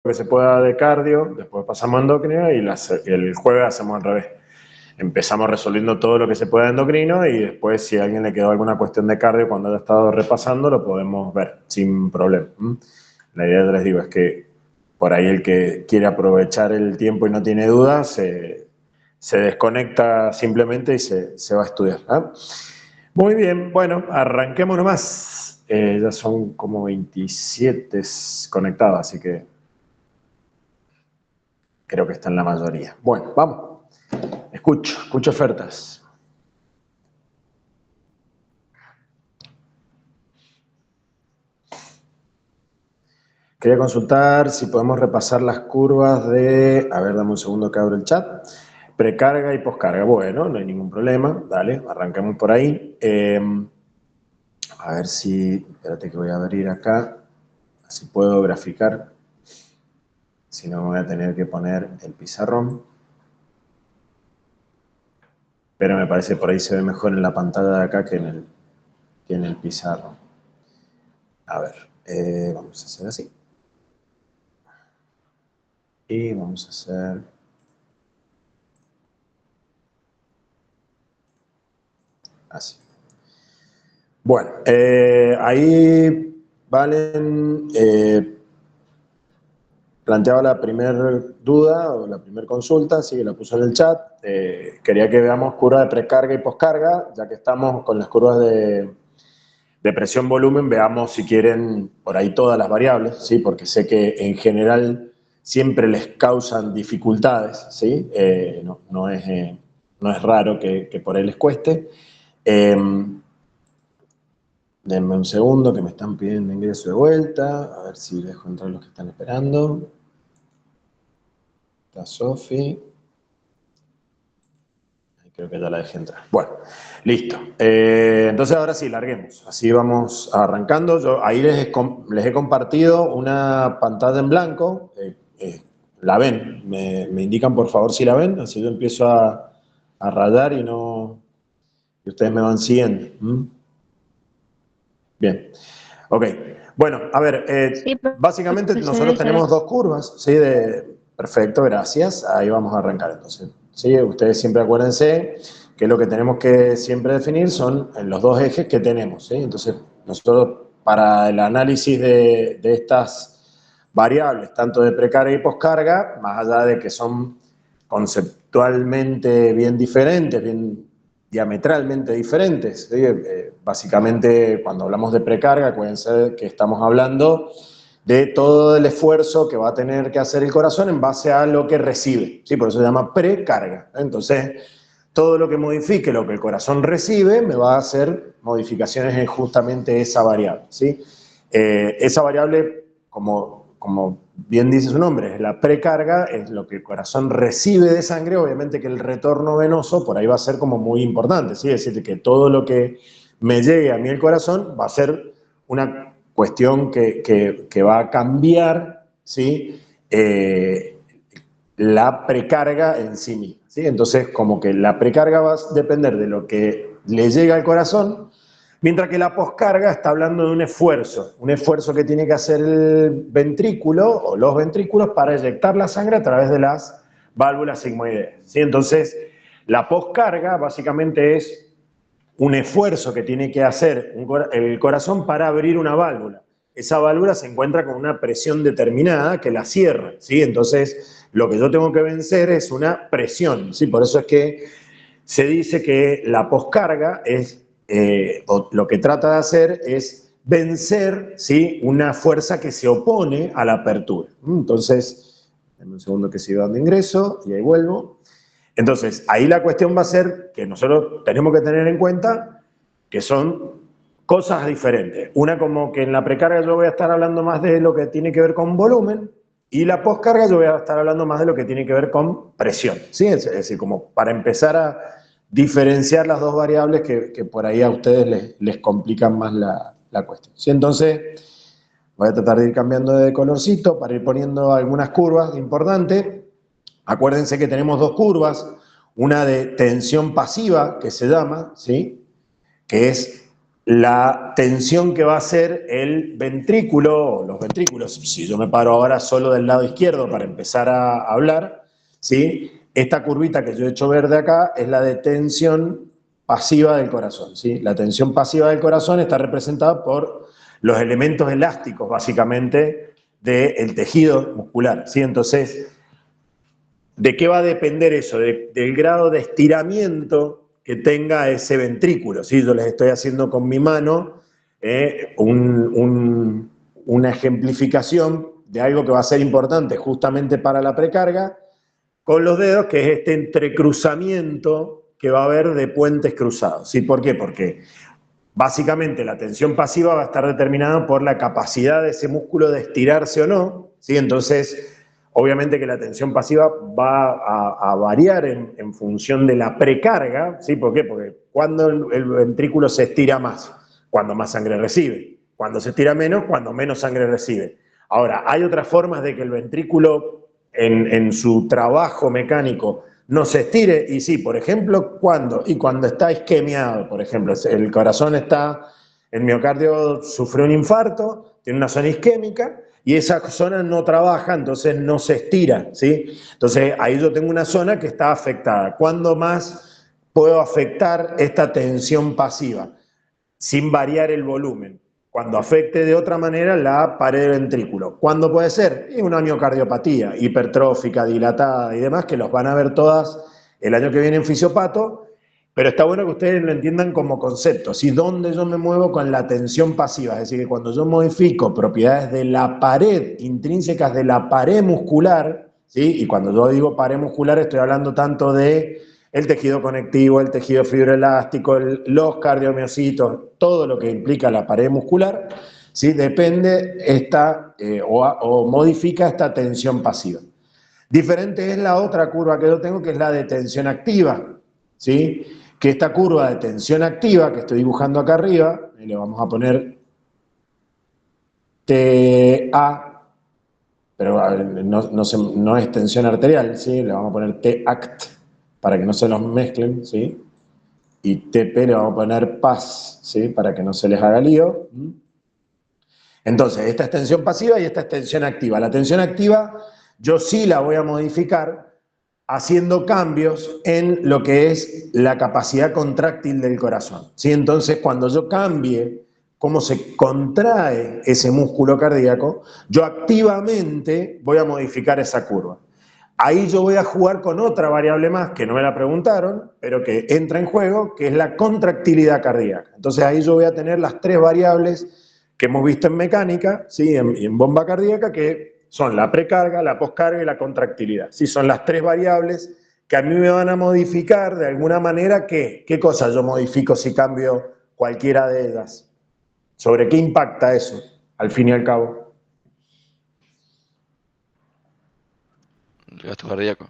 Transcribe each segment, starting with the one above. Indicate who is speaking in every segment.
Speaker 1: que se pueda de cardio, después pasamos a endocrino y el jueves hacemos al revés. Empezamos resolviendo todo lo que se pueda de endocrino y después si a alguien le quedó alguna cuestión de cardio cuando haya estado repasando, lo podemos ver sin problema. La idea, les digo, es que por ahí el que quiere aprovechar el tiempo y no tiene dudas, se desconecta simplemente y se va a estudiar. Muy bien, bueno, arranquemos nomás. Ya son como 27 conectados, así que creo que está en la mayoría. Bueno, vamos. Escucho ofertas. Quería consultar si podemos repasar las curvas de... A ver, dame un segundo que abro el chat. Precarga y poscarga. Bueno, no hay ningún problema. Dale, arrancamos por ahí. A ver si... Espérate que voy a abrir acá. Así puedo graficar. Si no, me voy a tener que poner el pizarrón. Pero me parece que por ahí se ve mejor en la pantalla de acá que en el pizarrón. A ver, vamos a hacer así. Y vamos a hacer... así. Bueno, ahí Valen planteaba la primera duda o la primera consulta, sí, la puso en el chat. Quería que veamos curva de precarga y poscarga, ya que estamos con las curvas de presión-volumen, veamos si quieren por ahí todas las variables, ¿sí? Porque sé que en general siempre les causan dificultades, ¿sí? No es raro que por ahí les cueste. Denme un segundo que me están pidiendo ingreso de vuelta, a ver si dejo entrar los que están esperando. Está Sofi. Creo que ya la dejé entrar. Bueno, listo. Entonces ahora sí, larguemos. Así vamos arrancando. Yo ahí les he compartido una pantalla en blanco. ¿La ven? Me indican por favor si la ven. Así yo empiezo a rayar y ustedes me van siguiendo. Bien. Ok. Bueno, a ver,
Speaker 2: Sí,
Speaker 1: básicamente
Speaker 2: profesor,
Speaker 1: nosotros tenemos dos curvas, ¿sí? Perfecto, gracias. Ahí vamos a arrancar entonces. ¿Sí? Ustedes siempre acuérdense que lo que tenemos que siempre definir son los dos ejes que tenemos, ¿sí? Entonces, nosotros para el análisis de estas variables, tanto de precarga y poscarga, más allá de que son conceptualmente bien diferentes, bien diametralmente diferentes, ¿sí? Básicamente, cuando hablamos de precarga, acuérdense que estamos hablando de todo el esfuerzo que va a tener que hacer el corazón en base a lo que recibe, ¿sí? Por eso se llama precarga. Entonces, todo lo que modifique lo que el corazón recibe me va a hacer modificaciones en justamente esa variable, ¿sí? Esa variable, como bien dice su nombre, es la precarga, es lo que el corazón recibe de sangre, obviamente que el retorno venoso por ahí va a ser como muy importante, ¿sí? Es decir, que todo lo que me llegue a mí el corazón va a ser una cuestión que va a cambiar, ¿sí? La precarga en sí misma, ¿sí? Entonces, como que la precarga va a depender de lo que le llega al corazón, mientras que la poscarga está hablando de un esfuerzo que tiene que hacer el ventrículo o los ventrículos para eyectar la sangre a través de las válvulas sigmoideas, ¿sí? Entonces, la poscarga básicamente es un esfuerzo que tiene que hacer el corazón para abrir una válvula. Esa válvula se encuentra con una presión determinada que la cierra, ¿sí? Entonces, lo que yo tengo que vencer es una presión, ¿sí? Por eso es que se dice que la poscarga es, o lo que trata de hacer es vencer, ¿sí? Una fuerza que se opone a la apertura. Entonces, denme un segundo que siga dando ingreso y ahí vuelvo. Entonces, ahí la cuestión va a ser que nosotros tenemos que tener en cuenta que son cosas diferentes. Una como que en la precarga yo voy a estar hablando más de lo que tiene que ver con volumen y la poscarga yo voy a estar hablando más de lo que tiene que ver con presión, ¿sí? Es decir, como para empezar a diferenciar las dos variables que por ahí a ustedes les complican más la cuestión, ¿sí? Entonces, voy a tratar de ir cambiando de colorcito para ir poniendo algunas curvas importantes. Acuérdense que tenemos dos curvas, una de tensión pasiva, que se llama, ¿sí? Que es la tensión que va a hacer el ventrículo, o los ventrículos, si yo me paro ahora solo del lado izquierdo para empezar a hablar, ¿sí? Esta curvita que yo he hecho verde acá es la de tensión pasiva del corazón, ¿sí? La tensión pasiva del corazón está representada por los elementos elásticos, básicamente, del tejido muscular, ¿sí? Entonces, ¿de qué va a depender eso? Del grado de estiramiento que tenga ese ventrículo, ¿sí? Yo les estoy haciendo con mi mano una ejemplificación de algo que va a ser importante justamente para la precarga, con los dedos, que es este entrecruzamiento que va a haber de puentes cruzados, ¿sí? ¿Por qué? Porque básicamente la tensión pasiva va a estar determinada por la capacidad de ese músculo de estirarse o no, ¿sí? Entonces, obviamente que la tensión pasiva va a variar en función de la precarga, ¿sí? ¿Por qué? Porque cuando el ventrículo se estira más, cuando más sangre recibe. Cuando se estira menos, cuando menos sangre recibe. Ahora, hay otras formas de que el ventrículo en su trabajo mecánico no se estire, y sí, por ejemplo, cuando está isquemiado, por ejemplo, el corazón está, el miocardio sufrió un infarto, tiene una zona isquémica, y esa zona no trabaja, entonces no se estira, ¿sí? Entonces ahí yo tengo una zona que está afectada. ¿Cuándo más puedo afectar esta tensión pasiva? Sin variar el volumen. Cuando afecte de otra manera la pared del ventrículo. ¿Cuándo puede ser? Es una miocardiopatía hipertrófica, dilatada y demás, que los van a ver todas el año que viene en fisiopato, pero está bueno que ustedes lo entiendan como concepto, ¿sí? ¿Dónde yo me muevo con la tensión pasiva? Es decir, que cuando yo modifico propiedades de la pared, intrínsecas de la pared muscular, ¿sí? Y cuando yo digo pared muscular estoy hablando tanto de el tejido conectivo, el tejido fibroelástico, los cardiomiocitos, todo lo que implica la pared muscular, ¿sí? Depende o modifica esta tensión pasiva. Diferente es la otra curva que yo tengo, que es la de tensión activa, ¿sí? Que esta curva de tensión activa que estoy dibujando acá arriba, y le vamos a poner TA, pero no es tensión arterial, ¿sí? Le vamos a poner TACT para que no se los mezclen, ¿sí? Y TP le vamos a poner PAS, ¿sí? Para que no se les haga lío. Entonces, esta es tensión pasiva y esta es tensión activa. La tensión activa yo sí la voy a modificar haciendo cambios en lo que es la capacidad contráctil del corazón, ¿sí? Entonces, cuando yo cambie cómo se contrae ese músculo cardíaco, yo activamente voy a modificar esa curva. Ahí yo voy a jugar con otra variable más, que no me la preguntaron, pero que entra en juego, que es la contractilidad cardíaca. Entonces ahí yo voy a tener las tres variables que hemos visto en mecánica, ¿sí? en bomba cardíaca, que son la precarga, la poscarga y la contractilidad. ¿Sí? Son las tres variables que a mí me van a modificar de alguna manera. ¿Qué cosa yo modifico si cambio cualquiera de ellas? ¿Sobre qué impacta eso, al fin y al cabo?
Speaker 2: El gasto cardíaco.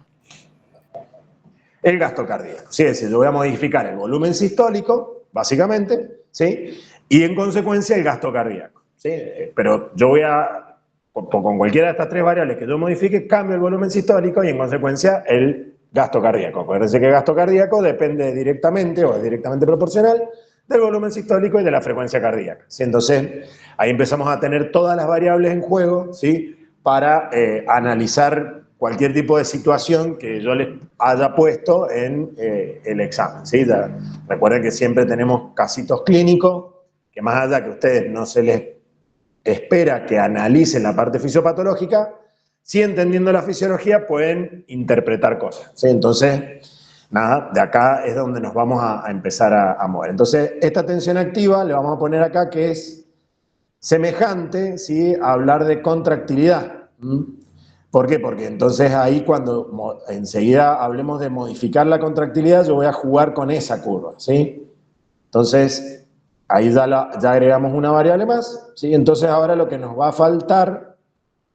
Speaker 1: El gasto cardíaco. ¿Sí? Es decir, yo voy a modificar el volumen sistólico, básicamente, ¿sí? Y en consecuencia el gasto cardíaco, ¿sí? Pero yo voy a, con cualquiera de estas tres variables que yo modifique, cambio el volumen sistólico y en consecuencia el gasto cardíaco. Acuérdense que el gasto cardíaco depende directamente o es directamente proporcional del volumen sistólico y de la frecuencia cardíaca, ¿sí? Entonces, ahí empezamos a tener todas las variables en juego, ¿sí? Para analizar cualquier tipo de situación que yo les haya puesto en el examen, ¿sí? Recuerden que siempre tenemos casitos clínicos, que más allá que a ustedes no se les espera que analicen la parte fisiopatológica, sí, entendiendo la fisiología pueden interpretar cosas, ¿sí? Entonces, nada, de acá es donde nos vamos a empezar a mover. Entonces, esta tensión activa le vamos a poner acá que es semejante, ¿sí? A hablar de contractilidad. ¿Por qué? Porque entonces ahí cuando enseguida hablemos de modificar la contractilidad, yo voy a jugar con esa curva, ¿sí? Entonces, ahí ya agregamos una variable más, ¿sí? Entonces ahora lo que nos va a faltar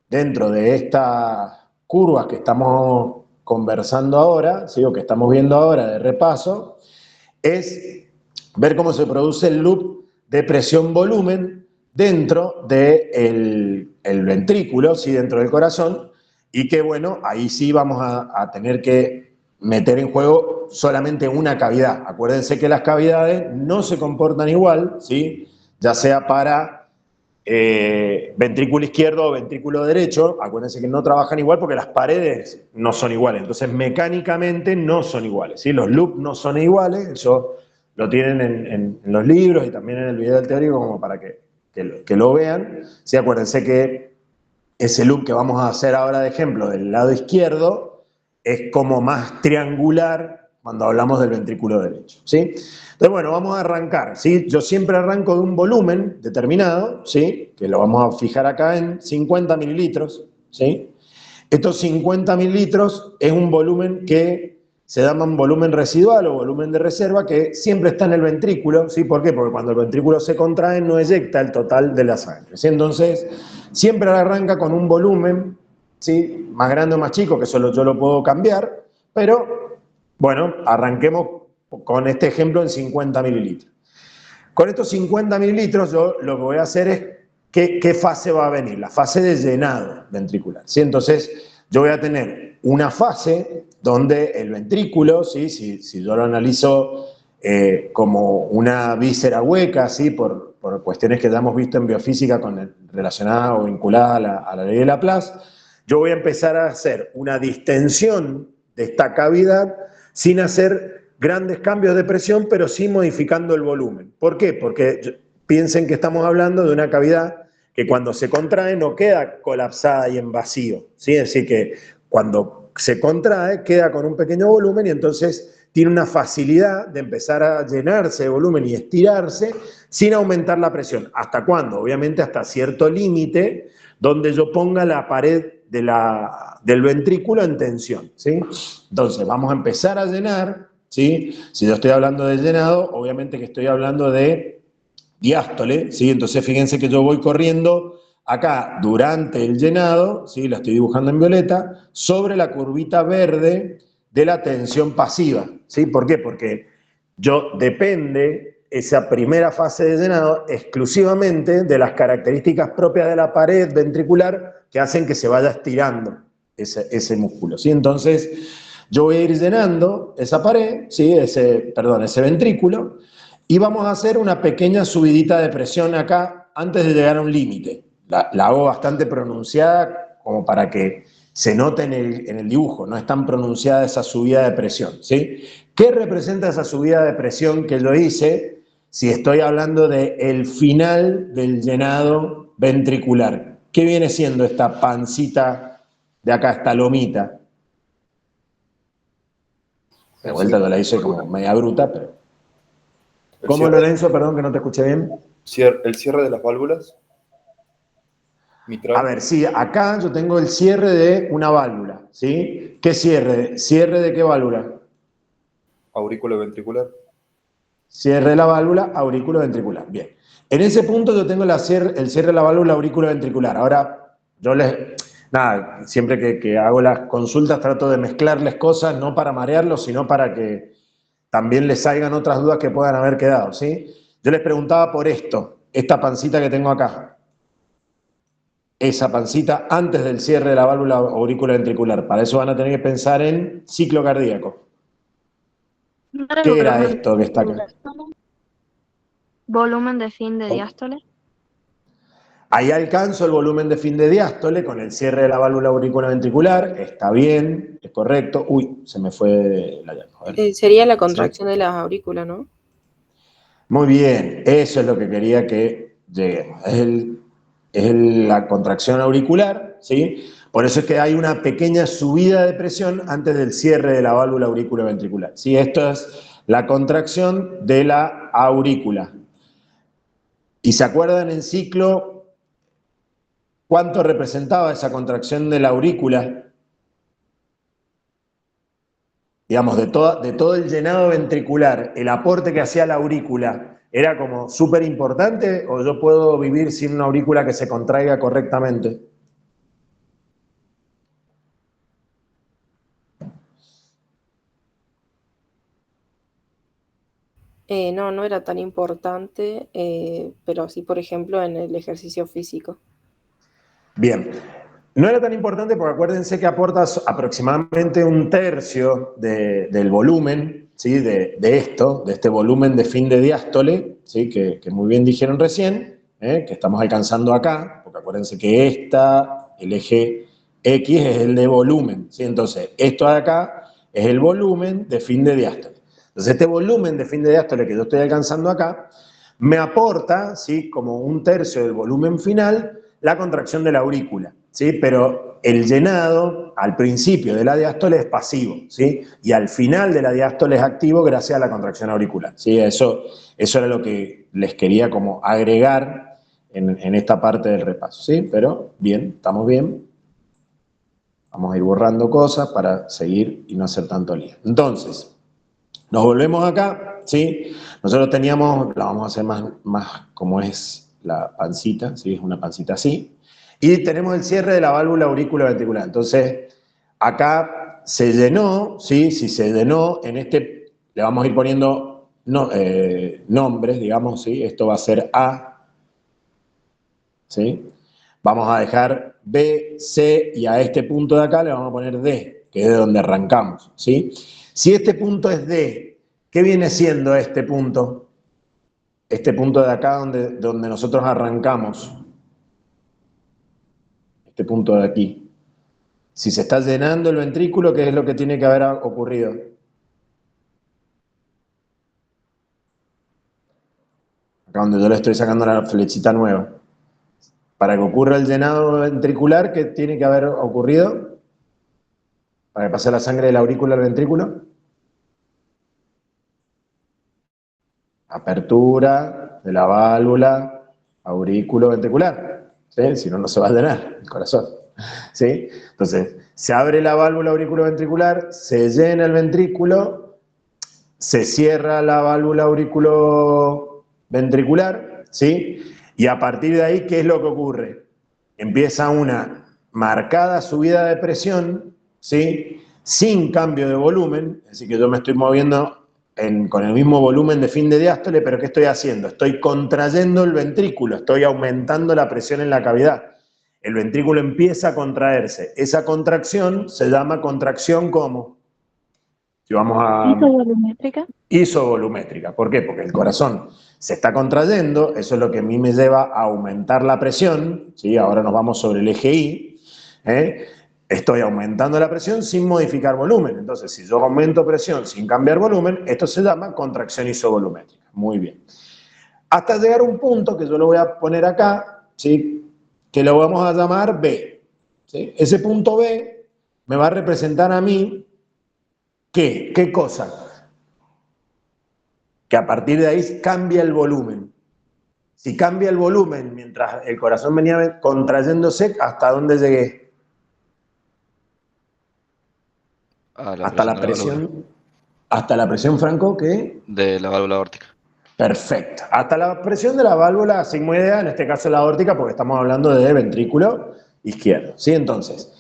Speaker 1: dentro de estas curvas que estamos conversando ahora, ¿sí? O que estamos viendo ahora de repaso, es ver cómo se produce el loop de presión-volumen dentro del ventrículo, ¿sí? Dentro del corazón, y que bueno, ahí sí vamos a tener que meter en juego tengo solamente una cavidad. Acuérdense que las cavidades no se comportan igual, ¿sí? Ya sea para ventrículo izquierdo o ventrículo derecho, acuérdense que no trabajan igual porque las paredes no son iguales, entonces mecánicamente no son iguales, ¿sí? Los loops no son iguales, eso lo tienen en los libros y también en el video del teórico como para que lo vean, ¿sí? Acuérdense que ese loop que vamos a hacer ahora de ejemplo del lado izquierdo es como más triangular cuando hablamos del ventrículo derecho, ¿sí? Entonces, bueno, vamos a arrancar, ¿sí? Yo siempre arranco de un volumen determinado, ¿sí? Que lo vamos a fijar acá en 50 mililitros, ¿sí? Estos 50 mililitros es un volumen que se llama un volumen residual o volumen de reserva que siempre está en el ventrículo, ¿sí? ¿Por qué? Porque cuando el ventrículo se contrae no eyecta el total de la sangre, ¿sí? Entonces, siempre arranca con un volumen, ¿sí? Más grande o más chico, que solo yo lo puedo cambiar, pero, bueno, arranquemos con este ejemplo en 50 mililitros. Con estos 50 mililitros yo lo que voy a hacer es ¿qué fase va a venir? La fase de llenado ventricular, ¿sí? Entonces yo voy a tener una fase donde el ventrículo, ¿sí? Si yo lo analizo como una víscera hueca, ¿sí? Por cuestiones que ya hemos visto en biofísica relacionada o vinculada a la ley de Laplace, yo voy a empezar a hacer una distensión de esta cavidad sin hacer grandes cambios de presión, pero sí modificando el volumen. ¿Por qué? Porque piensen que estamos hablando de una cavidad que cuando se contrae no queda colapsada y en vacío, ¿sí? Es decir, que cuando se contrae queda con un pequeño volumen y entonces tiene una facilidad de empezar a llenarse de volumen y estirarse sin aumentar la presión. ¿Hasta cuándo? Obviamente hasta cierto límite donde yo ponga la pared del ventrículo en tensión, ¿sí? Entonces vamos a empezar a llenar, ¿sí? Si yo estoy hablando de llenado, obviamente que estoy hablando de diástole, ¿sí? Entonces fíjense que yo voy corriendo acá durante el llenado, ¿sí? La estoy dibujando en violeta, sobre la curvita verde de la tensión pasiva, ¿sí? ¿Por qué? Porque depende esa primera fase de llenado exclusivamente de las características propias de la pared ventricular que hacen que se vaya estirando ese músculo, ¿sí? Entonces yo voy a ir llenando esa pared, ¿sí? Ese ventrículo, y vamos a hacer una pequeña subidita de presión acá antes de llegar a un límite. La hago bastante pronunciada como para que se note en el dibujo, no es tan pronunciada esa subida de presión, ¿sí? ¿Qué representa esa subida de presión que yo hice si estoy hablando del final del llenado ventricular? ¿Qué viene siendo esta pancita de acá, esta lomita? De
Speaker 3: El
Speaker 1: vuelta
Speaker 3: cierre
Speaker 1: yo
Speaker 3: de
Speaker 1: la
Speaker 3: las
Speaker 1: hice como
Speaker 3: válvulas.
Speaker 1: media bruta, pero...
Speaker 3: El
Speaker 1: ¿Cómo,
Speaker 3: cierre,
Speaker 1: Lorenzo? Perdón que no te escuché bien.
Speaker 3: el cierre de las válvulas
Speaker 1: A
Speaker 3: mitral,
Speaker 1: ver, sí, acá yo tengo el cierre de una válvula, ¿sí? ¿Qué cierre? ¿Cierre de qué válvula?
Speaker 3: aurículo ventricular.
Speaker 1: Cierre de la válvula aurículo-ventricular. Bien. En ese punto yo tengo el cierre de la válvula aurículo-ventricular. Ahora, nada, siempre que hago las consultas trato de mezclarles cosas, no para marearlos, sino para que también les salgan otras dudas que puedan haber quedado, ¿sí? Yo les preguntaba por esta pancita que tengo acá. Esa pancita antes del cierre de la válvula aurículo-ventricular. Para eso van a tener que pensar en ciclo cardíaco.
Speaker 4: ¿No era el
Speaker 1: ¿Qué era
Speaker 4: volumen
Speaker 1: esto que está
Speaker 4: de
Speaker 1: acá?
Speaker 4: diástole? ¿Volumen de fin de diástole?
Speaker 1: Ahí alcanzo el volumen de fin de diástole con el cierre de la válvula aurículo-ventricular. Está bien, es correcto. Uy, se me fue la llave. A ver.
Speaker 5: Sería la
Speaker 1: ¿Sí?
Speaker 5: contracción de las aurículas, ¿no?
Speaker 1: Muy bien, eso es lo que quería que lleguemos. La contracción auricular, ¿sí? Por eso es que hay una pequeña subida de presión antes del cierre de la válvula aurículo-ventricular, ¿sí? Esto es la contracción de la aurícula. ¿Y se acuerdan en ciclo cuánto representaba esa contracción de la aurícula? Digamos, de todo el llenado ventricular, el aporte que hacía la aurícula, ¿era como súper importante o yo puedo vivir sin una aurícula que se contraiga correctamente?
Speaker 5: No, no era tan importante, pero sí, por ejemplo, en el ejercicio físico.
Speaker 1: Bien, No era tan importante porque acuérdense que aporta aproximadamente un tercio del volumen, ¿sí? de este volumen de fin de diástole, ¿sí? que muy bien dijeron recién, que estamos alcanzando acá, porque acuérdense que el eje X es el de volumen, ¿sí? Entonces, esto de acá es el volumen de fin de diástole. Entonces, este volumen de fin de diástole que yo estoy alcanzando acá, me aporta, ¿sí? como un tercio del volumen final, la contracción de la aurícula, ¿sí? Pero el llenado al principio de la diástole es pasivo, ¿sí? Y al final de la diástole es activo gracias a la contracción auricular, ¿sí? Eso era lo que les quería como agregar en esta parte del repaso, ¿sí? Pero bien, estamos bien. Vamos a ir borrando cosas para seguir y no hacer tanto lío. Entonces, nos volvemos acá, ¿sí? Nosotros teníamos, la vamos a hacer más como es la pancita, ¿sí? Es una pancita así. Y tenemos el cierre de la válvula auriculoventricular. Entonces, acá se llenó, ¿sí? Si se llenó, en este le vamos a ir poniendo nombres, digamos, ¿sí? Esto va a ser A, ¿sí? Vamos a dejar B, C y a este punto de acá le vamos a poner D, que es de donde arrancamos, ¿sí? Si este punto es D, ¿qué viene siendo este punto? Este punto de acá donde nosotros arrancamos. Este punto de aquí. Si se está llenando el ventrículo, ¿qué es lo que tiene que haber ocurrido? Acá donde yo le estoy sacando la flechita nueva. Para que ocurra el llenado ventricular, ¿qué tiene que haber ocurrido? Para que pase la sangre de la aurícula al ventrículo. Apertura de la válvula auriculoventricular, ¿sí? Si no, no se va a llenar el corazón, ¿sí? Entonces, se abre la válvula auriculoventricular, se llena el ventrículo, se cierra la válvula auriculoventricular, ¿sí? Y a partir de ahí, ¿qué es lo que ocurre? Empieza una marcada subida de presión, ¿sí? Sin cambio de volumen, es decir, que yo me estoy moviendo con el mismo volumen de fin de diástole, pero ¿qué estoy haciendo? Estoy contrayendo el ventrículo, estoy aumentando la presión en la cavidad. El ventrículo empieza a contraerse. Esa contracción se llama contracción ¿cómo? Si vamos a...
Speaker 4: Isovolumétrica.
Speaker 1: Isovolumétrica. ¿Por qué? Porque el corazón se está contrayendo, eso es lo que a mí me lleva a aumentar la presión, ¿sí? Ahora nos vamos sobre el eje Y, ¿eh? Estoy aumentando la presión sin modificar volumen. Entonces, si yo aumento presión sin cambiar volumen, esto se llama contracción isovolumétrica. Muy bien. Hasta llegar a un punto que yo lo voy a poner acá, ¿sí? Que lo vamos a llamar B, ¿sí? Ese punto B me va a representar a mí ¿qué cosa? Que a partir de ahí cambia el volumen. Si cambia el volumen mientras el corazón venía contrayéndose, ¿hasta dónde llegué? Hasta la presión, hasta la presión, Franco, ¿qué?
Speaker 2: De la válvula aórtica.
Speaker 1: Perfecto. Hasta la presión de la válvula sigmoidea, en este caso la aórtica, porque estamos hablando de ventrículo izquierdo, ¿sí? Entonces,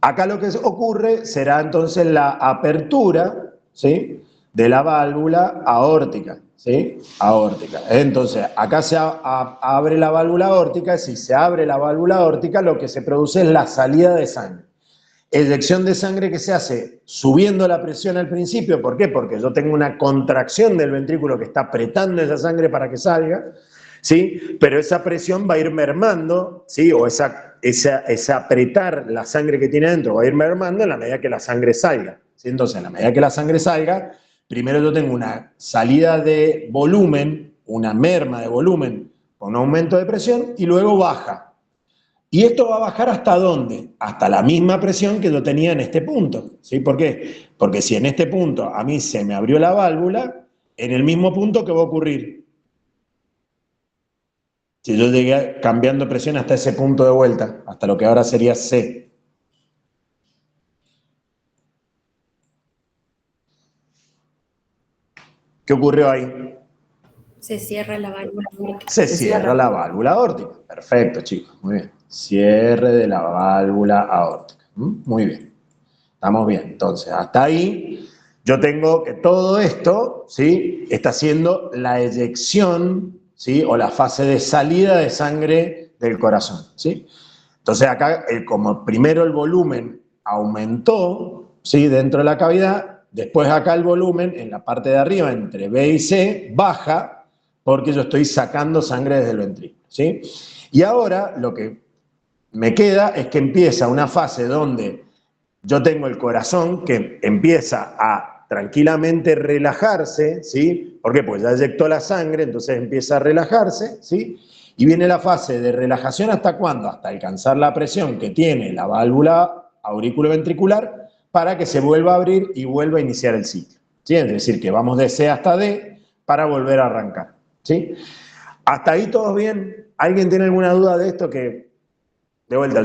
Speaker 1: acá lo que ocurre será entonces la apertura, ¿sí? De la válvula aórtica, ¿sí? Aórtica. Entonces, acá se abre la válvula aórtica, si se abre la válvula aórtica, lo que se produce es la salida de sangre. Eyección de sangre que se hace subiendo la presión al principio. ¿Por qué? Porque yo tengo una contracción del ventrículo que está apretando esa sangre para que salga, ¿sí? Pero esa presión va a ir mermando, ¿sí? O esa apretar la sangre que tiene adentro va a ir mermando en la medida que la sangre salga, ¿sí? Entonces, en la medida que la sangre salga, primero yo tengo una salida de volumen, una merma de volumen con un aumento de presión y luego baja. ¿Y esto va a bajar hasta dónde? Hasta la misma presión que yo tenía en este punto, ¿sí? ¿Por qué? Porque si en este punto a mí se me abrió la válvula, en el mismo punto, ¿qué va a ocurrir? Si yo llegué cambiando presión hasta ese punto de vuelta, hasta lo que ahora sería C. ¿Qué ocurrió ahí?
Speaker 6: Se cierra la válvula aórtica.
Speaker 1: Se cierra la válvula aórtica. Perfecto, chicos. Muy bien. Cierre de la válvula aórtica. Muy bien. Estamos bien. Entonces, hasta ahí yo tengo que todo esto, ¿sí? Está siendo la eyección, ¿sí? O la fase de salida de sangre del corazón, ¿sí? Entonces acá, como primero el volumen aumentó, ¿sí? Dentro de la cavidad, después acá el volumen en la parte de arriba, entre B y C, baja, porque yo estoy sacando sangre desde el ventrículo, ¿sí? Y ahora lo que me queda es que empieza una fase donde yo tengo el corazón que empieza a tranquilamente relajarse, ¿sí? ¿Por qué? Pues ya eyectó la sangre, entonces empieza a relajarse, ¿sí? Y viene la fase de relajación, ¿hasta cuándo? Hasta alcanzar la presión que tiene la válvula auriculoventricular para que se vuelva a abrir y vuelva a iniciar el ciclo, ¿sí? Es decir, que vamos de C hasta D para volver a arrancar, ¿sí? ¿Hasta ahí todo bien? ¿Alguien tiene alguna duda de esto? Que, de vuelta,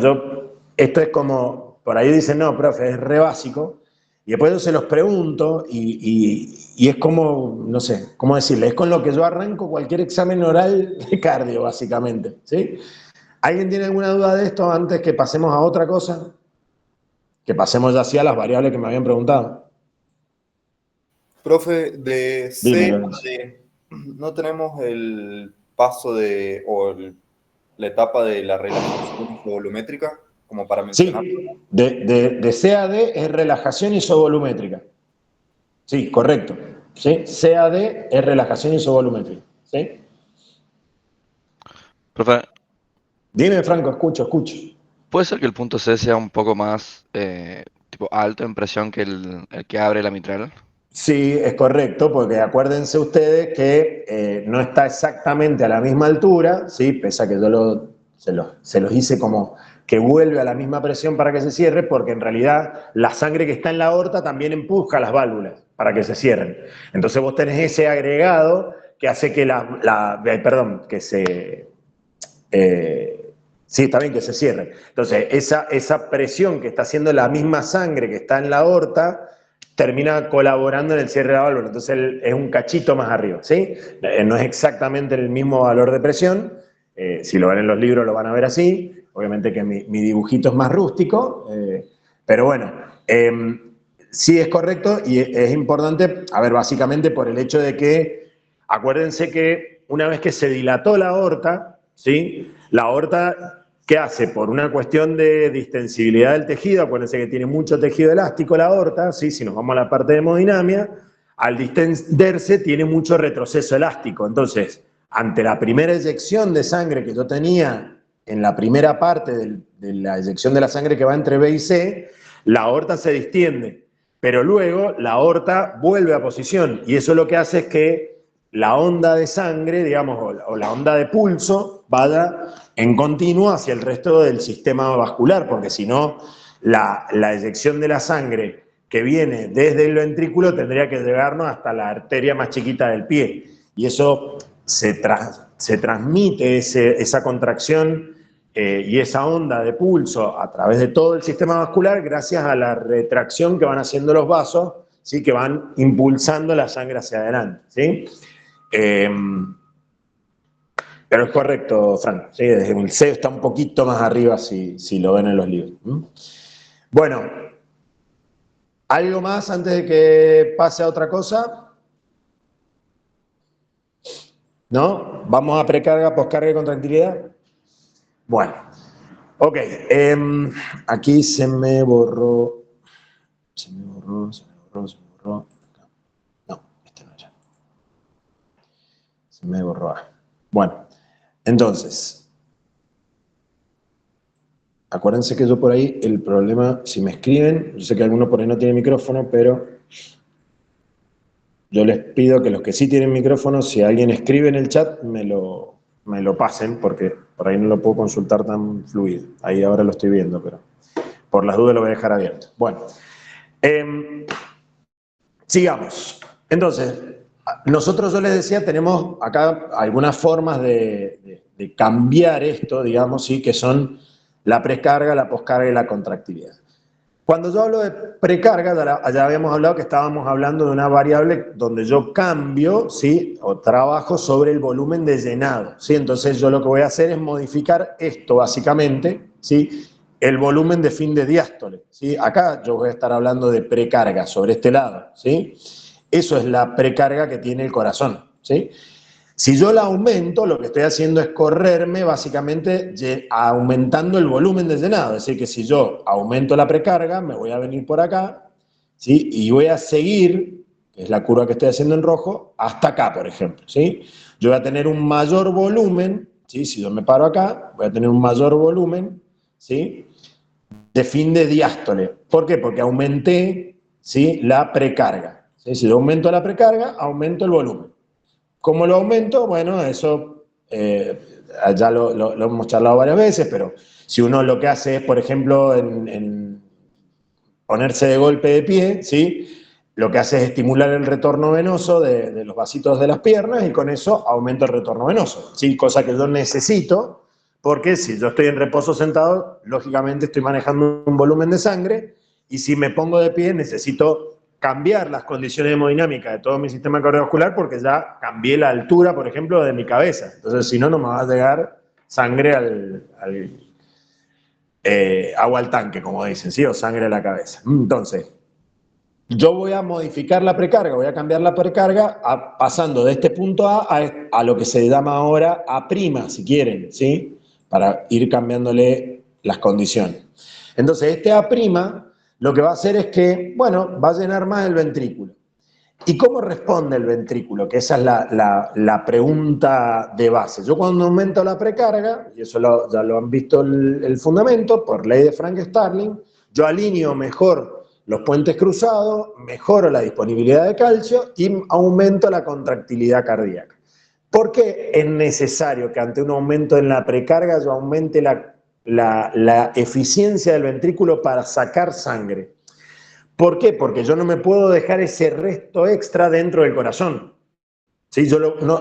Speaker 1: esto es como, por ahí dicen, no, profe, es re básico, y después yo se los pregunto, y es como, no sé, ¿cómo decirle? Es con lo que yo arranco cualquier examen oral de cardio, básicamente, ¿sí? ¿Alguien tiene alguna duda de esto antes que pasemos a otra cosa? Que pasemos ya hacia las variables que me habían preguntado.
Speaker 3: Profe, de
Speaker 1: Dime,
Speaker 3: C a
Speaker 1: Lorenzo.
Speaker 3: D, ¿no tenemos el paso la etapa de la relajación volumétrica como para mencionar?
Speaker 1: Sí, de C a D es relajación isovolumétrica. Sí, correcto. ¿Sí? CAD es relajación isovolumétrica. ¿Sí?
Speaker 2: Profe,
Speaker 1: Dime, Franco, escucho.
Speaker 2: ¿puede ser que el punto C sea un poco más tipo alto en presión que el que abre la mitral?
Speaker 1: Sí, es correcto, porque acuérdense ustedes que no está exactamente a la misma altura, ¿sí? Pese a que yo se los hice como que vuelve a la misma presión para que se cierre, porque en realidad la sangre que está en la aorta también empuja las válvulas para que se cierren. Entonces vos tenés ese agregado que hace que sí, está bien que se cierre. Entonces, esa presión que está haciendo la misma sangre que está en la aorta termina colaborando en el cierre de la válvula. Entonces, es un cachito más arriba, ¿sí? No es exactamente el mismo valor de presión. Si lo ven en los libros lo van a ver así. Obviamente que mi dibujito es más rústico, pero bueno, sí es correcto y es importante, a ver, básicamente por el hecho de que, acuérdense que una vez que se dilató la aorta, ¿sí? La aorta, ¿qué hace? Por una cuestión de distensibilidad del tejido, acuérdense que tiene mucho tejido elástico la aorta, ¿sí? Si nos vamos a la parte de hemodinamia, al distenderse tiene mucho retroceso elástico. Entonces, ante la primera eyección de sangre que yo tenía en la primera parte de la eyección de la sangre que va entre B y C, la aorta se distiende, pero luego la aorta vuelve a posición y eso lo que hace es que la onda de sangre, digamos, o la onda de pulso vaya en continuo hacia el resto del sistema vascular, porque si no, la eyección de la sangre que viene desde el ventrículo tendría que llegarnos hasta la arteria más chiquita del pie. Y eso se transmite, esa contracción y esa onda de pulso a través de todo el sistema vascular gracias a la retracción que van haciendo los vasos, ¿sí? Que van impulsando la sangre hacia adelante, ¿sí? Pero es correcto, Frank, ¿sí? Desde el C está un poquito más arriba si lo ven en los libros. Bueno, ¿algo más antes de que pase a otra cosa? ¿No? ¿Vamos a precarga, poscarga y contractilidad? Bueno, ok. Aquí se me borró. No, este no era. Se me borró. Bueno, entonces, acuérdense que yo por ahí, el problema, si me escriben, yo sé que algunos por ahí no tienen micrófono, pero yo les pido que los que sí tienen micrófono, si alguien escribe en el chat, me lo pasen, porque por ahí no lo puedo consultar tan fluido. Ahí ahora lo estoy viendo, pero por las dudas lo voy a dejar abierto. Bueno, sigamos. Entonces, nosotros, yo les decía, tenemos acá algunas formas de cambiar esto, digamos, ¿sí? Que son la precarga, la poscarga y la contractilidad. Cuando yo hablo de precarga, ya habíamos hablado que estábamos hablando de una variable donde yo cambio, ¿sí? O trabajo sobre el volumen de llenado, ¿sí? Entonces yo lo que voy a hacer es modificar esto básicamente, ¿sí? El volumen de fin de diástole, ¿sí? Acá yo voy a estar hablando de precarga sobre este lado, ¿sí? Eso es la precarga que tiene el corazón, ¿sí? Si yo la aumento, lo que estoy haciendo es correrme básicamente aumentando el volumen de llenado. Es decir, que si yo aumento la precarga, me voy a venir por acá, ¿sí? Y voy a seguir, que es la curva que estoy haciendo en rojo, hasta acá, por ejemplo, ¿sí? Yo voy a tener un mayor volumen, ¿sí? Si yo me paro acá, voy a tener un mayor volumen, ¿sí? De fin de diástole. ¿Por qué? Porque aumenté, ¿sí? La precarga, ¿sí? Si yo aumento la precarga, aumento el volumen. ¿Cómo lo aumento? Bueno, eso ya lo hemos charlado varias veces, pero si uno lo que hace es, por ejemplo, en ponerse de golpe de pie, ¿sí? Lo que hace es estimular el retorno venoso de los vasitos de las piernas y con eso aumenta el retorno venoso, ¿sí? Cosa que yo necesito, porque si yo estoy en reposo sentado, lógicamente estoy manejando un volumen de sangre y si me pongo de pie necesito cambiar las condiciones hemodinámicas de todo mi sistema cardiovascular porque ya cambié la altura, por ejemplo, de mi cabeza. Entonces, si no, no me va a llegar sangre agua al tanque, como dicen, ¿sí? O sangre a la cabeza. Entonces, yo voy a modificar la precarga, voy a cambiar la precarga pasando de este punto a lo que se llama ahora A', si quieren, ¿sí? Para ir cambiándole las condiciones. Entonces, este A', lo que va a hacer es que, bueno, va a llenar más el ventrículo. ¿Y cómo responde el ventrículo? Que esa es la pregunta de base. Yo cuando aumento la precarga, y eso ya lo han visto el fundamento, por ley de Frank-Starling, yo alineo mejor los puentes cruzados, mejoro la disponibilidad de calcio y aumento la contractilidad cardíaca. ¿Por qué es necesario que ante un aumento en la precarga yo aumente la eficiencia del ventrículo para sacar sangre? ¿Por qué? Porque yo no me puedo dejar ese resto extra dentro del corazón. ¿Sí?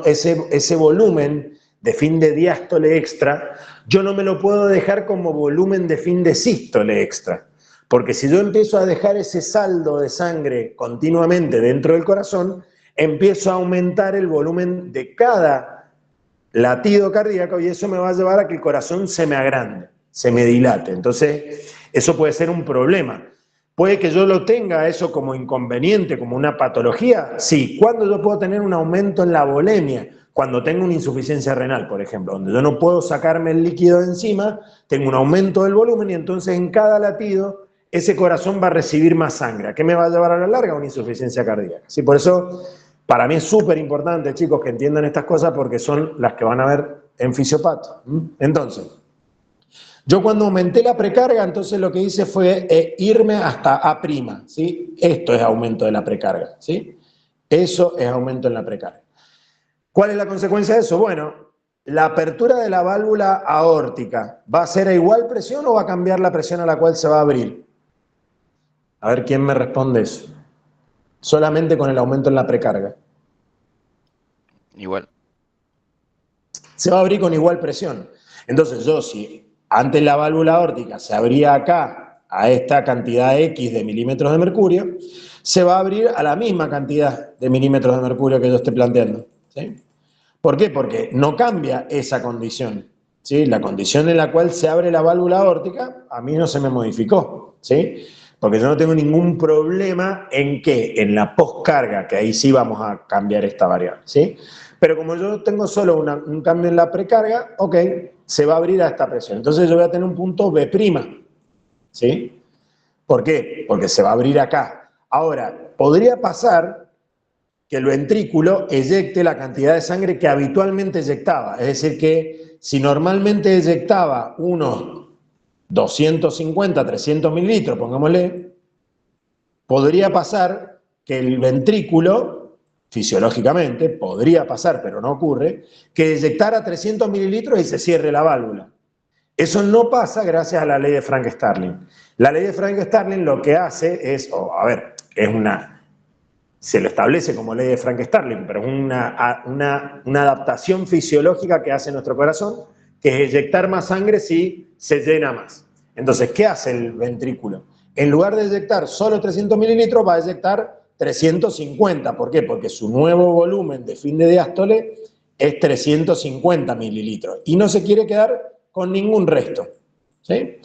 Speaker 1: Ese volumen de fin de diástole extra, yo no me lo puedo dejar como volumen de fin de sístole extra. Porque si yo empiezo a dejar ese saldo de sangre continuamente dentro del corazón, empiezo a aumentar el volumen de cada latido cardíaco y eso me va a llevar a que el corazón se me agrande, se me dilate. Entonces, eso puede ser un problema. ¿Puede que yo lo tenga eso como inconveniente, como una patología? Sí. ¿Cuándo yo puedo tener un aumento en la volemia? Cuando tengo una insuficiencia renal, por ejemplo, donde yo no puedo sacarme el líquido de encima, tengo un aumento del volumen y entonces en cada latido ese corazón va a recibir más sangre. ¿A qué me va a llevar a la larga? Una insuficiencia cardíaca. Sí, por eso, para mí es súper importante, chicos, que entiendan estas cosas porque son las que van a ver en fisiopato. Entonces, yo cuando aumenté la precarga, entonces lo que hice fue irme hasta A', ¿sí? Esto es aumento de la precarga, ¿sí? Eso es aumento en la precarga. ¿Cuál es la consecuencia de eso? Bueno, la apertura de la válvula aórtica, ¿va a ser a igual presión o va a cambiar la presión a la cual se va a abrir? A ver quién me responde eso. Solamente con el aumento en la precarga.
Speaker 2: Igual.
Speaker 1: Se va a abrir con igual presión. Entonces yo, si antes la válvula aórtica se abría acá a esta cantidad X de milímetros de mercurio, se va a abrir a la misma cantidad de milímetros de mercurio que yo estoy planteando, ¿sí? ¿Por qué? Porque no cambia esa condición, ¿sí? La condición en la cual se abre la válvula aórtica a mí no se me modificó, ¿sí? Porque yo no tengo ningún problema en que en la poscarga, que ahí sí vamos a cambiar esta variable, ¿sí? Pero como yo tengo solo un cambio en la precarga, ok, se va a abrir a esta presión. Entonces yo voy a tener un punto B', ¿sí? ¿Por qué? Porque se va a abrir acá. Ahora, podría pasar que el ventrículo eyecte la cantidad de sangre que habitualmente eyectaba. Es decir, que si normalmente eyectaba unos 250, 300 mililitros, pongámosle, podría pasar que el ventrículo, fisiológicamente, podría pasar, pero no ocurre, que eyectara 300 mililitros y se cierre la válvula. Eso no pasa gracias a la ley de Frank-Starling. La ley de Frank-Starling lo que hace es, se lo establece como ley de Frank-Starling, pero es una adaptación fisiológica que hace nuestro corazón, que es eyectar más sangre si se llena más. Entonces, ¿qué hace el ventrículo? En lugar de eyectar solo 300 mililitros, va a eyectar 350. ¿Por qué? Porque su nuevo volumen de fin de diástole es 350 mililitros y no se quiere quedar con ningún resto, ¿sí?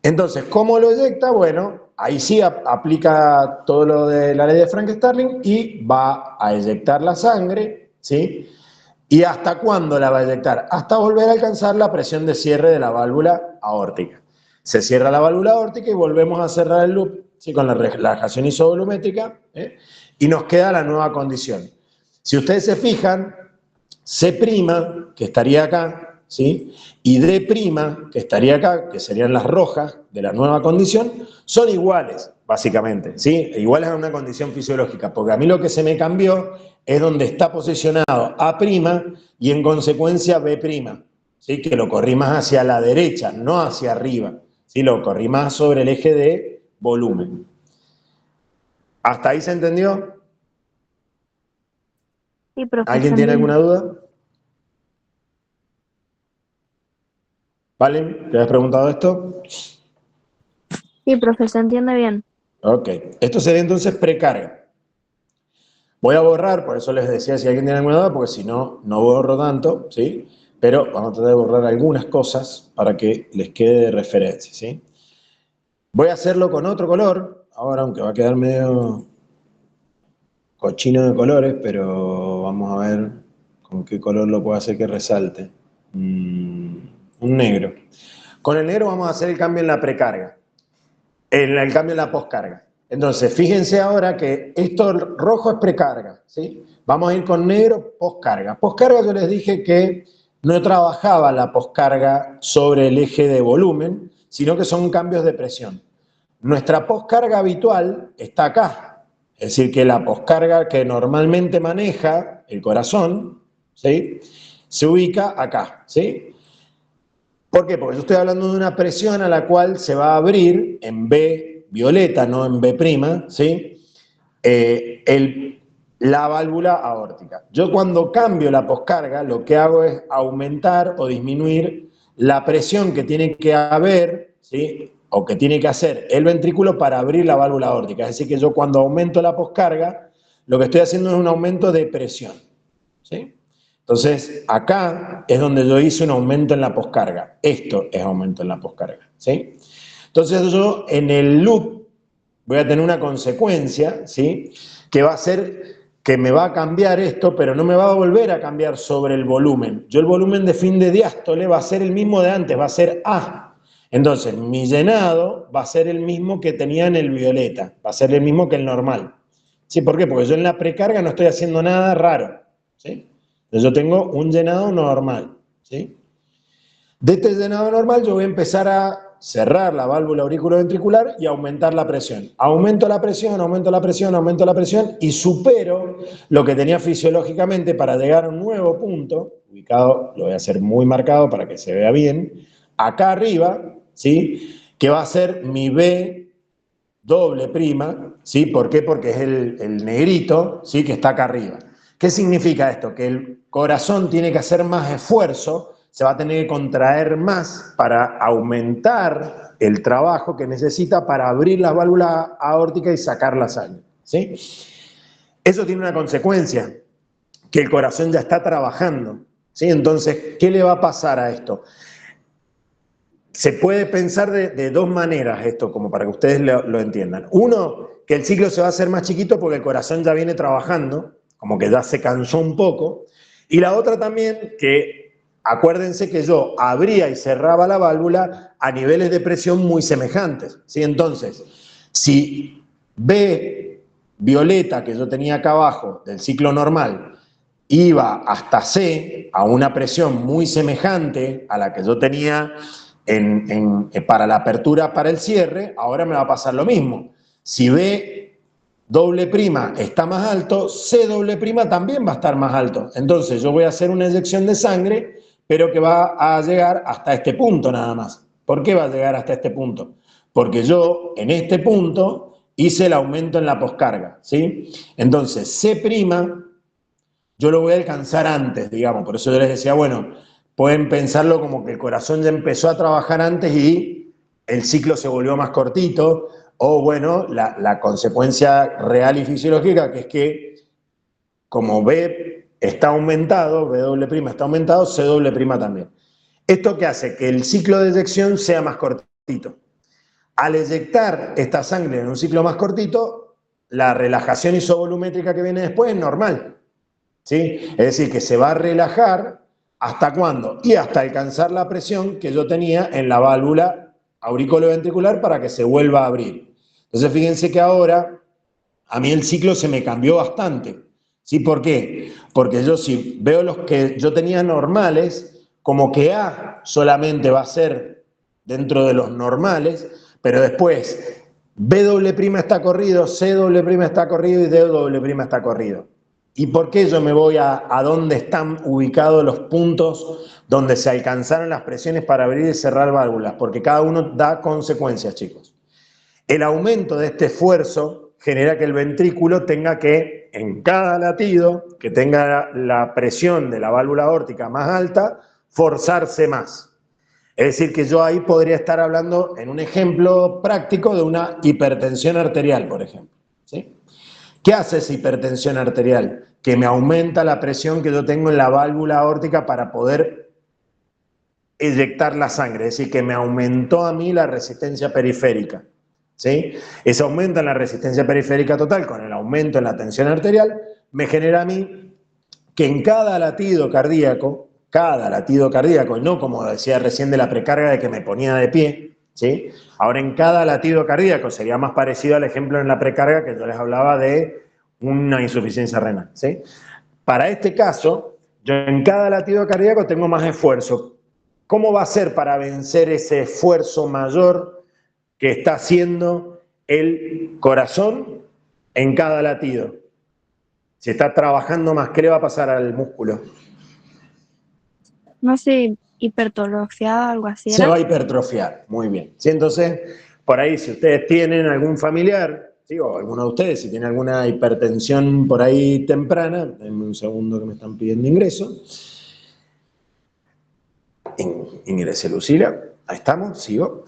Speaker 1: Entonces, ¿cómo lo eyecta? Bueno, ahí sí aplica todo lo de la ley de Frank-Starling y va a eyectar la sangre, ¿sí? ¿Y hasta cuándo la va a eyectar? Hasta volver a alcanzar la presión de cierre de la válvula aórtica. Se cierra la válvula aórtica y volvemos a cerrar el loop, ¿sí? Con la relajación isovolumétrica, y nos queda la nueva condición. Si ustedes se fijan, C', que estaría acá, ¿sí? Y D', que estaría acá, que serían las rojas de la nueva condición, son iguales, básicamente, ¿sí? Iguales a una condición fisiológica, porque a mí lo que se me cambió es donde está posicionado A' y en consecuencia B', ¿sí? Que lo corrí más hacia la derecha, no hacia arriba, ¿sí? Lo corrí más sobre el eje de volumen. ¿Hasta ahí se entendió?
Speaker 4: Sí, profe,
Speaker 1: ¿Alguien
Speaker 4: se
Speaker 1: tiene
Speaker 4: entiende.
Speaker 1: alguna duda? ¿Valen? ¿Te has preguntado esto?
Speaker 4: Sí, profe, se entiende bien.
Speaker 1: Ok. Esto sería entonces precarga. Voy a borrar, por eso les decía si alguien tiene alguna duda, porque si no, no borro tanto, ¿sí? Pero vamos a tratar de borrar algunas cosas para que les quede de referencia, ¿sí? Voy a hacerlo con otro color, ahora aunque va a quedar medio cochino de colores, pero vamos a ver con qué color lo puedo hacer que resalte. Un negro. Con el negro vamos a hacer el cambio en la precarga, el cambio en la poscarga. Entonces, fíjense ahora que esto rojo es precarga, ¿sí? Vamos a ir con negro, poscarga. Poscarga yo les dije que no trabajaba la poscarga sobre el eje de volumen, sino que son cambios de presión. Nuestra poscarga habitual está acá, es decir, que la poscarga que normalmente maneja el corazón, ¿sí? Se ubica acá, ¿sí? ¿Por qué? Porque yo estoy hablando de una presión a la cual se va a abrir en B violeta, no en B', ¿sí? La válvula aórtica. Yo cuando cambio la poscarga, lo que hago es aumentar o disminuir la presión que tiene que haber, ¿sí? O que tiene que hacer el ventrículo para abrir la válvula aórtica. Es decir, que yo cuando aumento la poscarga, lo que estoy haciendo es un aumento de presión, ¿sí? Entonces, acá es donde yo hice un aumento en la poscarga. Esto es aumento en la poscarga, ¿sí? Entonces yo en el loop voy a tener una consecuencia, ¿sí? Que va a ser que me va a cambiar esto, pero no me va a volver a cambiar sobre el volumen. Yo el volumen de fin de diástole va a ser el mismo de antes, va a ser A. Entonces, mi llenado va a ser el mismo que tenía en el violeta, va a ser el mismo que el normal. ¿Sí? ¿Por qué? Porque yo en la precarga no estoy haciendo nada raro, ¿sí? Entonces yo tengo un llenado normal, ¿sí? De este llenado normal yo voy a empezar a cerrar la válvula auriculoventricular y aumentar la presión. Aumento la presión, aumento la presión, aumento la presión y supero lo que tenía fisiológicamente para llegar a un nuevo punto, ubicado, lo voy a hacer muy marcado para que se vea bien, acá arriba, ¿sí? Que va a ser mi B doble prima, ¿sí? ¿Por qué? Porque es el negrito, ¿sí? Que está acá arriba. ¿Qué significa esto? Que el corazón tiene que hacer más esfuerzo, se va a tener que contraer más para aumentar el trabajo que necesita para abrir la válvula aórtica y sacar la sangre, ¿sí? Eso tiene una consecuencia, que el corazón ya está trabajando, ¿sí? Entonces, ¿qué le va a pasar a esto? Se puede pensar de dos maneras esto, como para que ustedes lo entiendan. Uno, que el ciclo se va a hacer más chiquito porque el corazón ya viene trabajando, como que ya se cansó un poco. Y la otra también, que acuérdense que yo abría y cerraba la válvula a niveles de presión muy semejantes, ¿sí? Entonces, si B violeta, que yo tenía acá abajo, del ciclo normal, iba hasta C, a una presión muy semejante a la que yo tenía para la apertura, para el cierre, ahora me va a pasar lo mismo. Si B doble prima está más alto, C doble prima también va a estar más alto. Entonces yo voy a hacer una eyección de sangre, pero que va a llegar hasta este punto nada más. ¿Por qué va a llegar hasta este punto? Porque yo en este punto hice el aumento en la poscarga, ¿sí? Entonces C' yo lo voy a alcanzar antes, digamos. Por eso yo les decía, bueno, pueden pensarlo como que el corazón ya empezó a trabajar antes y el ciclo se volvió más cortito, o bueno, la consecuencia real y fisiológica, que es que como B está aumentado, B doble prima está aumentado, C doble prima también. ¿Esto qué hace? Que el ciclo de eyección sea más cortito. Al eyectar esta sangre en un ciclo más cortito, la relajación isovolumétrica que viene después es normal, ¿sí? Es decir, que se va a relajar, ¿hasta cuándo? Y hasta alcanzar la presión que yo tenía en la válvula auriculoventricular para que se vuelva a abrir. Entonces, fíjense que ahora a mí el ciclo se me cambió bastante. ¿Sí? ¿Por qué? Porque yo si veo los que yo tenía normales, como que A solamente va a ser dentro de los normales, pero después B' está corrido, C' está corrido y D' está corrido. ¿Y por qué yo me voy a dónde están ubicados los puntos donde se alcanzaron las presiones para abrir y cerrar válvulas? Porque cada uno da consecuencias, chicos. El aumento de este esfuerzo genera que el ventrículo tenga que, en cada latido, que tenga la presión de la válvula aórtica más alta, forzarse más. Es decir, que yo ahí podría estar hablando, en un ejemplo práctico, de una hipertensión arterial, por ejemplo. ¿Sí? ¿Qué hace esa hipertensión arterial? Que me aumenta la presión que yo tengo en la válvula aórtica para poder eyectar la sangre, es decir, que me aumentó a mí la resistencia periférica. ¿Sí? Ese aumento en la resistencia periférica total con el aumento en la tensión arterial me genera a mí que en cada latido cardíaco, y no como decía recién de la precarga de que me ponía de pie, ¿sí? Ahora en cada latido cardíaco sería más parecido al ejemplo en la precarga que yo les hablaba de una insuficiencia renal, ¿sí? Para este caso, yo en cada latido cardíaco tengo más esfuerzo. ¿Cómo va a ser para vencer ese esfuerzo mayor que está haciendo el corazón en cada latido? Si está trabajando más, ¿qué le va a pasar al músculo?
Speaker 4: No sé, hipertrofiada, algo así
Speaker 1: Se
Speaker 4: era.
Speaker 1: va a hipertrofiar, muy bien. ¿Sí? Entonces, por ahí, si ustedes tienen algún familiar, ¿sí? O alguno de ustedes, si tiene alguna hipertensión por ahí temprana, denme un segundo que me están pidiendo ingreso. Ingrese Lucila, ahí estamos, sigo.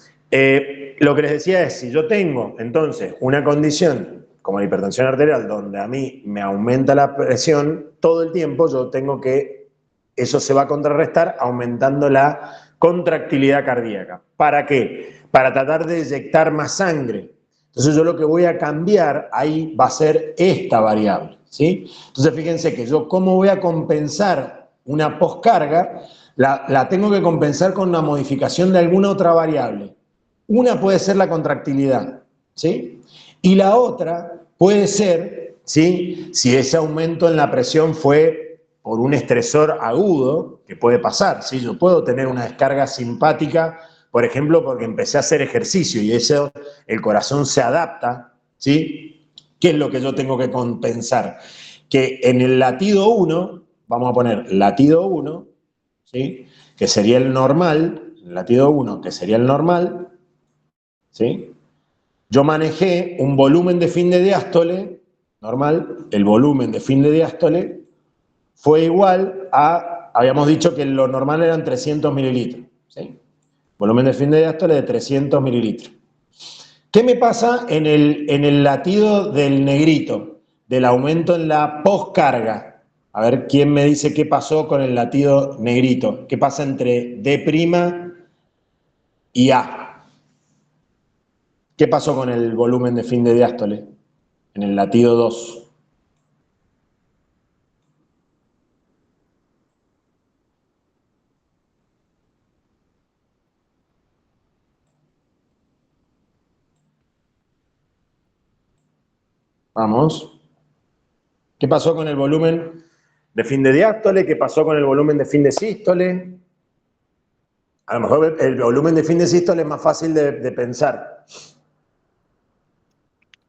Speaker 1: Lo que les decía es, si yo tengo entonces una condición como la hipertensión arterial, donde a mí me aumenta la presión todo el tiempo, yo tengo que, eso se va a contrarrestar aumentando la contractilidad cardíaca. ¿Para qué? Para tratar de eyectar más sangre. Entonces yo lo que voy a cambiar ahí va a ser esta variable, ¿sí? Entonces fíjense que yo cómo voy a compensar una poscarga, la tengo que compensar con una modificación de alguna otra variable. Una puede ser la contractilidad, ¿sí? Y la otra puede ser, ¿sí? Si ese aumento en la presión fue por un estresor agudo, que puede pasar, ¿sí? Yo puedo tener una descarga simpática, por ejemplo, porque empecé a hacer ejercicio y eso, el corazón se adapta, ¿sí? ¿Qué es lo que yo tengo que compensar? Que en el latido 1, vamos a poner latido 1, ¿sí? Que sería el normal, latido 1, que sería el normal, ¿sí? Yo manejé un volumen de fin de diástole, normal, el volumen de fin de diástole fue igual a, habíamos dicho que lo normal eran 300 mililitros, ¿sí? Volumen de fin de diástole de 300 mililitros. ¿Qué me pasa en el latido del negrito, del aumento en la poscarga? A ver, ¿quién me dice qué pasó con el latido negrito? ¿Qué pasa entre D' y A? ¿Qué pasó con el volumen de fin de diástole en el latido 2? Vamos. ¿Qué pasó con el volumen de fin de diástole? ¿Qué pasó con el volumen de fin de sístole? A lo mejor el volumen de fin de sístole es más fácil de pensar.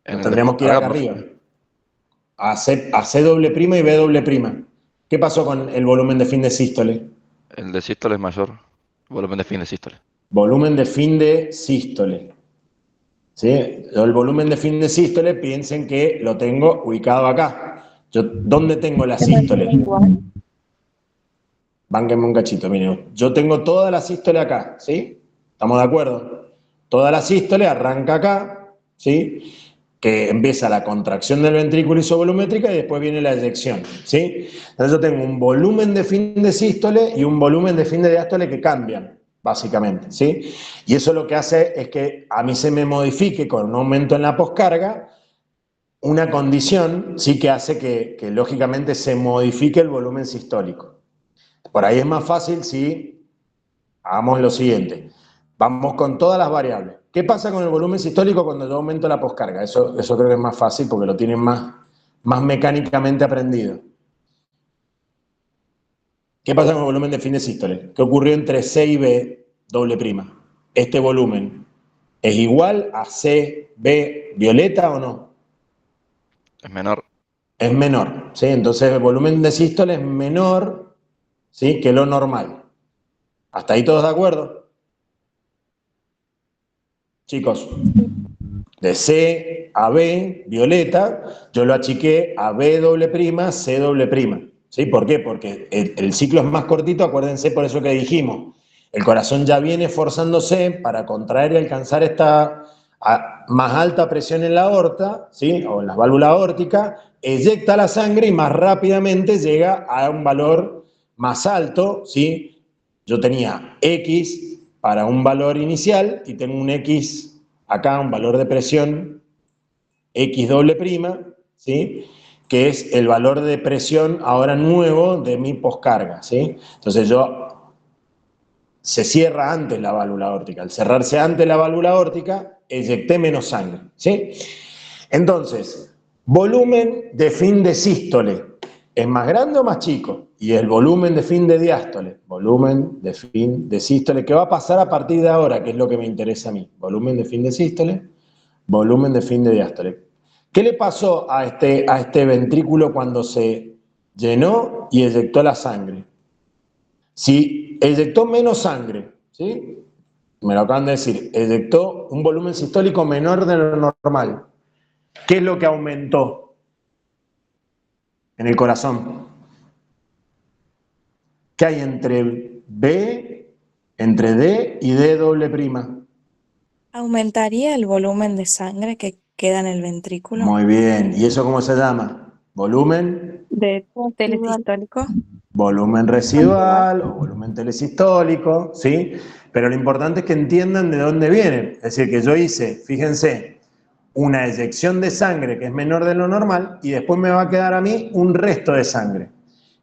Speaker 1: Nos tendríamos que ir acá arriba. A C doble prima y B doble prima. ¿Qué pasó con el volumen de fin de sístole?
Speaker 2: El de sístole es mayor. Volumen de fin de sístole.
Speaker 1: Volumen de fin de sístole. ¿Sí? El volumen de fin de sístole, piensen que lo tengo ubicado acá. ¿Dónde tengo la sístole? Bánquenme un cachito, miren. Yo tengo toda la sístole acá, ¿sí? ¿Estamos de acuerdo? Toda la sístole arranca acá, ¿sí? Que empieza la contracción del ventrículo isovolumétrica y después viene la eyección, ¿sí? Entonces yo tengo un volumen de fin de sístole y un volumen de fin de diástole que cambian, básicamente, ¿sí? Y eso lo que hace es que a mí se me modifique con un aumento en la poscarga una condición, sí, que hace que lógicamente se modifique el volumen sistólico. Por ahí es más fácil si hagamos lo siguiente. Vamos con todas las variables. ¿Qué pasa con el volumen sistólico cuando yo aumento la poscarga? Eso creo que es más fácil porque lo tienen más mecánicamente aprendido. ¿Qué pasa con el volumen de fin de sístole? ¿Qué ocurrió entre C y B doble prima? ¿Este volumen es igual a C, B, violeta o no?
Speaker 2: Es menor.
Speaker 1: Es menor, ¿sí? Entonces el volumen de sístole es menor, ¿sí?, que lo normal. ¿Hasta ahí todos de acuerdo? Chicos, de C a B, violeta, yo lo achiqué a B doble prima, C doble prima. ¿Sí? ¿Por qué? Porque el ciclo es más cortito, acuérdense por eso que dijimos. El corazón ya viene esforzándose para contraer y alcanzar esta más alta presión en la aorta, ¿sí?, o en las válvulas aórticas, eyecta la sangre y más rápidamente llega a un valor más alto, ¿sí? Yo tenía X para un valor inicial y tengo un X acá, un valor de presión X doble prima, ¿sí?, que es el valor de presión ahora nuevo de mi poscarga, ¿sí? Entonces se cierra antes la válvula aórtica. Al cerrarse antes la válvula aórtica, eyecté menos sangre, ¿sí? Entonces, volumen de fin de sístole, ¿es más grande o más chico? Y el volumen de fin de diástole, volumen de fin de sístole, ¿qué va a pasar a partir de ahora? Que es lo que me interesa a mí. Volumen de fin de sístole, volumen de fin de diástole. ¿Qué le pasó a este ventrículo cuando se llenó y eyectó la sangre? Si eyectó menos sangre, ¿sí?, me lo acaban de decir, eyectó un volumen sistólico menor de lo normal. ¿Qué es lo que aumentó en el corazón? ¿Qué hay entre D y D doble prima?
Speaker 7: ¿Aumentaría el volumen de sangre que queda en el ventrículo?
Speaker 1: Muy bien. ¿Y eso cómo se llama? ¿Volumen?
Speaker 7: ¿De telesistólico?
Speaker 1: Volumen residual o volumen telesistólico, ¿sí? Pero lo importante es que entiendan de dónde vienen. Es decir, que yo hice, fíjense, una eyección de sangre que es menor de lo normal y después me va a quedar a mí un resto de sangre.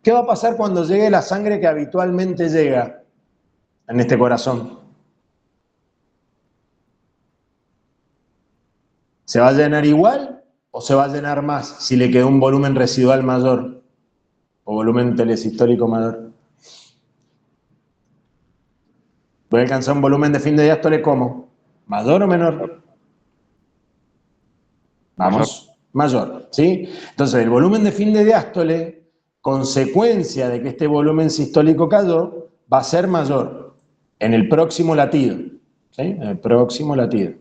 Speaker 1: ¿Qué va a pasar cuando llegue la sangre que habitualmente llega en este corazón? ¿Se va a llenar igual o se va a llenar más si le quedó un volumen residual mayor o volumen telesistólico mayor? ¿Voy a alcanzar un volumen de fin de diástole cómo? ¿Mayor o menor? Vamos, mayor, ¿sí? Entonces, el volumen de fin de diástole, consecuencia de que este volumen sistólico cayó, va a ser mayor en el próximo latido, ¿sí? En el próximo latido.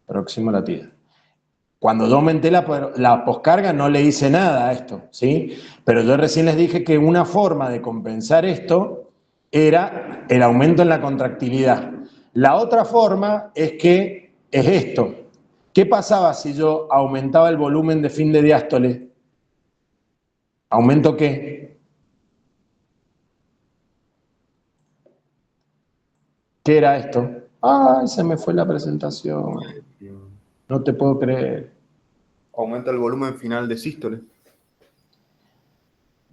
Speaker 1: Próximo latido. Cuando yo aumenté la poscarga no le hice nada a esto, ¿sí? Pero yo recién les dije que una forma de compensar esto era el aumento en la contractilidad. La otra forma es esto. ¿Qué pasaba si yo aumentaba el volumen de fin de diástole? ¿Aumento qué? ¿Qué era esto? ¡Ay, se me fue la presentación! No te puedo creer.
Speaker 3: Aumenta el volumen final de sístole.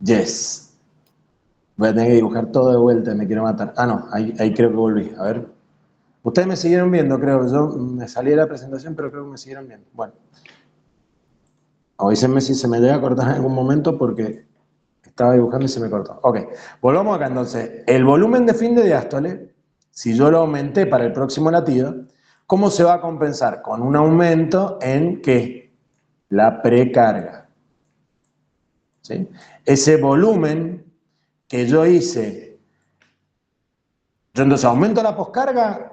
Speaker 1: Yes. Voy a tener que dibujar todo de vuelta, me quiero matar. Ah, no, ahí creo que volví. A ver. Ustedes me siguieron viendo, creo. Yo me salí de la presentación, pero creo que me siguieron viendo. Bueno. Avísenme si se me llega a cortar en algún momento porque estaba dibujando y se me cortó. Ok, volvamos acá entonces. El volumen de fin de diástole, si yo lo aumenté para el próximo latido, ¿cómo se va a compensar? Con un aumento en ¿qué? La precarga. ¿Sí? Ese volumen que yo hice, yo entonces aumento la poscarga,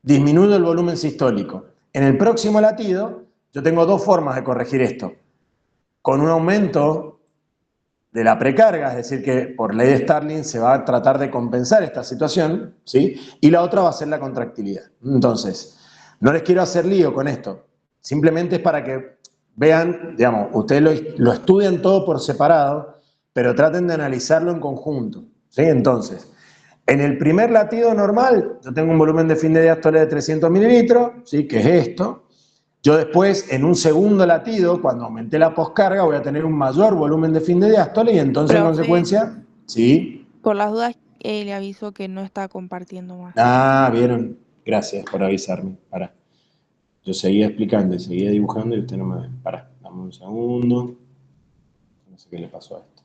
Speaker 1: disminuyo el volumen sistólico. En el próximo latido, yo tengo dos formas de corregir esto. Con un aumento de la precarga, es decir, que por ley de Starling se va a tratar de compensar esta situación, ¿sí? Y la otra va a ser la contractilidad. Entonces, no les quiero hacer lío con esto, simplemente es para que vean, digamos, ustedes lo estudian todo por separado, pero traten de analizarlo en conjunto, ¿sí? Entonces, en el primer latido normal, yo tengo un volumen de fin de diástole de 300 mililitros, ¿sí?, que es esto. Yo después, en un segundo latido, cuando aumenté la poscarga, voy a tener un mayor volumen de fin de diástole y entonces en
Speaker 8: Profe.
Speaker 1: consecuencia, ¿sí?
Speaker 8: Por las dudas, le aviso que no está compartiendo más.
Speaker 1: Ah, vieron. Gracias por avisarme. Pará. Yo seguía explicando y seguía dibujando y usted no me ve. Pará, dame un segundo. No sé qué le pasó a esto.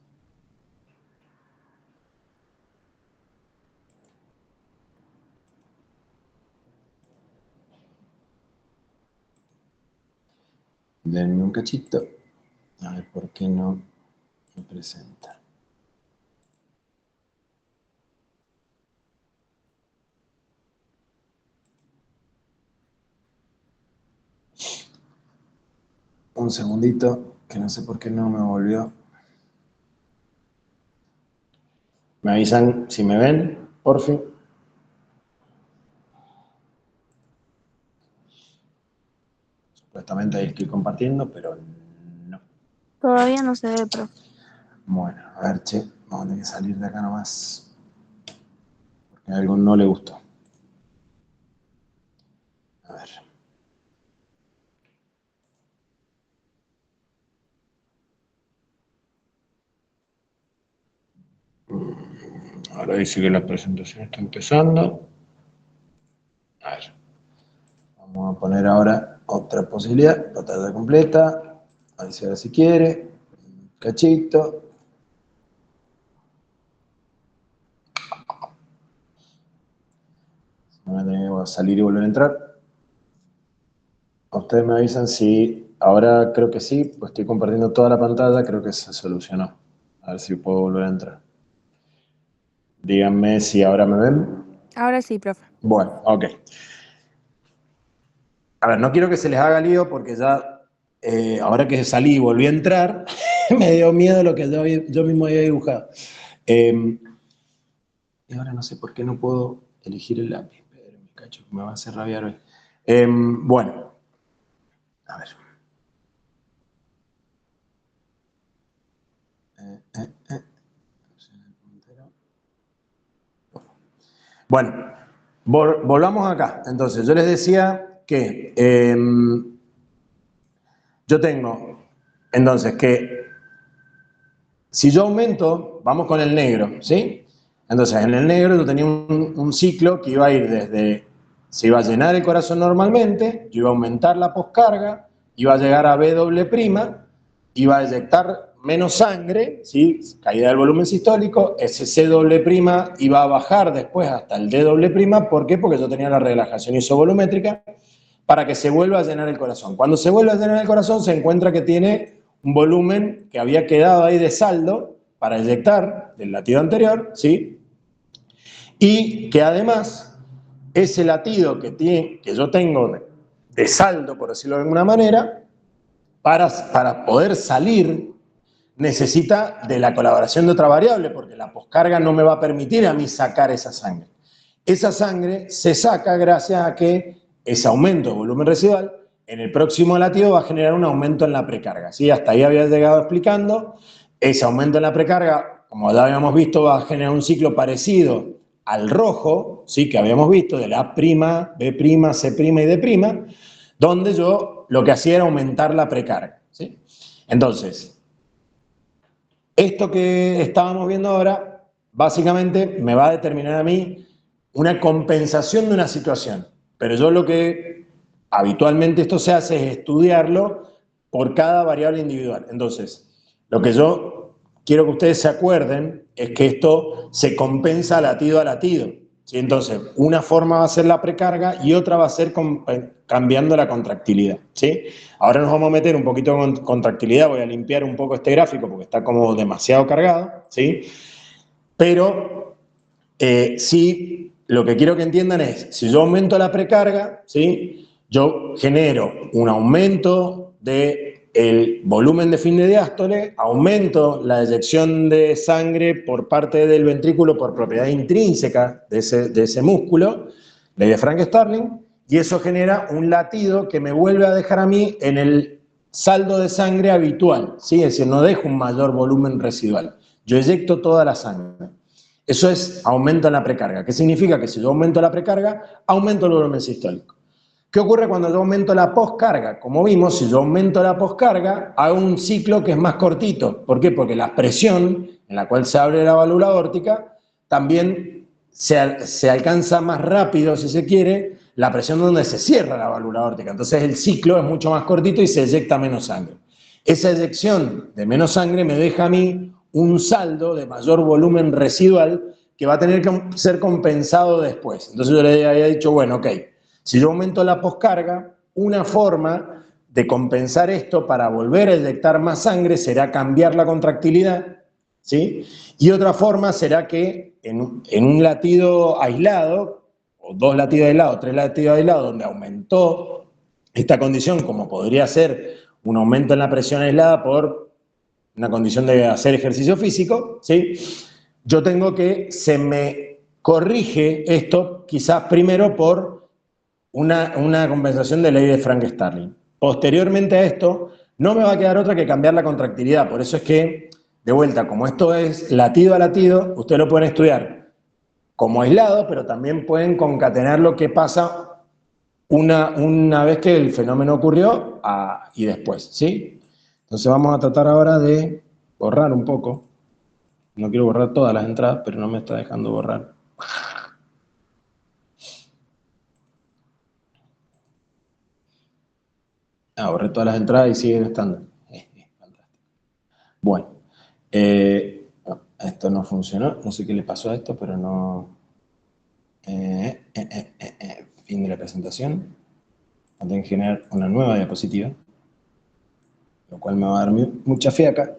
Speaker 1: Denme un cachito. A ver por qué no me presenta. Un segundito, que no sé por qué no me volvió. Me avisan si me ven, por fin. Supuestamente ahí estoy compartiendo, pero no.
Speaker 4: Todavía no se ve, profe.
Speaker 1: Bueno, a ver, che, vamos a tener que salir de acá nomás. Porque a algo no le gustó. A ver. Ahora dice que la presentación está empezando. A ver. Vamos a poner ahora otra posibilidad, pantalla completa. A ver si ahora si quiere. Un cachito. Van a tener que salir y volver a entrar. Ustedes me avisan si ahora creo que sí, pues estoy compartiendo toda la pantalla, creo que se solucionó. A ver si puedo volver a entrar. Díganme si ahora me ven.
Speaker 8: Ahora sí, profe.
Speaker 1: Bueno, ok. A ver, no quiero que se les haga lío porque ya, ahora que salí y volví a entrar, me dio miedo lo que yo mismo había dibujado. Y ahora no sé por qué no puedo elegir el lápiz. Pero me cacho, me va a hacer rabiar hoy. Bueno, a ver. Bueno, volvamos acá. Entonces, yo les decía que yo tengo, entonces, que si yo aumento, vamos con el negro, ¿sí? Entonces, en el negro yo tenía un ciclo que iba a ir desde, se iba a llenar el corazón normalmente, yo iba a aumentar la poscarga, iba a llegar a B doble prima, iba a eyectar menos sangre, ¿sí? Caída del volumen sistólico, ese C doble prima iba a bajar después hasta el D doble prima, ¿por qué? Porque yo tenía la relajación isovolumétrica para que se vuelva a llenar el corazón. Cuando se vuelve a llenar el corazón se encuentra que tiene un volumen que había quedado ahí de saldo para eyectar del latido anterior, ¿sí? Y que además ese latido que yo tengo de saldo, por decirlo de alguna manera, para poder salir necesita de la colaboración de otra variable, porque la poscarga no me va a permitir a mí sacar esa sangre. Esa sangre se saca gracias a que ese aumento de volumen residual en el próximo latido va a generar un aumento en la precarga, ¿sí? Hasta ahí había llegado explicando. Ese aumento en la precarga, como ya habíamos visto, va a generar un ciclo parecido al rojo, ¿sí? Que habíamos visto, de la A', B', C' y D', donde yo lo que hacía era aumentar la precarga, ¿sí? Entonces, esto que estábamos viendo ahora, básicamente me va a determinar a mí una compensación de una situación. Pero yo lo que habitualmente esto se hace es estudiarlo por cada variable individual. Entonces, lo que yo quiero que ustedes se acuerden es que esto se compensa latido a latido, ¿sí? Entonces, una forma va a ser la precarga y otra va a ser cambiando la contractilidad, ¿sí? Ahora nos vamos a meter un poquito con contractilidad, voy a limpiar un poco este gráfico porque está como demasiado cargado, ¿sí? Pero sí, lo que quiero que entiendan es, si yo aumento la precarga, ¿sí? Yo genero un aumento del volumen de fin de diástole, aumento la eyección de sangre por parte del ventrículo por propiedad intrínseca de ese músculo, ley de Frank-Starling, y eso genera un latido que me vuelve a dejar a mí en el saldo de sangre habitual, ¿sí? Es decir, no dejo un mayor volumen residual, yo eyecto toda la sangre. Eso es aumento en la precarga. ¿Qué significa? Que si yo aumento la precarga, aumento el volumen sistólico. ¿Qué ocurre cuando yo aumento la poscarga? Como vimos, si yo aumento la poscarga, hago un ciclo que es más cortito. ¿Por qué? Porque la presión en la cual se abre la válvula aórtica también se alcanza más rápido, si se quiere, la presión donde se cierra la válvula aórtica. Entonces el ciclo es mucho más cortito y se eyecta menos sangre. Esa eyección de menos sangre me deja a mí un saldo de mayor volumen residual que va a tener que ser compensado después. Entonces yo le había dicho, bueno, ok, si yo aumento la poscarga, una forma de compensar esto para volver a eyectar más sangre será cambiar la contractilidad, ¿sí? Y otra forma será que en un latido aislado, o 2 latidos aislados, 3 latidos aislados, donde aumentó esta condición, como podría ser un aumento en la presión aislada por una condición de hacer ejercicio físico, ¿sí? Yo tengo que se me corrige esto quizás primero por una compensación de ley de Frank-Starling. Posteriormente a esto, no me va a quedar otra que cambiar la contractilidad. Por eso es que, de vuelta, como esto es latido a latido, ustedes lo pueden estudiar como aislado, pero también pueden concatenar lo que pasa una vez que el fenómeno ocurrió y después, ¿sí? Entonces vamos a tratar ahora de borrar un poco. No quiero borrar todas las entradas, pero no me está dejando borrar. Borré todas las entradas y siguen estando. Fantástico. Bueno, esto no funcionó. No sé qué le pasó a esto, pero no... Fin de la presentación. Tengo que generar una nueva diapositiva, lo cual me va a dar mucha fiaca.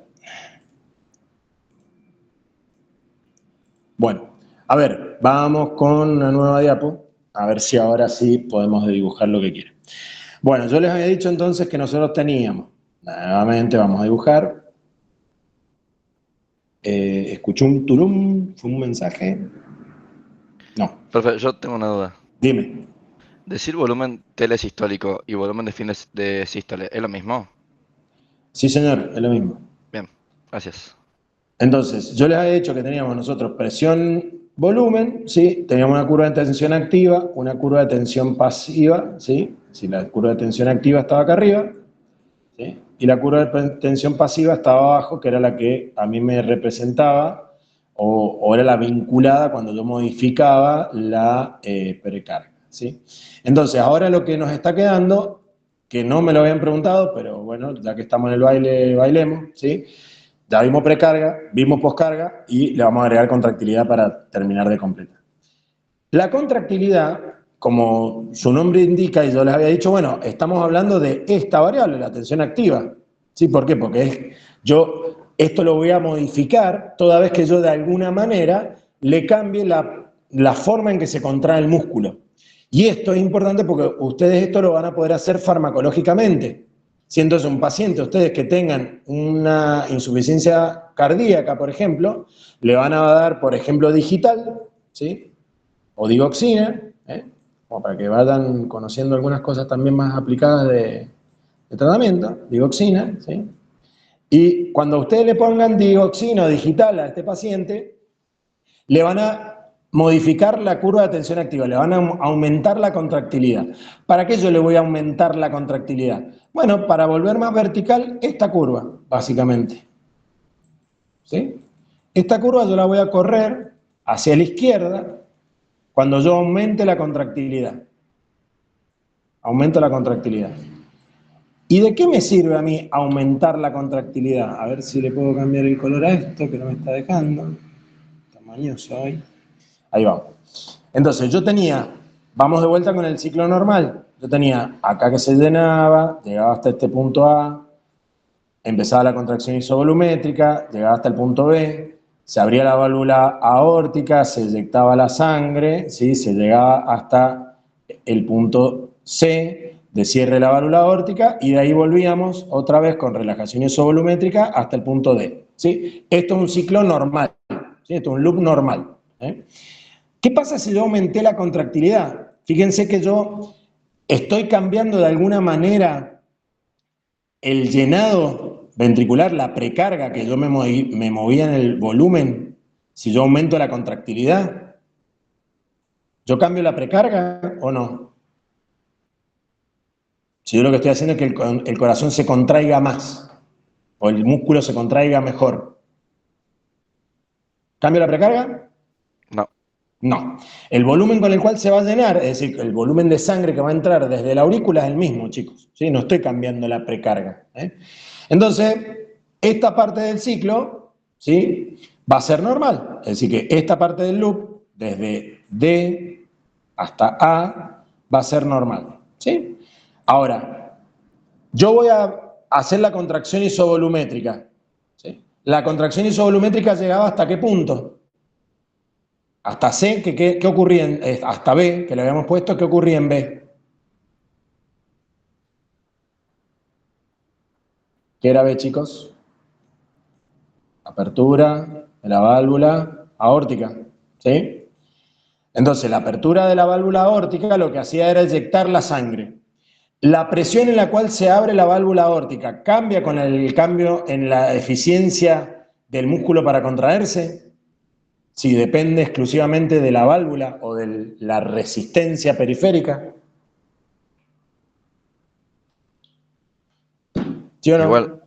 Speaker 1: Bueno, a ver, vamos con una nueva diapo, a ver si ahora sí podemos dibujar lo que quiera. Bueno, yo les había dicho entonces que nosotros teníamos, nuevamente vamos a dibujar. Escuché un turum, fue un mensaje. No.
Speaker 2: Perfecto, yo tengo una duda.
Speaker 1: Dime.
Speaker 2: ¿Decir volumen telesistólico y volumen de fin de sístole es lo mismo?
Speaker 1: Sí, señor, es lo mismo.
Speaker 2: Bien, gracias.
Speaker 1: Entonces, yo les había dicho que teníamos nosotros presión-volumen, ¿sí? Teníamos una curva de tensión activa, una curva de tensión pasiva, ¿sí? Si la curva de tensión activa estaba acá arriba, ¿sí? Y la curva de tensión pasiva estaba abajo, que era la que a mí me representaba, o era la vinculada cuando yo modificaba la precarga, ¿sí? Entonces, ahora lo que nos está quedando, que no me lo habían preguntado, pero bueno, ya que estamos en el baile, bailemos, ¿sí? Ya vimos precarga, vimos poscarga y le vamos a agregar contractilidad para terminar de completar. La contractilidad, como su nombre indica, y yo les había dicho, bueno, estamos hablando de esta variable, la tensión activa. ¿Sí? ¿Por qué? Porque yo esto lo voy a modificar toda vez que yo de alguna manera le cambie la forma en que se contrae el músculo. Y esto es importante porque ustedes esto lo van a poder hacer farmacológicamente. Si entonces un paciente, ustedes que tengan una insuficiencia cardíaca, por ejemplo, le van a dar, por ejemplo, digital, ¿sí? O digoxina, como para que vayan conociendo algunas cosas también más aplicadas de tratamiento, digoxina, ¿sí? Y cuando ustedes le pongan digoxina o digital a este paciente, le van a modificar la curva de tensión activa, le van a aumentar la contractilidad. ¿Para qué yo le voy a aumentar la contractilidad? Bueno, para volver más vertical esta curva, básicamente. ¿Sí? Esta curva yo la voy a correr hacia la izquierda cuando yo aumente la contractilidad. Aumento la contractilidad. ¿Y de qué me sirve a mí aumentar la contractilidad? A ver si le puedo cambiar el color a esto, que no me está dejando. Tamañoso hoy. Ahí vamos. Entonces yo tenía, vamos de vuelta con el ciclo normal. Yo tenía acá que se llenaba, llegaba hasta este punto A, empezaba la contracción isovolumétrica, llegaba hasta el punto B, se abría la válvula aórtica, se eyectaba la sangre, ¿sí? Se llegaba hasta el punto C de cierre de la válvula aórtica y de ahí volvíamos otra vez con relajación isovolumétrica hasta el punto D, ¿sí? Esto es un ciclo normal, ¿sí? Esto es un loop normal, ¿eh? ¿Qué pasa si yo aumenté la contractilidad? Fíjense que yo estoy cambiando de alguna manera el llenado ventricular, la precarga que yo me movía en el volumen, si yo aumento la contractilidad. ¿Yo cambio la precarga o no? Si yo lo que estoy haciendo es que el corazón se contraiga más, o el músculo se contraiga mejor. ¿Cambio la precarga?
Speaker 2: No.
Speaker 1: No. El volumen con el cual se va a llenar, es decir, el volumen de sangre que va a entrar desde la aurícula es el mismo, chicos. ¿Sí? No estoy cambiando la precarga. Entonces, esta parte del ciclo, ¿sí?, va a ser normal. Es decir, que esta parte del loop, desde D hasta A, va a ser normal. ¿Sí? Ahora, yo voy a hacer la contracción isovolumétrica. ¿Sí? La contracción isovolumétrica llegaba hasta qué punto? Hasta C, ¿qué ocurría hasta B, que le habíamos puesto, ¿qué ocurría en B? ¿Qué era B, chicos? Apertura de la válvula aórtica, ¿sí? Entonces, la apertura de la válvula aórtica lo que hacía era eyectar la sangre. La presión en la cual se abre la válvula aórtica cambia con el cambio en la eficiencia del músculo para contraerse. Si depende exclusivamente de la válvula o de la resistencia periférica. ¿Sí o no?
Speaker 2: Igual.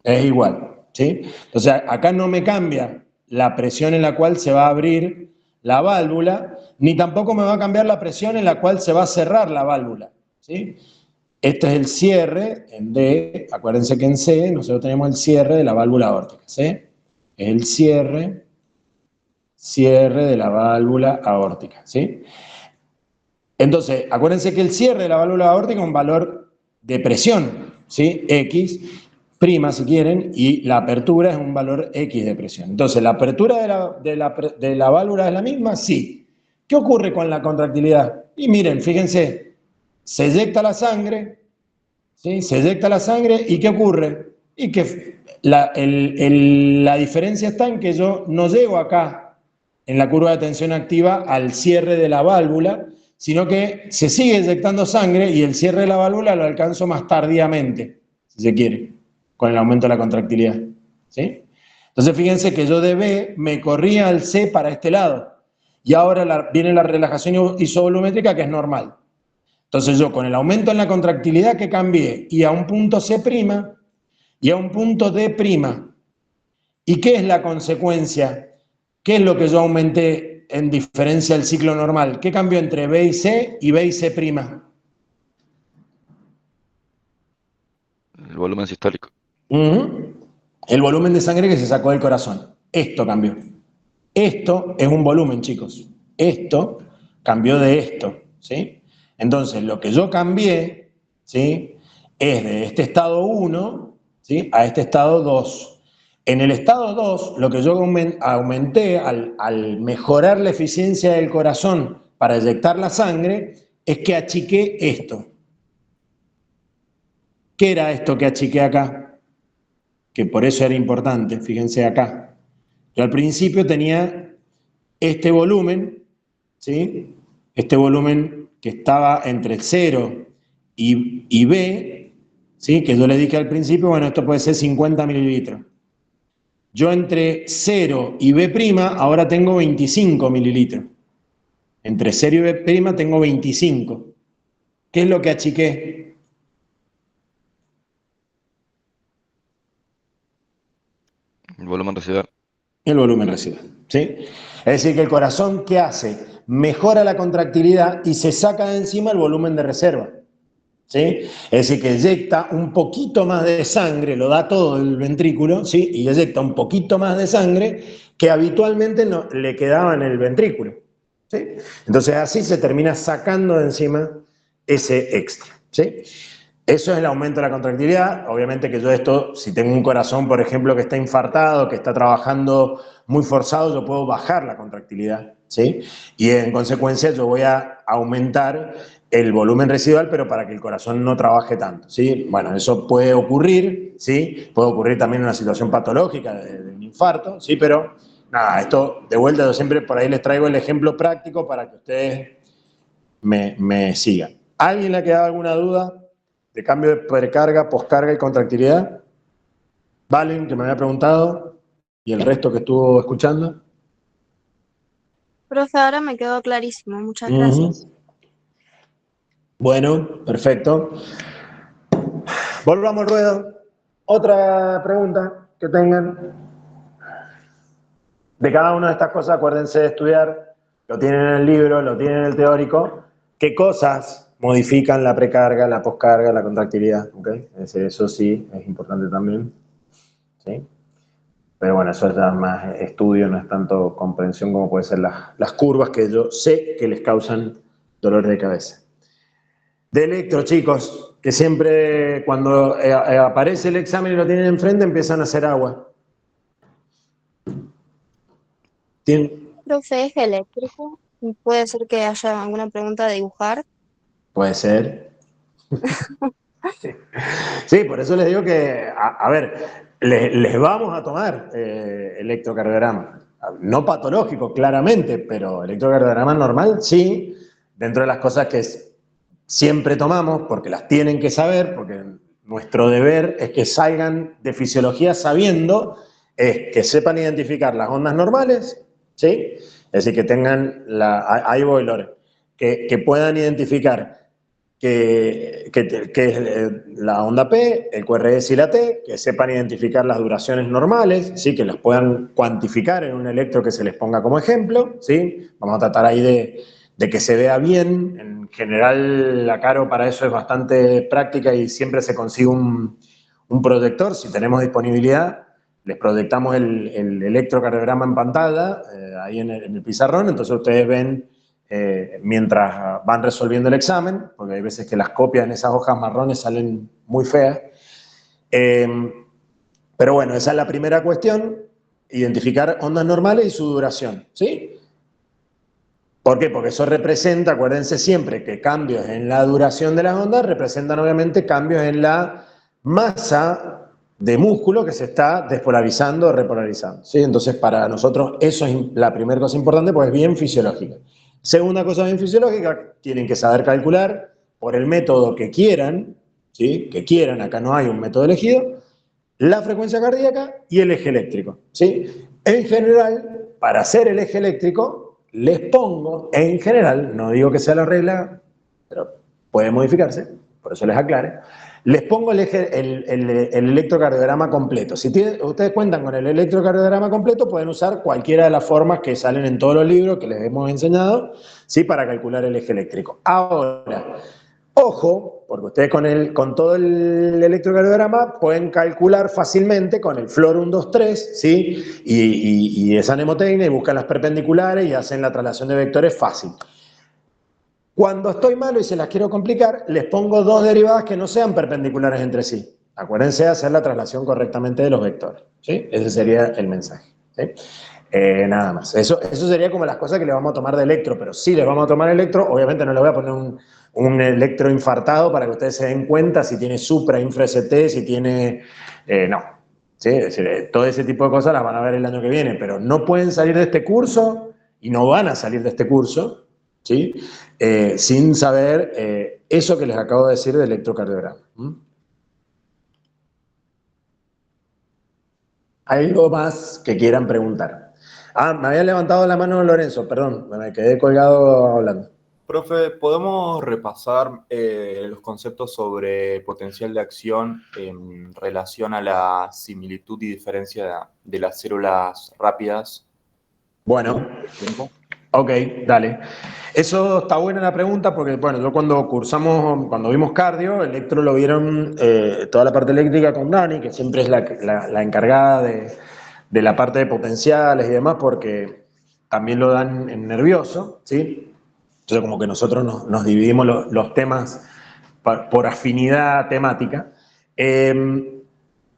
Speaker 1: Es igual, ¿sí? Entonces, acá no me cambia la presión en la cual se va a abrir la válvula, ni tampoco me va a cambiar la presión en la cual se va a cerrar la válvula, ¿sí? Este es el cierre en D, acuérdense que en C nosotros tenemos el cierre de la válvula aórtica, ¿sí? Es el cierre de la válvula aórtica, ¿sí? Entonces, acuérdense que el cierre de la válvula aórtica es un valor de presión, ¿sí? X, prima si quieren, y la apertura es un valor X de presión. Entonces, ¿la apertura de la válvula es la misma? Sí. ¿Qué ocurre con la contractilidad? Y miren, fíjense, se eyecta la sangre, ¿sí? Se eyecta la sangre, ¿y qué ocurre? Y que la diferencia está en que yo no llego acá, en la curva de tensión activa, al cierre de la válvula, sino que se sigue eyectando sangre y el cierre de la válvula lo alcanzo más tardíamente, si se quiere, con el aumento de la contractilidad, ¿sí? Entonces fíjense que yo de B me corría al C para este lado, y ahora viene la relajación isovolumétrica, que es normal. Entonces yo con el aumento en la contractilidad que cambié, y a un punto C' y a un punto D'. ¿Y qué es la consecuencia? ¿Qué es lo que yo aumenté en diferencia del ciclo normal? ¿Qué cambió entre B y C y B y C'?
Speaker 2: El volumen sistólico.
Speaker 1: El volumen de sangre que se sacó del corazón. Esto cambió. Esto es un volumen, chicos. Esto cambió de esto, ¿sí? Entonces, lo que yo cambié, ¿sí?, es de este estado 1, ¿sí?, a este estado 2. En el estado 2, lo que yo aumenté al mejorar la eficiencia del corazón para eyectar la sangre, es que achiqué esto. ¿Qué era esto que achiqué acá? Que por eso era importante, fíjense acá. Yo al principio tenía este volumen, ¿sí?, este volumen que estaba entre 0 y B, ¿sí?, que yo le dije al principio, bueno, esto puede ser 50 mililitros. Yo entre 0 y B' ahora tengo 25 mililitros. Entre 0 y B' tengo 25. ¿Qué es lo que achiqué?
Speaker 2: El volumen residual.
Speaker 1: El volumen residual, ¿sí? Es decir, que el corazón, ¿qué hace? Mejora la contractilidad y se saca de encima el volumen de reserva, ¿sí? Es decir, que eyecta un poquito más de sangre, lo da todo el ventrículo, ¿sí?, y eyecta un poquito más de sangre que habitualmente no, le quedaba en el ventrículo, ¿sí? Entonces así se termina sacando de encima ese extra, ¿sí? Eso es el aumento de la contractilidad. Obviamente que yo esto, si tengo un corazón, por ejemplo, que está infartado, que está trabajando muy forzado, yo puedo bajar la contractilidad, ¿sí? Y en consecuencia yo voy a aumentar el volumen residual, pero para que el corazón no trabaje tanto, ¿sí? Bueno, eso puede ocurrir, ¿sí? Puede ocurrir también en una situación patológica de un infarto, ¿sí? Pero nada, esto de vuelta yo siempre por ahí les traigo el ejemplo práctico para que ustedes me sigan. ¿Alguien le ha quedado alguna duda de cambio de precarga, poscarga y contractilidad? Valen, que me había preguntado, y el resto que estuvo escuchando.
Speaker 4: Profe, ahora me quedó clarísimo. Muchas gracias.
Speaker 1: Bueno, perfecto. Volvamos al ruedo. Otra pregunta que tengan. De cada una de estas cosas, acuérdense de estudiar. Lo tienen en el libro, lo tienen en el teórico. ¿Qué cosas modifican la precarga, la poscarga, la contractilidad? ¿Okay? Eso sí, es importante también. ¿Sí? Pero bueno, eso es ya más estudio, no es tanto comprensión como pueden ser las curvas que yo sé que les causan dolor de cabeza. De electro, chicos, que siempre cuando aparece el examen y lo tienen enfrente empiezan a hacer agua.
Speaker 4: Profe, ¿es eléctrico? ¿Puede ser que haya alguna pregunta de dibujar?
Speaker 1: Puede ser. Sí, por eso les digo que, a ver, les vamos a tomar electrocardiograma. No patológico, claramente, pero electrocardiograma normal, sí, dentro de las cosas que siempre tomamos, porque las tienen que saber, porque nuestro deber es que salgan de fisiología sabiendo, es que sepan identificar las ondas normales, ¿sí? Es decir, que tengan ahí voy, Lore, que puedan identificar que es la onda P, el QRS y la T, que sepan identificar las duraciones normales, ¿sí? Que las puedan cuantificar en un electro que se les ponga como ejemplo, ¿sí? Vamos a tratar ahí de que se vea bien. En general, la Caro para eso es bastante práctica y siempre se consigue un proyector. Si tenemos disponibilidad, les proyectamos el electrocardiograma en pantalla, ahí en el pizarrón, entonces ustedes ven mientras van resolviendo el examen, porque hay veces que las copias en esas hojas marrones salen muy feas. Pero bueno, esa es la primera cuestión, identificar ondas normales y su duración, ¿sí? ¿Por qué? Porque eso representa, acuérdense siempre, que cambios en la duración de las ondas representan obviamente cambios en la masa de músculo que se está despolarizando o repolarizando, ¿sí? Entonces, para nosotros eso es la primera cosa importante porque es bien fisiológica. Segunda cosa bien fisiológica, tienen que saber calcular por el método que quieran, ¿sí? Que quieran, acá no hay un método elegido, la frecuencia cardíaca y el eje eléctrico, ¿sí? En general, para hacer el eje eléctrico, les pongo, en general, no digo que sea la regla, pero puede modificarse, por eso les aclare, les pongo el electrocardiograma completo. Si ustedes cuentan con el electrocardiograma completo, pueden usar cualquiera de las formas que salen en todos los libros que les hemos enseñado, ¿sí? Para calcular el eje eléctrico. Ahora, ojo, porque ustedes con todo el electrocardiograma pueden calcular fácilmente con el FLOR 1, 2, 3, ¿sí? Y esa mnemotecnia y buscan las perpendiculares y hacen la traslación de vectores fácil. Cuando estoy malo y se las quiero complicar, les pongo dos derivadas que no sean perpendiculares entre sí. Acuérdense de hacer la traslación correctamente de los vectores, ¿sí? Ese sería el mensaje, ¿sí? Nada más. Eso sería como las cosas que le vamos a tomar de electro, pero si les vamos a tomar electro, obviamente no les voy a poner un electro infartado para que ustedes se den cuenta si tiene supra, infra ST, si tiene... no. ¿Sí? Es decir, todo ese tipo de cosas las van a ver el año que viene, pero no pueden salir de este curso y no van a salir de este curso, ¿sí? Sin saber eso que les acabo de decir de electrocardiograma. ¿Algo más que quieran preguntar? Ah, me había levantado la mano Lorenzo, perdón, me quedé colgado hablando.
Speaker 3: Profe, ¿podemos repasar los conceptos sobre potencial de acción en relación a la similitud y diferencia de las células rápidas?
Speaker 1: Bueno, ok, dale. Eso está buena la pregunta porque, bueno, yo cuando vimos cardio, electro lo vieron toda la parte eléctrica con Dani, que siempre es la encargada de la parte de potenciales y demás, porque también lo dan en nervioso, ¿sí? Entonces como que nosotros nos dividimos los temas por afinidad temática.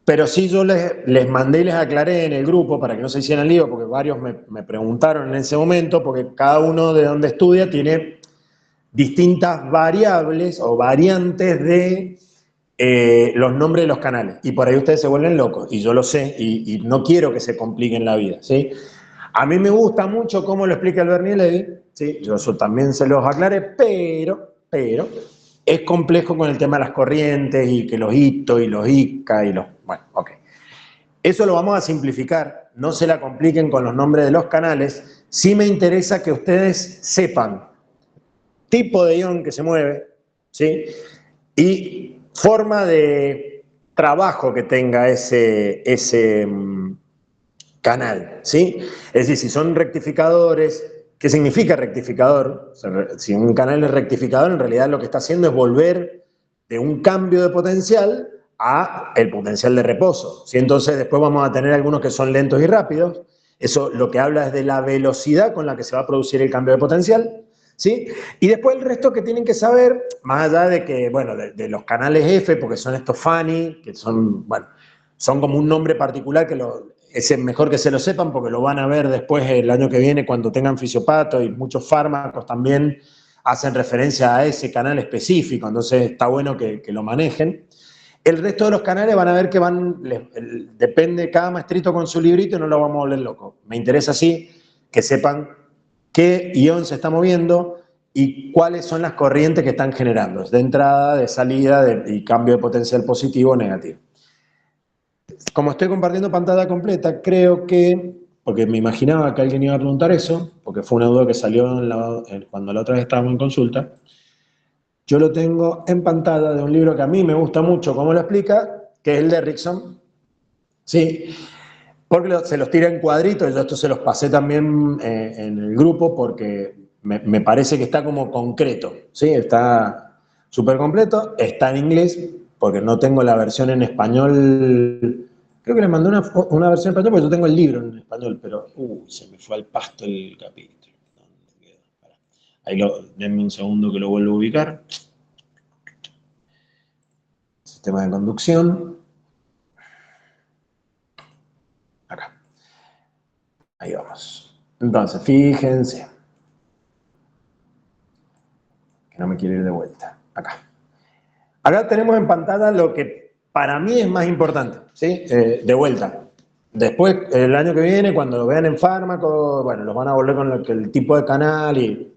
Speaker 1: Pero sí yo les mandé y les aclaré en el grupo para que no se hicieran lío, porque varios me preguntaron en ese momento, porque cada uno de donde estudia tiene distintas variables o variantes de los nombres de los canales. Y por ahí ustedes se vuelven locos, y yo lo sé, y no quiero que se compliquen la vida, ¿sí? A mí me gusta mucho cómo lo explica el Bernie-Levy, ¿sí? Yo eso también se los aclaré, pero es complejo con el tema de las corrientes y que los hitos y los ICA y los... Bueno, ok. Eso lo vamos a simplificar, no se la compliquen con los nombres de los canales. Sí me interesa que ustedes sepan tipo de ion que se mueve, ¿sí? Y forma de trabajo que tenga ese canal, ¿sí? Es decir, si son rectificadores, ¿qué significa rectificador? O sea, si un canal es rectificador, en realidad lo que está haciendo es volver de un cambio de potencial a el potencial de reposo, ¿sí? Entonces después vamos a tener algunos que son lentos y rápidos. Eso lo que habla es de la velocidad con la que se va a producir el cambio de potencial, ¿sí? Y después el resto que tienen que saber, más allá de que, bueno, de los canales F, porque son estos FANI, que son, bueno, son como un nombre particular que es mejor que se lo sepan porque lo van a ver después el año que viene cuando tengan fisiopato, y muchos fármacos también hacen referencia a ese canal específico, entonces está bueno que lo manejen. El resto de los canales van a ver que depende cada maestrito con su librito y no lo vamos a volver loco. Me interesa sí que sepan qué ion se está moviendo y cuáles son las corrientes que están generando, de entrada, de salida y cambio de potencial positivo o negativo. Como estoy compartiendo pantalla completa, creo que, porque me imaginaba que alguien iba a preguntar eso, porque fue una duda que salió cuando la otra vez estábamos en consulta, yo lo tengo en pantalla de un libro que a mí me gusta mucho cómo lo explica, que es el de Erickson, ¿sí? Porque se los tira en cuadritos, yo esto se los pasé también en el grupo porque me parece que está como concreto, ¿sí? Está súper completo, está en inglés, porque no tengo la versión en español. Creo que les mandé una versión en español porque yo tengo el libro en español, pero se me fue al pasto el capítulo. Ahí denme un segundo que lo vuelvo a ubicar. Sistema de conducción. Acá. Ahí vamos. Entonces, fíjense. Que no me quiere ir de vuelta. Acá. Acá tenemos en pantalla lo que para mí es más importante, ¿sí? De vuelta. Después, el año que viene, cuando lo vean en fármaco, bueno, los van a volver con el tipo de canal y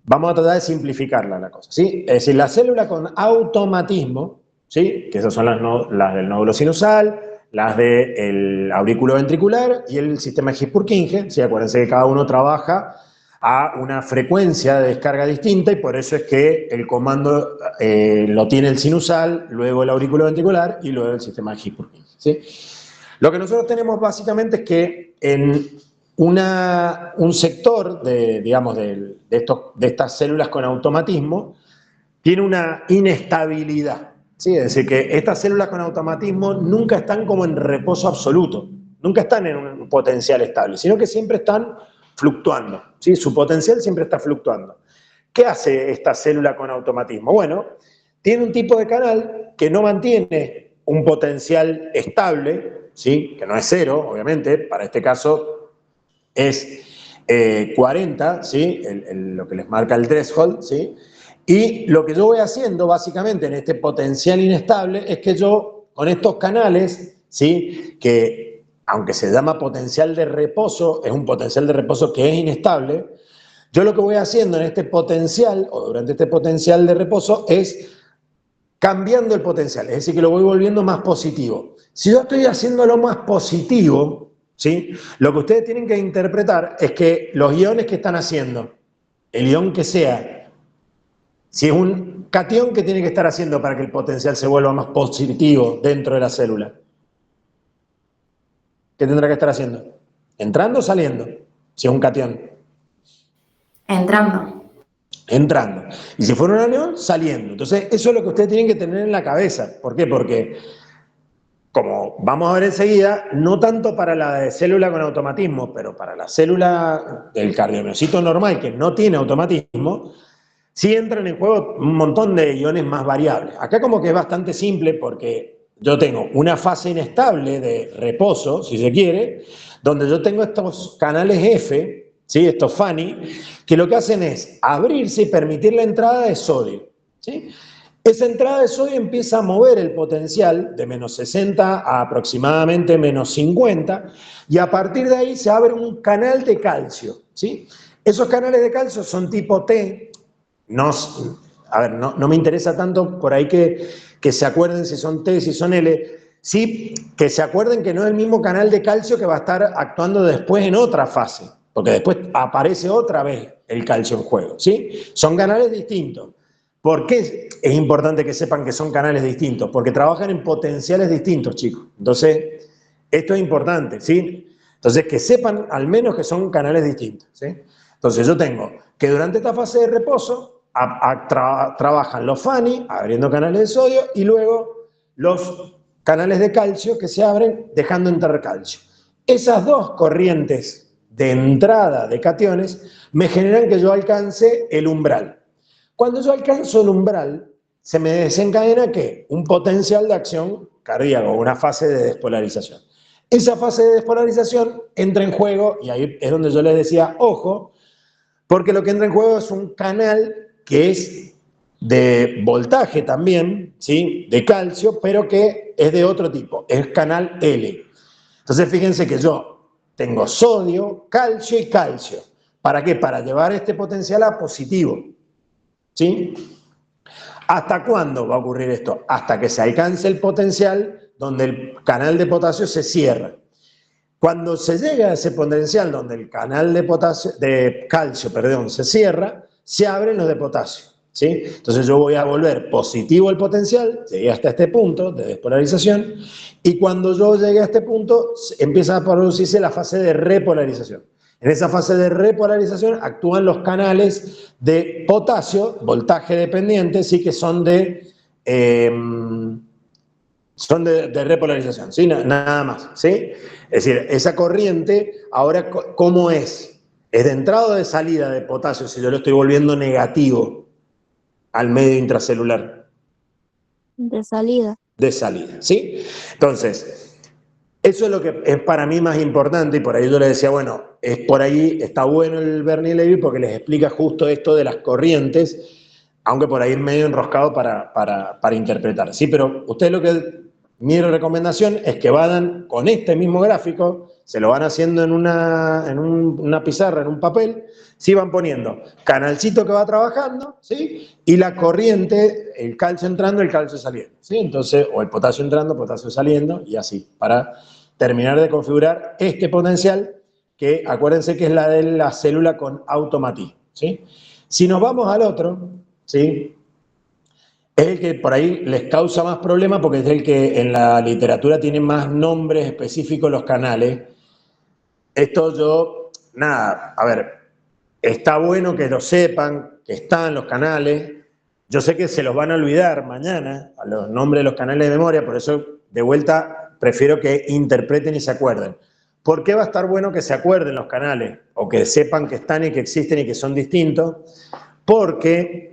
Speaker 1: vamos a tratar de simplificarla la cosa, ¿sí? Es decir, la célula con automatismo, ¿sí? Que esas son las del nódulo sinusal, las del aurículo ventricular y el sistema His-Purkinje, ¿sí? Acuérdense que cada uno trabaja a una frecuencia de descarga distinta y por eso es que el comando lo tiene el sinusal, luego el aurículo ventricular y luego el sistema His-Purkinje, ¿sí? Lo que nosotros tenemos básicamente es que en un sector digamos, de estas células con automatismo tiene una inestabilidad, ¿sí? Es decir, que estas células con automatismo nunca están como en reposo absoluto, nunca están en un potencial estable, sino que siempre están fluctuando, ¿sí? Su potencial siempre está fluctuando. ¿Qué hace esta célula con automatismo? Bueno, tiene un tipo de canal que no mantiene un potencial estable, ¿sí? Que no es cero, obviamente, para este caso es 40, ¿sí? Lo que les marca el threshold, ¿sí? Y lo que yo voy haciendo básicamente en este potencial inestable es que yo con estos canales, ¿sí? Que aunque se llama potencial de reposo, es un potencial de reposo que es inestable, yo lo que voy haciendo en este potencial o durante este potencial de reposo es cambiando el potencial, es decir, que lo voy volviendo más positivo. Si yo estoy haciéndolo más positivo, ¿sí? Lo que ustedes tienen que interpretar es que los iones que están haciendo, el ion que sea, si es un catión, ¿qué tiene que estar haciendo para que el potencial se vuelva más positivo dentro de la célula? ¿Qué tendrá que estar haciendo? ¿Entrando o saliendo? Si es un catión.
Speaker 6: Entrando.
Speaker 1: Entrando. Y si fuera un anión, saliendo. Entonces, eso es lo que ustedes tienen que tener en la cabeza. ¿Por qué? Porque, como vamos a ver enseguida, no tanto para la célula con automatismo, pero para la célula del cardiomiocito normal que no tiene automatismo, sí entran en juego un montón de iones más variables. Acá como que es bastante simple porque yo tengo una fase inestable de reposo, si se quiere, donde yo tengo estos canales F, ¿sí? Estos FANI, que lo que hacen es abrirse y permitir la entrada de sodio, ¿sí? Esa entrada de sodio empieza a mover el potencial de menos 60 a aproximadamente menos 50 y a partir de ahí se abre un canal de calcio, ¿sí? Esos canales de calcio son tipo T. No me interesa tanto por ahí que se acuerden si son T, si son L. Sí, que se acuerden que no es el mismo canal de calcio que va a estar actuando después en otra fase, porque después aparece otra vez el calcio en juego, ¿sí? Son canales distintos. ¿Por qué es importante que sepan que son canales distintos? Porque trabajan en potenciales distintos, chicos. Entonces, esto es importante, ¿sí? Entonces, que sepan al menos que son canales distintos, ¿sí? Entonces, yo tengo que durante esta fase de reposo trabajan los FANI, abriendo canales de sodio, y luego los canales de calcio que se abren dejando entrar calcio. Esas dos corrientes de entrada de cationes me generan que yo alcance el umbral. Cuando yo alcanzo el umbral, se me desencadena ¿qué? Un potencial de acción cardíaca, una fase de despolarización. Esa fase de despolarización entra en juego, y ahí es donde yo les decía, ojo, porque lo que entra en juego es un canal que es de voltaje también, ¿sí? De calcio, pero que es de otro tipo, es canal L. Entonces fíjense que yo tengo sodio, calcio y calcio. ¿Para qué? Para llevar este potencial a positivo, ¿sí? ¿Hasta cuándo va a ocurrir esto? Hasta que se alcance el potencial donde el canal de potasio se cierra. Cuando se llega a ese potencial donde el canal de calcio se cierra, se abren los de potasio, ¿sí? Entonces yo voy a volver positivo el potencial, llegué hasta este punto de despolarización, y cuando yo llegue a este punto empieza a producirse la fase de repolarización. En esa fase de repolarización actúan los canales de potasio, voltaje dependiente, sí, que son de repolarización, ¿sí? Nada más, ¿sí? Es decir, esa corriente, ahora, ¿cómo es? ¿Es de entrada o de salida de potasio si yo lo estoy volviendo negativo al medio intracelular?
Speaker 4: De salida.
Speaker 1: De salida, ¿sí? Entonces, eso es lo que es para mí más importante, y por ahí yo les decía, bueno, es por ahí, está bueno el Bernoulli porque les explica justo esto de las corrientes, aunque por ahí es medio enroscado para interpretar, ¿sí? Pero ustedes mi recomendación es que vayan con este mismo gráfico, se lo van haciendo en una pizarra, en un papel, sí, van poniendo canalcito que va trabajando, ¿sí? Y la corriente, el calcio entrando, el calcio saliendo, ¿sí? Entonces, o el potasio entrando, potasio saliendo, y así, para terminar de configurar este potencial, que acuérdense que es la de la célula con automatismo, ¿sí? Si nos vamos al otro, ¿sí? Es el que por ahí les causa más problema porque es el que en la literatura tiene más nombres específicos los canales. Esto a ver, está bueno que lo sepan, que están los canales. Yo sé que se los van a olvidar mañana, a los nombres de los canales de memoria, por eso de vuelta prefiero que interpreten y se acuerden. ¿Por qué va a estar bueno que se acuerden los canales? O que sepan que están y que existen y que son distintos. Porque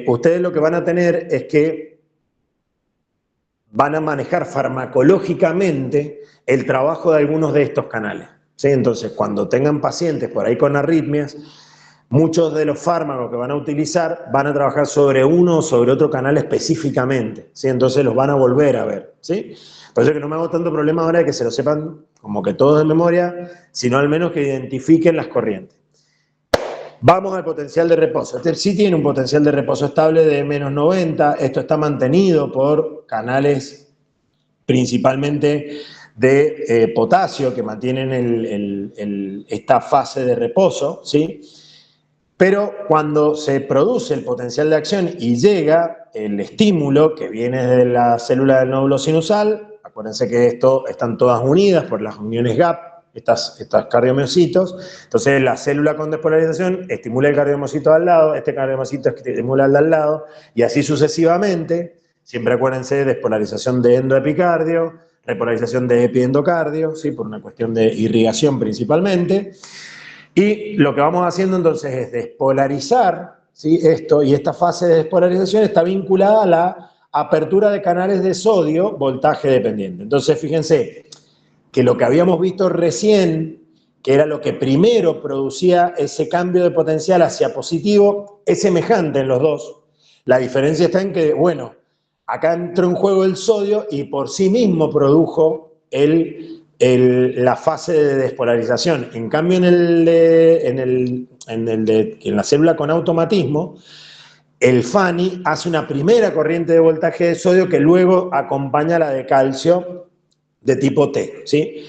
Speaker 1: ustedes lo que van a tener es que van a manejar farmacológicamente el trabajo de algunos de estos canales, ¿sí? Entonces, cuando tengan pacientes por ahí con arritmias, muchos de los fármacos que van a utilizar van a trabajar sobre uno o sobre otro canal específicamente, ¿sí? Entonces los van a volver a ver, ¿sí? Por eso que no me hago tanto problema ahora de que se lo sepan como que todos de memoria, sino al menos que identifiquen las corrientes. Vamos al potencial de reposo. Este sí tiene un potencial de reposo estable de menos 90. Esto está mantenido por canales principalmente de potasio que mantienen esta fase de reposo, ¿sí? Pero cuando se produce el potencial de acción y llega el estímulo que viene de la célula del nódulo sinusal, acuérdense que están todas unidas por las uniones GAP, estas cardiomiocitos. Entonces la célula con despolarización estimula el cardiomiocito al lado, este cardiomiocito estimula al de al lado, y así sucesivamente. Siempre acuérdense de despolarización de endoepicardio, repolarización de epiendocardio, ¿sí? Por una cuestión de irrigación principalmente. Y lo que vamos haciendo entonces es despolarizar, ¿sí? Esto, y esta fase de despolarización está vinculada a la apertura de canales de sodio, voltaje dependiente. Entonces fíjense que lo que habíamos visto recién, que era lo que primero producía ese cambio de potencial hacia positivo, es semejante en los dos. La diferencia está en que, bueno, acá entró en juego el sodio y por sí mismo produjo la fase de despolarización. En cambio, en la célula con automatismo, el FANI hace una primera corriente de voltaje de sodio que luego acompaña la de calcio de tipo T, ¿sí?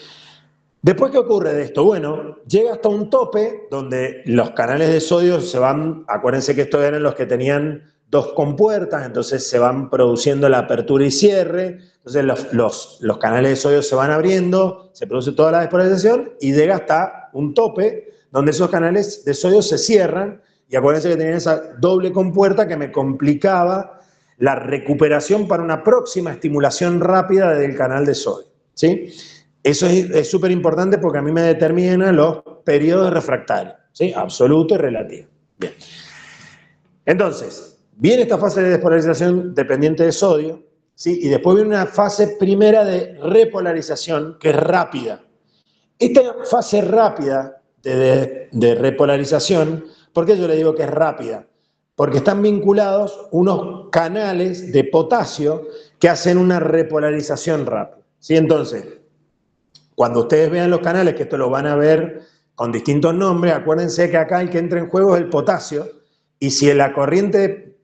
Speaker 1: Después, ¿qué ocurre de esto? Bueno, llega hasta un tope donde los canales de sodio se van, acuérdense que estos eran los que tenían dos compuertas, entonces se van produciendo la apertura y cierre, entonces los canales de sodio se van abriendo, se produce toda la despolarización y llega hasta un tope donde esos canales de sodio se cierran, y acuérdense que tenían esa doble compuerta que me complicaba la recuperación para una próxima estimulación rápida del canal de sodio, ¿sí? Eso es súper importante porque a mí me determina los periodos refractarios, ¿sí? Absoluto y relativo. Bien. Entonces, viene esta fase de despolarización dependiente de sodio, ¿sí? Y después viene una fase primera de repolarización que es rápida. Esta fase rápida de repolarización, ¿por qué yo le digo que es rápida? Porque están vinculados unos canales de potasio que hacen una repolarización rápida, ¿sí? Entonces, cuando ustedes vean los canales, que esto lo van a ver con distintos nombres, acuérdense que acá el que entra en juego es el potasio, y si la corriente,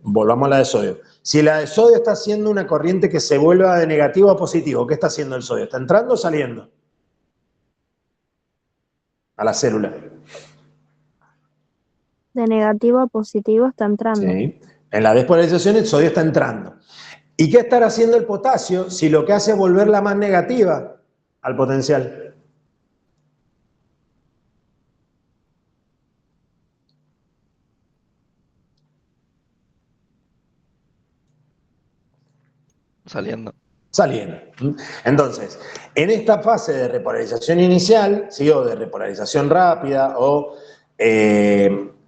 Speaker 1: volvamos a la de sodio, si la de sodio está haciendo una corriente que se vuelva de negativo a positivo, ¿qué está haciendo el sodio? ¿Está entrando o saliendo a la célula?
Speaker 4: De negativo a positivo está entrando.
Speaker 1: Sí. En la despolarización el sodio está entrando. ¿Y qué estará haciendo el potasio si lo que hace es volverla más negativa al potencial?
Speaker 2: Saliendo.
Speaker 1: Saliendo. Entonces, en esta fase de repolarización inicial, ¿sí? O de repolarización rápida, o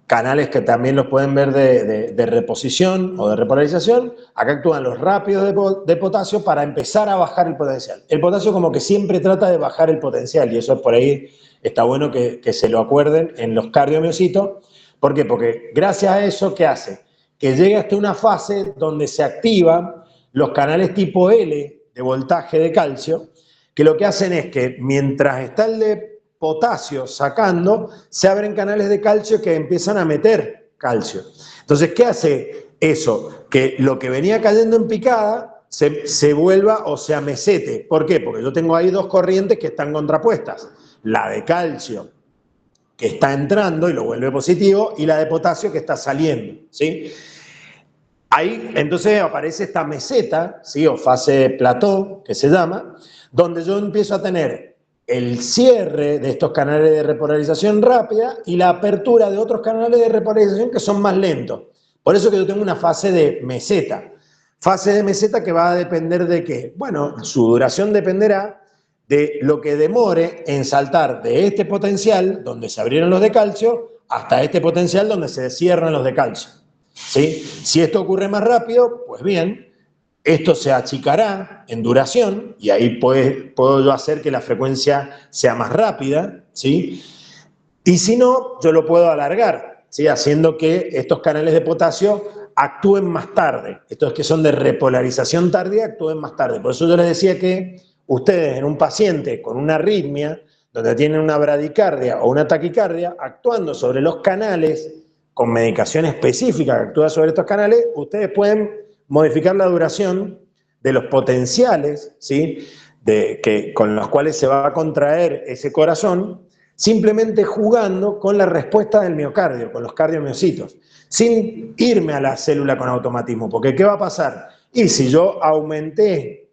Speaker 1: canales que también los pueden ver de reposición o de repolarización, acá actúan los rápidos de potasio para empezar a bajar el potencial. El potasio como que siempre trata de bajar el potencial, y eso por ahí está bueno que se lo acuerden en los cardiomiocitos. ¿Por qué? Porque gracias a eso, ¿qué hace? Que llega hasta una fase donde se activan los canales tipo L de voltaje de calcio, que lo que hacen es que mientras está el de potasio sacando, se abren canales de calcio que empiezan a meter calcio. Entonces, ¿qué hace eso? Que lo que venía cayendo en picada se vuelva o se amesete. ¿Por qué? Porque yo tengo ahí dos corrientes que están contrapuestas. La de calcio, que está entrando y lo vuelve positivo, y la de potasio que está saliendo, ¿sí? Ahí entonces aparece esta meseta, ¿sí? O fase plató, que se llama, donde yo empiezo a tener el cierre de estos canales de repolarización rápida y la apertura de otros canales de repolarización que son más lentos. Por eso que yo tengo una fase de meseta. Fase de meseta que va a depender de ¿qué? Bueno, su duración dependerá de lo que demore en saltar de este potencial, donde se abrieron los de calcio, hasta este potencial donde se cierran los de calcio, ¿sí? Si esto ocurre más rápido, pues bien, esto se achicará en duración y ahí puedo yo hacer que la frecuencia sea más rápida, ¿sí? Y si no, yo lo puedo alargar, ¿sí? Haciendo que estos canales de potasio actúen más tarde. Estos que son de repolarización tardía actúen más tarde. Por eso yo les decía que ustedes en un paciente con una arritmia, donde tienen una bradicardia o una taquicardia, actuando sobre los canales con medicación específica que actúa sobre estos canales, ustedes pueden modificar la duración de los potenciales, ¿sí? Con los cuales se va a contraer ese corazón, simplemente jugando con la respuesta del miocardio, con los cardiomiocitos, sin irme a la célula con automatismo. Porque ¿qué va a pasar? Y si yo aumenté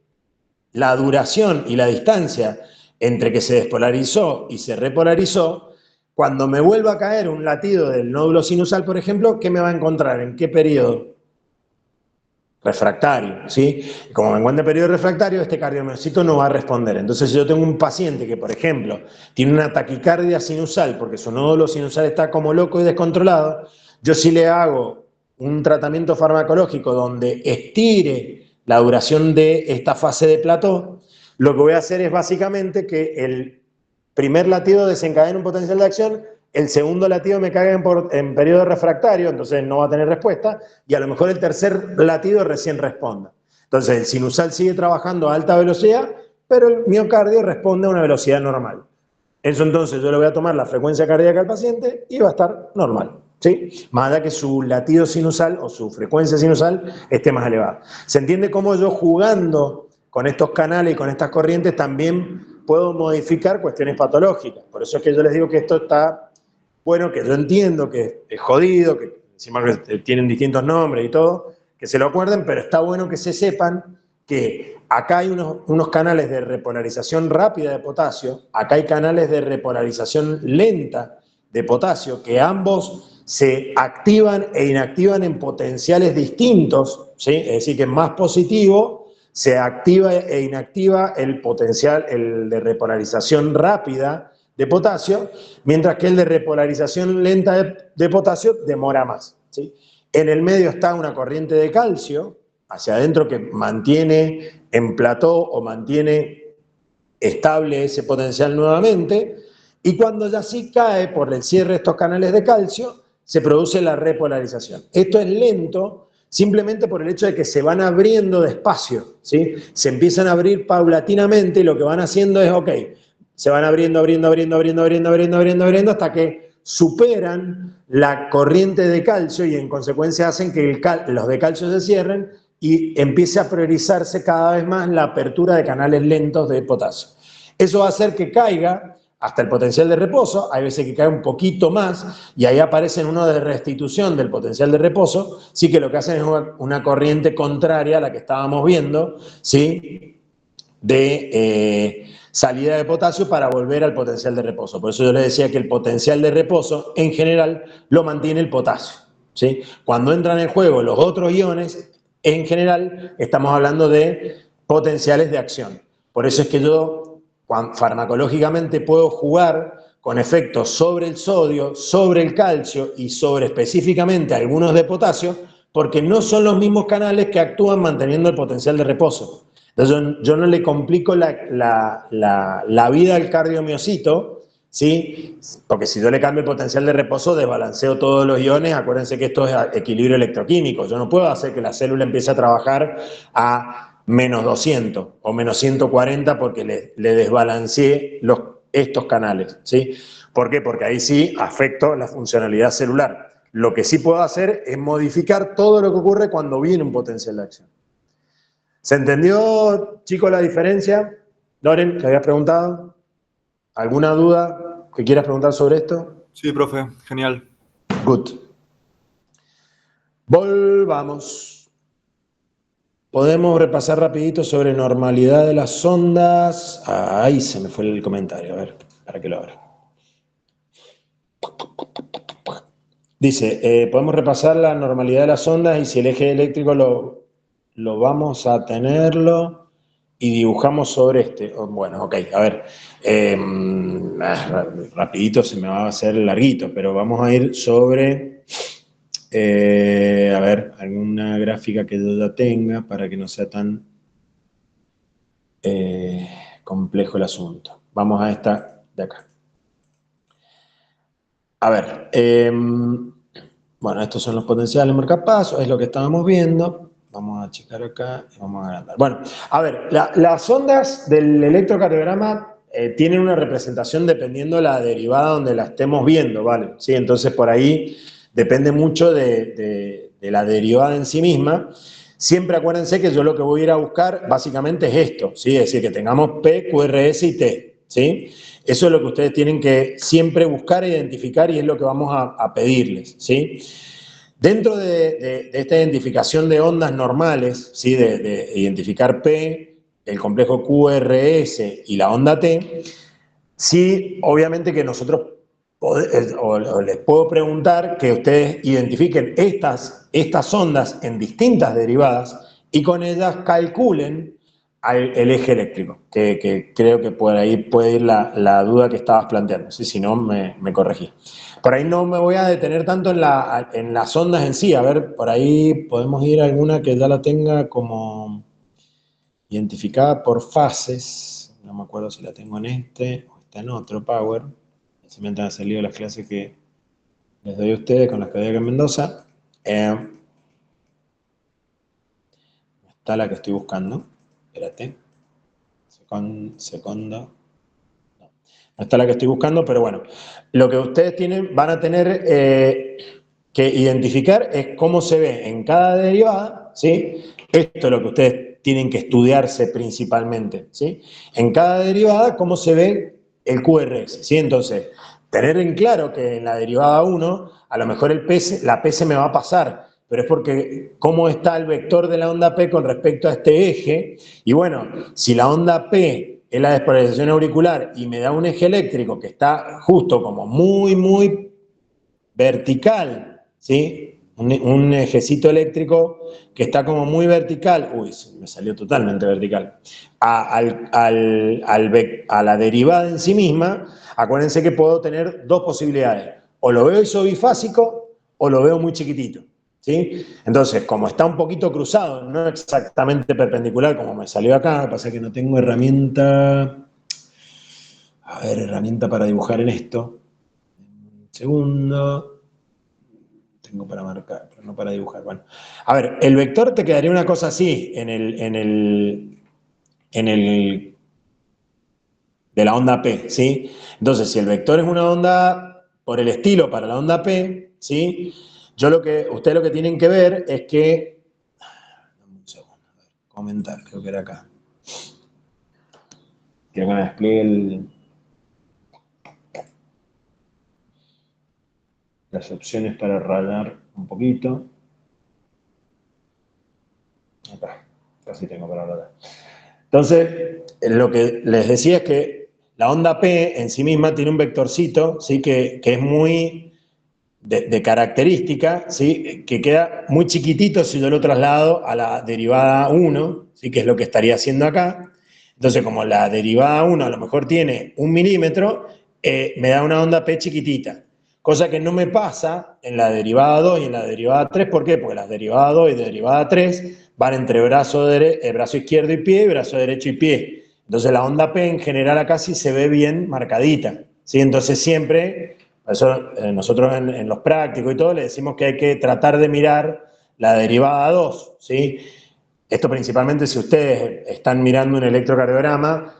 Speaker 1: la duración y la distancia entre que se despolarizó y se repolarizó, cuando me vuelva a caer un latido del nódulo sinusal, por ejemplo, ¿qué me va a encontrar? ¿En qué periodo? Refractario, ¿sí? Como me encuentre en periodo refractario, este cardiomiocito no va a responder. Entonces, si yo tengo un paciente que, por ejemplo, tiene una taquicardia sinusal porque su nódulo sinusal está como loco y descontrolado, yo sí le hago un tratamiento farmacológico donde estire la duración de esta fase de plató, lo que voy a hacer es básicamente que el primer latido desencadena un potencial de acción, el segundo latido me caiga en periodo refractario, entonces no va a tener respuesta, y a lo mejor el tercer latido recién responda. Entonces el sinusal sigue trabajando a alta velocidad, pero el miocardio responde a una velocidad normal. Eso entonces yo le voy a tomar la frecuencia cardíaca al paciente y va a estar normal, ¿sí? Más allá que su latido sinusal o su frecuencia sinusal esté más elevada. ¿Se entiende cómo yo jugando con estos canales y con estas corrientes también puedo modificar cuestiones patológicas? Por eso es que yo les digo que esto está bueno, que yo entiendo que es jodido, que encima que tienen distintos nombres y todo, que se lo acuerden, pero está bueno que se sepan que acá hay unos canales de repolarización rápida de potasio, acá hay canales de repolarización lenta de potasio, que ambos se activan e inactivan en potenciales distintos, ¿sí? Es decir, que más positivo se activa e inactiva el potencial, el de repolarización rápida de potasio, mientras que el de repolarización lenta de potasio demora más, ¿sí? En el medio está una corriente de calcio hacia adentro que mantiene en plató o mantiene estable ese potencial nuevamente, y cuando ya sí cae por el cierre de estos canales de calcio, se produce la repolarización. Esto es lento simplemente por el hecho de que se van abriendo despacio, ¿sí? Se empiezan a abrir paulatinamente y lo que van haciendo es, ok, se van abriendo hasta que superan la corriente de calcio y en consecuencia hacen que los de calcio se cierren y empiece a priorizarse cada vez más la apertura de canales lentos de potasio. Eso va a hacer que caiga hasta el potencial de reposo, hay veces que cae un poquito más y ahí aparece uno de restitución del potencial de reposo, sí que lo que hacen es una corriente contraria a la que estábamos viendo, ¿sí? De salida de potasio para volver al potencial de reposo. Por eso yo les decía que el potencial de reposo en general lo mantiene el potasio, ¿sí? Cuando entran en juego los otros iones, en general estamos hablando de potenciales de acción. Por eso es que yo farmacológicamente puedo jugar con efectos sobre el sodio, sobre el calcio y sobre específicamente algunos de potasio, porque no son los mismos canales que actúan manteniendo el potencial de reposo. Entonces yo no le complico la vida al cardiomiocito, ¿sí? Porque si yo le cambio el potencial de reposo, desbalanceo todos los iones. Acuérdense que esto es equilibrio electroquímico. Yo no puedo hacer que la célula empiece a trabajar a menos 200 o menos 140 porque le desbalanceé estos canales, ¿sí? ¿Por qué? Porque ahí sí afecto la funcionalidad celular. Lo que sí puedo hacer es modificar todo lo que ocurre cuando viene un potencial de acción. ¿Se entendió, chicos, la diferencia? Loren, ¿te habías preguntado? ¿Alguna duda que quieras preguntar sobre esto?
Speaker 3: Sí, profe, genial.
Speaker 1: Good. Volvamos. Podemos repasar rapidito sobre normalidad de las ondas. Ahí se me fue el comentario, a ver, para que lo abra. Dice, podemos repasar la normalidad de las ondas y si el eje eléctrico lo vamos a tenerlo y dibujamos sobre este. Bueno, ok, a ver. Rapidito se me va a hacer larguito, pero vamos a ir sobre... a ver, alguna gráfica que yo ya tenga para que no sea tan complejo el asunto. Vamos a esta de acá. A ver, bueno, estos son los potenciales marcapasos, es lo que estábamos viendo. Vamos a checar acá y vamos a agrandar. Bueno, a ver, las ondas del electrocardiograma tienen una representación dependiendo de la derivada donde la estemos viendo, ¿vale? Sí, entonces por ahí depende mucho de la derivada en sí misma. Siempre acuérdense que yo lo que voy a ir a buscar básicamente es esto, ¿sí? Es decir, que tengamos P, QRS y T, ¿sí? Eso es lo que ustedes tienen que siempre buscar e identificar y es lo que vamos a pedirles, ¿sí? Dentro de esta identificación de ondas normales, ¿sí? De identificar P, el complejo QRS y la onda T, sí, obviamente que nosotros les puedo preguntar que ustedes identifiquen estas ondas en distintas derivadas y con ellas calculen el eje eléctrico, que creo que por ahí puede ir la duda que estabas planteando, ¿sí? Si no me corregí. Por ahí no me voy a detener tanto en las ondas en sí, a ver, por ahí podemos ir a alguna que ya la tenga como identificada por fases, no me acuerdo si la tengo en este o está en otro Power. Se me han salido las clases que les doy a ustedes con las que doy acá en Mendoza. Está la que estoy buscando. Espérate. Segundo. No está la que estoy buscando, pero bueno. Lo que ustedes van a tener que identificar es cómo se ve en cada derivada, ¿sí? Esto es lo que ustedes tienen que estudiarse principalmente, ¿sí? En cada derivada, cómo se ve el QRS, ¿sí? Entonces, tener en claro que en la derivada 1, a lo mejor la P se me va a pasar, pero es porque cómo está el vector de la onda P con respecto a este eje, y bueno, si la onda P es la despolarización auricular y me da un eje eléctrico que está justo como muy vertical, ¿sí? Un ejecito eléctrico que está como muy vertical, uy, me salió totalmente vertical, a la derivada en sí misma, acuérdense que puedo tener dos posibilidades, o lo veo isobifásico o lo veo muy chiquitito, ¿sí? Entonces, como está un poquito cruzado, no exactamente perpendicular como me salió acá, pasa que no tengo herramienta para dibujar en esto, un segundo. Tengo para marcar, pero no para dibujar. Bueno, a ver, el vector te quedaría una cosa así de la onda P, ¿sí? Entonces, si el vector es una onda por el estilo para la onda P, ¿sí? Ustedes lo que tienen que ver es que, dame un segundo, a ver, comentar, creo que era acá. Quiero que me despliegue las opciones para radar un poquito. Acá, casi tengo para radar. Entonces, lo que les decía es que la onda P en sí misma tiene un vectorcito, ¿sí? que es muy de característica, ¿sí? Que queda muy chiquitito si yo lo traslado a la derivada 1, ¿sí? Que es lo que estaría haciendo acá. Entonces, como la derivada 1 a lo mejor tiene 1 milímetro, me da una onda P chiquitita. Cosa que no me pasa en la derivada 2 y en la derivada 3. ¿Por qué? Porque la derivada 2 y derivada 3 van entre brazo izquierdo y pie y brazo derecho y pie. Entonces la onda P en general acá sí se ve bien marcadita, ¿sí? Entonces siempre, por eso nosotros en los prácticos y todo le decimos que hay que tratar de mirar la derivada 2, ¿sí? Esto principalmente si ustedes están mirando un electrocardiograma,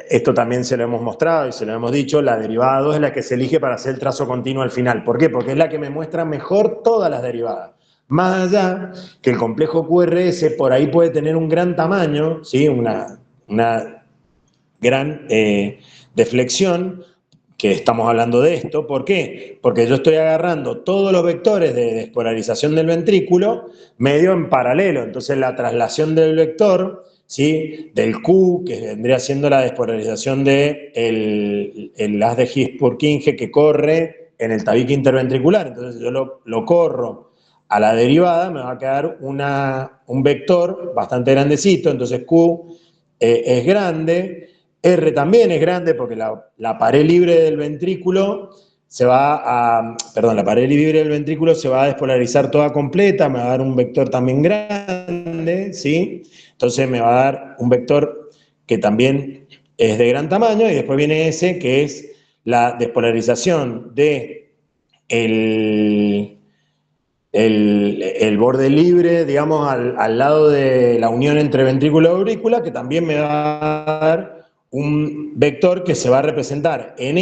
Speaker 1: esto también se lo hemos mostrado y se lo hemos dicho, la derivada 2 es la que se elige para hacer el trazo continuo al final. ¿Por qué? Porque es la que me muestra mejor todas las derivadas. Más allá que el complejo QRS por ahí puede tener un gran tamaño, ¿sí? Una gran deflexión, que estamos hablando de esto. ¿Por qué? Porque yo estoy agarrando todos los vectores de despolarización del ventrículo medio en paralelo. Entonces la traslación del vector, ¿sí? Del Q, que vendría siendo la despolarización del haz de Higgs-Purkinje que corre en el tabique interventricular. Entonces yo lo corro a la derivada, me va a quedar un vector bastante grandecito. Entonces Q es grande. R también es grande porque la pared libre del ventrículo la pared libre del ventrículo se va a despolarizar toda completa, me va a dar un vector también grande, ¿sí? Entonces me va a dar un vector que también es de gran tamaño, y después viene S, que es la despolarización de el borde libre, digamos, al lado de la unión entre ventrículo y aurícula, que también me va a dar un vector que se va a representar en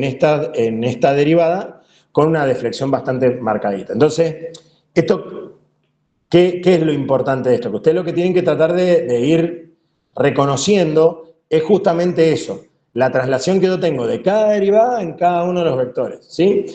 Speaker 1: esta derivada con una deflexión bastante marcadita. Entonces, ¿qué es lo importante de esto? Que ustedes lo que tienen que tratar de ir reconociendo es justamente eso, la traslación que yo tengo de cada derivada en cada uno de los vectores, ¿sí?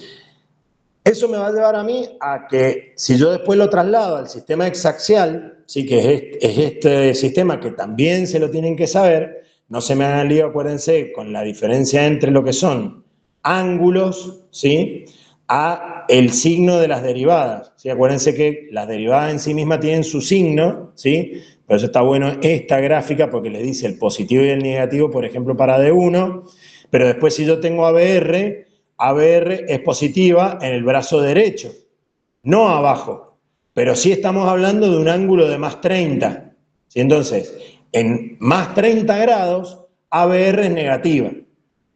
Speaker 1: Eso me va a llevar a mí a que si yo después lo traslado al sistema hexaxial, ¿sí? Que es este sistema que también se lo tienen que saber, no se me hagan lío, acuérdense, con la diferencia entre lo que son ángulos, ¿sí? A el signo de las derivadas, ¿sí? Acuérdense que las derivadas en sí mismas tienen su signo, ¿sí? Por eso está bueno esta gráfica porque les dice el positivo y el negativo, por ejemplo, para D1, pero después si yo tengo ABR es positiva en el brazo derecho, no abajo, pero sí estamos hablando de un ángulo de más 30, ¿sí? Entonces, en más 30 grados, ABR es negativa,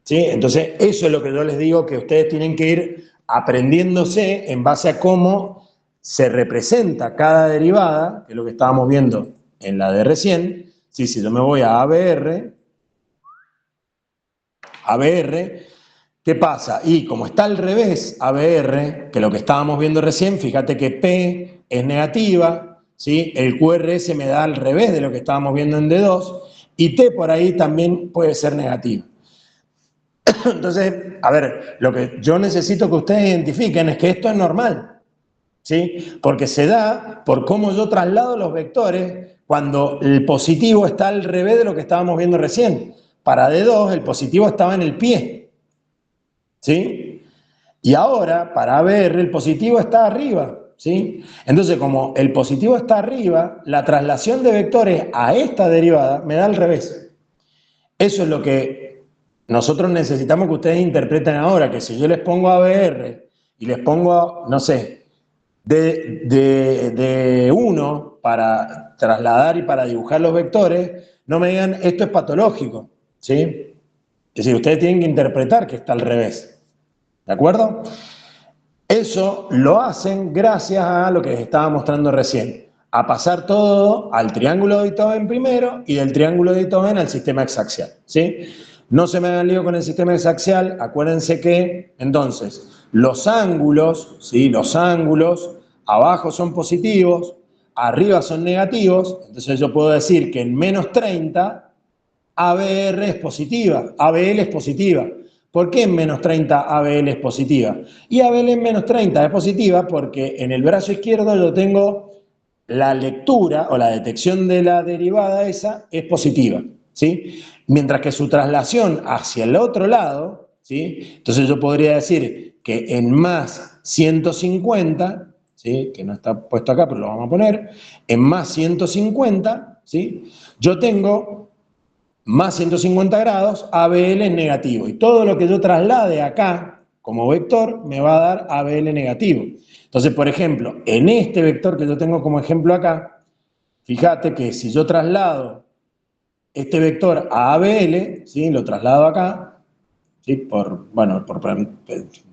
Speaker 1: ¿sí? Entonces, eso es lo que yo les digo que ustedes tienen que ir aprendiéndose en base a cómo se representa cada derivada, que es lo que estábamos viendo en la de recién. ¿Sí? Si yo me voy a ABR, ¿qué pasa? Y como está al revés ABR, que lo que estábamos viendo recién, fíjate que P es negativa, ¿sí? El QRS me da al revés de lo que estábamos viendo en D2, y T por ahí también puede ser negativa. Entonces, a ver, lo que yo necesito que ustedes identifiquen es que esto es normal, ¿sí? Porque se da por cómo yo traslado los vectores cuando el positivo está al revés de lo que estábamos viendo recién. Para D2, el positivo estaba en el pie, ¿sí? Y ahora, para ABR, el positivo está arriba, ¿sí? Entonces, como el positivo está arriba, la traslación de vectores a esta derivada me da al revés. Eso es lo que nosotros necesitamos que ustedes interpreten ahora, que si yo les pongo ABR y les pongo, no sé, de 1 para trasladar y para dibujar los vectores, no me digan, esto es patológico, ¿sí? Es decir, ustedes tienen que interpretar que está al revés. ¿De acuerdo? Eso lo hacen gracias a lo que les estaba mostrando recién, a pasar todo al triángulo de Beethoven primero y del triángulo de Beethoven al sistema hexaxial, ¿sí? No se me hagan lío con el sistema hexaxial, acuérdense que, entonces, los ángulos, ¿sí? Los ángulos abajo son positivos, arriba son negativos, entonces yo puedo decir que en menos 30, ABR es positiva, ABL es positiva. ¿Por qué en menos 30 ABL es positiva? Y ABL en menos 30 es positiva porque en el brazo izquierdo yo tengo la lectura o la detección de la derivada esa es positiva, ¿sí? Mientras que su traslación hacia el otro lado, ¿sí? Entonces yo podría decir que en más 150, ¿sí? Que no está puesto acá, pero lo vamos a poner, en más 150, ¿sí? Yo tengo más 150 grados, ABL es negativo. Y todo lo que yo traslade acá como vector me va a dar ABL negativo. Entonces, por ejemplo, en este vector que yo tengo como ejemplo acá, fíjate que si yo traslado este vector a ABL, ¿sí? Lo traslado acá, ¿sí?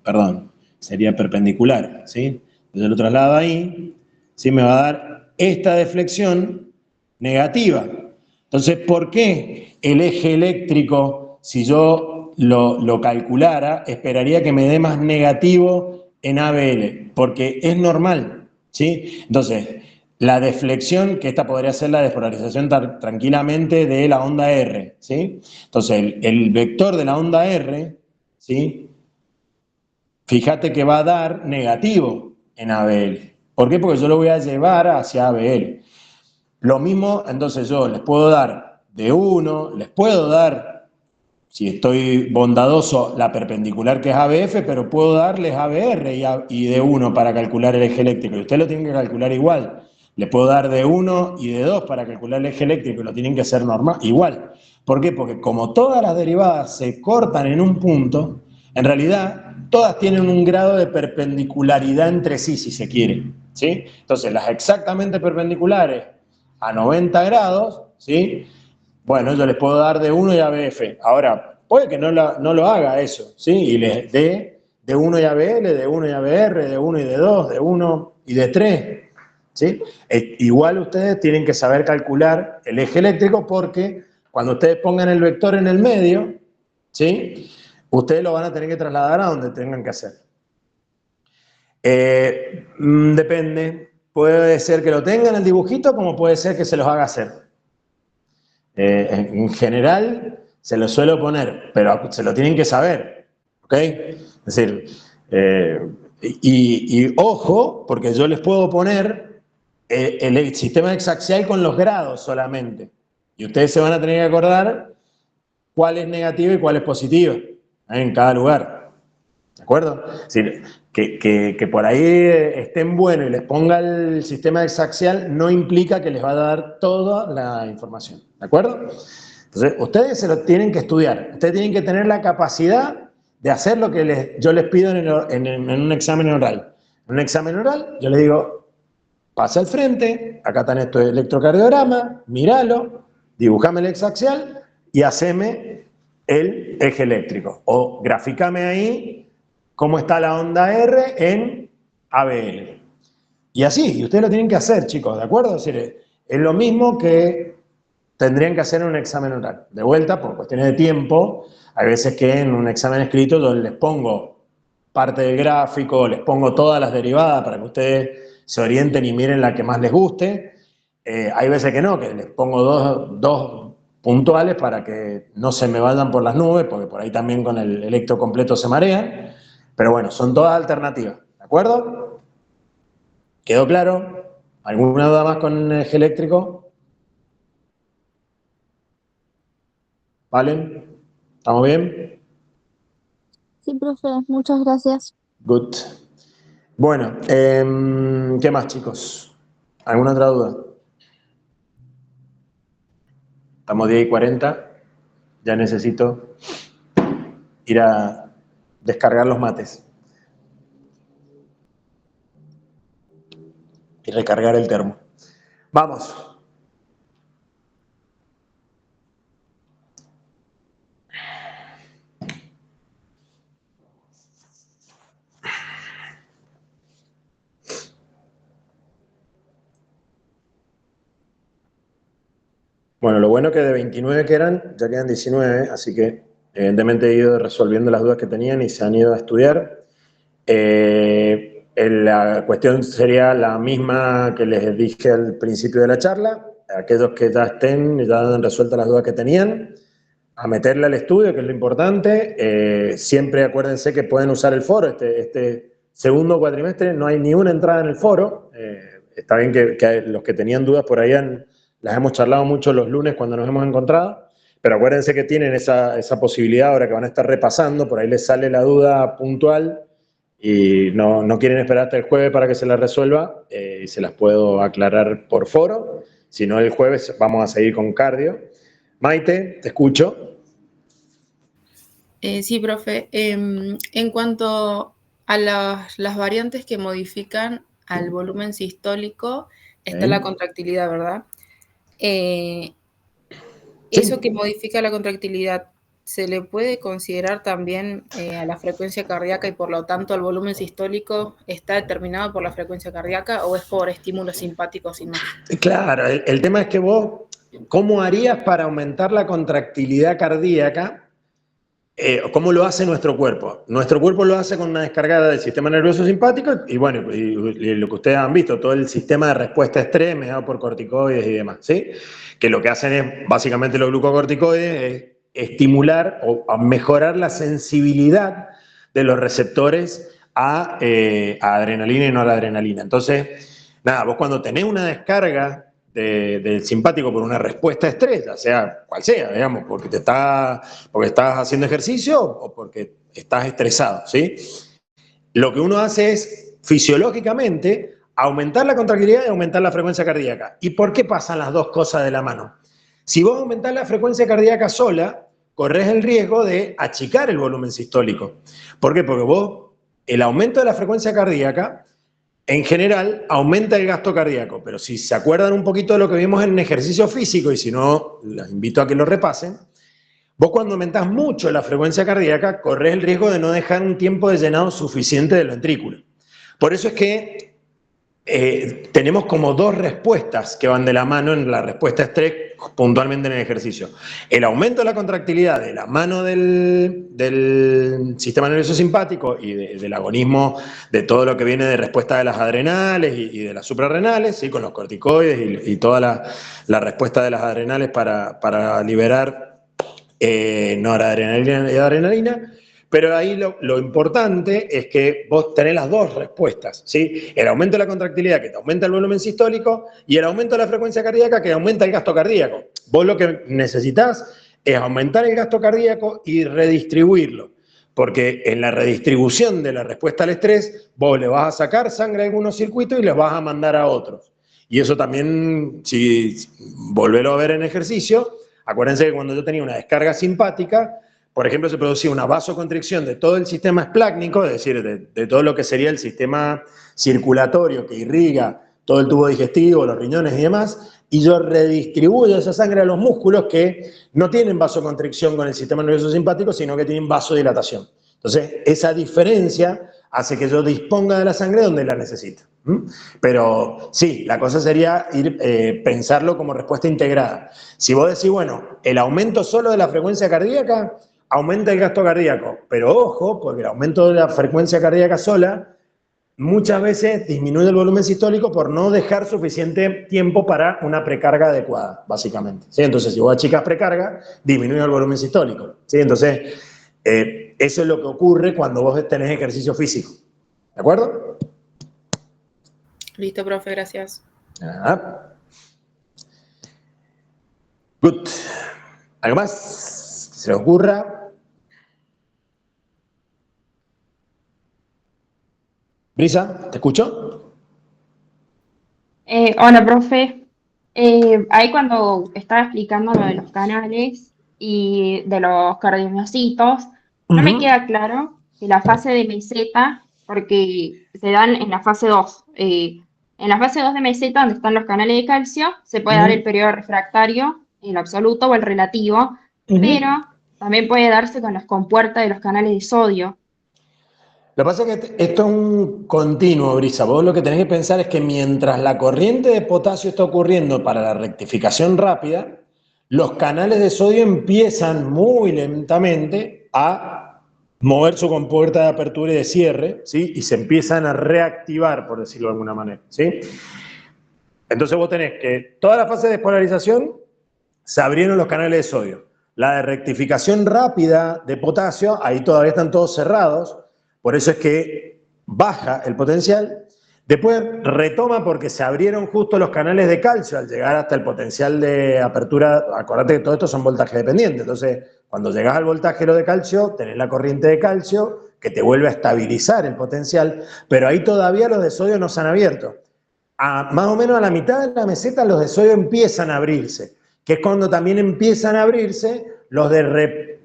Speaker 1: Perdón, sería perpendicular, ¿sí? Yo lo traslado ahí, ¿sí? Me va a dar esta deflexión negativa. Entonces, ¿por qué el eje eléctrico, si yo lo calculara, esperaría que me dé más negativo en ABL? Porque es normal, ¿sí? Entonces, la deflexión, que esta podría ser la despolarización tranquilamente de la onda R, ¿sí? Entonces, el vector de la onda R, ¿sí? Fíjate que va a dar negativo en ABL. ¿Por qué? Porque yo lo voy a llevar hacia ABL. Lo mismo, entonces yo les puedo dar de 1, les puedo dar, si estoy bondadoso, la perpendicular que es ABF, pero puedo darles ABR y de 1 para calcular el eje eléctrico. Y ustedes lo tienen que calcular igual. Les puedo dar de 1 y de 2 para calcular el eje eléctrico y lo tienen que hacer normal, igual. ¿Por qué? Porque como todas las derivadas se cortan en un punto, en realidad todas tienen un grado de perpendicularidad entre sí, si se quiere, ¿sí? Entonces, las exactamente perpendiculares a 90 grados, ¿sí? Bueno, yo les puedo dar de 1 y ABF. Ahora, puede que no lo haga eso, ¿sí? Y les dé de 1 y ABL, de 1 y ABR, de 1 y de 2, de 1 y de 3, ¿sí? Igual ustedes tienen que saber calcular el eje eléctrico porque cuando ustedes pongan el vector en el medio, ¿sí? Ustedes lo van a tener que trasladar a donde tengan que hacer. Depende. Puede ser que lo tengan en el dibujito, como puede ser que se los haga hacer. En general, se lo suelo poner, pero se lo tienen que saber, ¿ok? Es decir, y ojo, porque yo les puedo poner el sistema hexaxial con los grados solamente. Y ustedes se van a tener que acordar cuál es negativa y cuál es positiva en cada lugar. ¿De acuerdo? Es decir, que por ahí estén buenos y les ponga el sistema hexaxial no implica que les va a dar toda la información. ¿De acuerdo? Entonces, ustedes se lo tienen que estudiar. Ustedes tienen que tener la capacidad de hacer lo que yo les pido en un examen oral. En un examen oral, yo les digo, pasa al frente, acá están estos electrocardiogramas, míralo, dibujame el hexaxial y haceme el eje eléctrico. O grafícame ahí cómo está la onda R en ABL. Y así, y ustedes lo tienen que hacer, chicos, ¿de acuerdo? Es decir, es lo mismo que tendrían que hacer en un examen oral. De vuelta, por cuestiones de tiempo, hay veces que en un examen escrito yo les pongo parte del gráfico, les pongo todas las derivadas para que ustedes se orienten y miren la que más les guste. Hay veces que no, que les pongo dos puntuales para que no se me vayan por las nubes, porque por ahí también con el electro completo se marean. Pero bueno, son todas alternativas, ¿de acuerdo? ¿Quedó claro? ¿Alguna duda más con el eje eléctrico? ¿Vale? ¿Estamos bien?
Speaker 9: Sí, profe, muchas gracias.
Speaker 1: Good. Bueno, ¿qué más, chicos? ¿Alguna otra duda? Estamos 10:40. Ya necesito ir a descargar los mates y recargar el termo. Vamos. Bueno, lo bueno que de 29 que eran, ya quedan 19, así que evidentemente he ido resolviendo las dudas que tenían y se han ido a estudiar. La cuestión sería la misma que les dije al principio de la charla. Aquellos que ya han resuelto las dudas que tenían, a meterle al estudio, que es lo importante. Siempre acuérdense que pueden usar el foro. Este segundo cuatrimestre no hay ni una entrada en el foro. Está bien que los que tenían dudas por ahí las hemos charlado mucho los lunes cuando nos hemos encontrado, pero acuérdense que tienen esa posibilidad ahora que van a estar repasando, por ahí les sale la duda puntual y no quieren esperar hasta el jueves para que se la resuelva, y se las puedo aclarar por foro. Si no, el jueves vamos a seguir con cardio. Maite, te escucho.
Speaker 5: Sí, profe. En cuanto a las variantes que modifican al volumen sistólico, está la contractilidad, ¿verdad? Eso que modifica la contractilidad, ¿se le puede considerar también a la frecuencia cardíaca y por lo tanto al volumen sistólico está determinado por la frecuencia cardíaca o es por estímulos simpáticos y no?
Speaker 1: Claro, el tema es que vos, ¿cómo harías para aumentar la contractilidad cardíaca? ¿Cómo lo hace nuestro cuerpo? Nuestro cuerpo lo hace con una descargada del sistema nervioso simpático y bueno, y lo que ustedes han visto, todo el sistema de respuesta a estrés mediado por corticoides y demás, ¿sí? Que lo que hacen es, básicamente los glucocorticoides, es estimular o a mejorar la sensibilidad de los receptores a adrenalina y noradrenalina. Entonces, nada, vos cuando tenés una descarga del simpático por una respuesta a estrés, ya sea cual sea, digamos, porque estás haciendo ejercicio o porque estás estresado, ¿sí? Lo que uno hace es, fisiológicamente, aumentar la contractilidad y aumentar la frecuencia cardíaca. ¿Y por qué pasan las dos cosas de la mano? Si vos aumentás la frecuencia cardíaca sola, corres el riesgo de achicar el volumen sistólico. ¿Por qué? Porque el aumento de la frecuencia cardíaca en general, aumenta el gasto cardíaco, pero si se acuerdan un poquito de lo que vimos en ejercicio físico, y si no, los invito a que lo repasen, vos cuando aumentás mucho la frecuencia cardíaca, corres el riesgo de no dejar un tiempo de llenado suficiente del ventrículo. Por eso es que tenemos como dos respuestas que van de la mano en la respuesta a estrés puntualmente en el ejercicio. El aumento de la contractilidad de la mano del sistema nervioso simpático y del agonismo de todo lo que viene de respuesta de las adrenales y de las suprarrenales, ¿sí? Con los corticoides y toda la respuesta de las adrenales para liberar noradrenalina y adrenalina. Pero ahí lo importante es que vos tenés las dos respuestas, ¿sí? El aumento de la contractilidad que te aumenta el volumen sistólico y el aumento de la frecuencia cardíaca que aumenta el gasto cardíaco. Vos lo que necesitas es aumentar el gasto cardíaco y redistribuirlo, porque en la redistribución de la respuesta al estrés vos le vas a sacar sangre a algunos circuitos y les vas a mandar a otros. Y eso también, si volverlo a ver en ejercicio, acuérdense que cuando yo tenía una descarga simpática, por ejemplo, se producía una vasoconstricción de todo el sistema esplácnico, es decir, de todo lo que sería el sistema circulatorio que irriga todo el tubo digestivo, los riñones y demás, y yo redistribuyo esa sangre a los músculos que no tienen vasoconstricción con el sistema nervioso simpático, sino que tienen vasodilatación. Entonces, esa diferencia hace que yo disponga de la sangre donde la necesito. Pero sí, la cosa sería pensarlo como respuesta integrada. Si vos decís, bueno, el aumento solo de la frecuencia cardíaca aumenta el gasto cardíaco, pero ojo, porque el aumento de la frecuencia cardíaca sola muchas veces disminuye el volumen sistólico por no dejar suficiente tiempo para una precarga adecuada, básicamente. ¿Sí? Entonces, si vos achicas precarga, disminuye el volumen sistólico. ¿Sí? Entonces, eso es lo que ocurre cuando vos tenés ejercicio físico. ¿De acuerdo?
Speaker 5: Listo, profe, gracias.
Speaker 1: Good. ¿Algo más que se le ocurra? Brisa, ¿te escucho?
Speaker 10: Hola, profe. Ahí cuando estaba explicando lo de los canales y de los cardiomiocitos, no me queda claro que la fase de meseta, porque se dan en la fase 2. En la fase 2 de meseta, donde están los canales de calcio, se puede dar el periodo refractario, el absoluto o el relativo, pero también puede darse con las compuertas de los canales de sodio.
Speaker 1: Lo que pasa es que esto es un continuo, Brisa. Vos lo que tenés que pensar es que mientras la corriente de potasio está ocurriendo para la rectificación rápida, los canales de sodio empiezan muy lentamente a mover su compuerta de apertura y de cierre, ¿sí? Y se empiezan a reactivar, por decirlo de alguna manera, ¿sí? Entonces vos tenés que toda la fase de despolarización se abrieron los canales de sodio. La de rectificación rápida de potasio, ahí todavía están todos cerrados. Por eso es que baja el potencial. Después retoma porque se abrieron justo los canales de calcio al llegar hasta el potencial de apertura. Acordate que todo esto son voltaje dependientes. Entonces, cuando llegas al voltaje de calcio, tenés la corriente de calcio que te vuelve a estabilizar el potencial, pero ahí todavía los de sodio no se han abierto. Más o menos a la mitad de la meseta los de sodio empiezan a abrirse, que es cuando también empiezan a abrirse los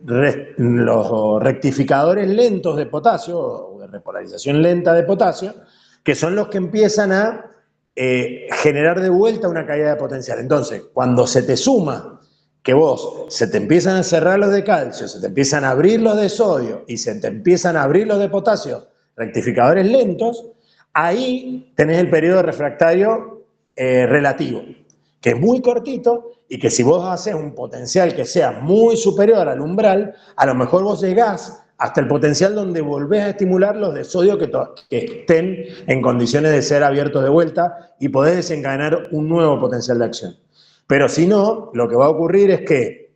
Speaker 1: los rectificadores lentos de potasio, o de repolarización lenta de potasio, que son los que empiezan a generar de vuelta una caída de potencial. Entonces, cuando se te suma que se te empiezan a cerrar los de calcio, se te empiezan a abrir los de sodio y se te empiezan a abrir los de potasio, rectificadores lentos, ahí tenés el periodo refractario relativo, que es muy cortito y que si vos haces un potencial que sea muy superior al umbral, a lo mejor vos llegás hasta el potencial donde volvés a estimular los de sodio que estén en condiciones de ser abiertos de vuelta y podés desencadenar un nuevo potencial de acción. Pero si no, lo que va a ocurrir es que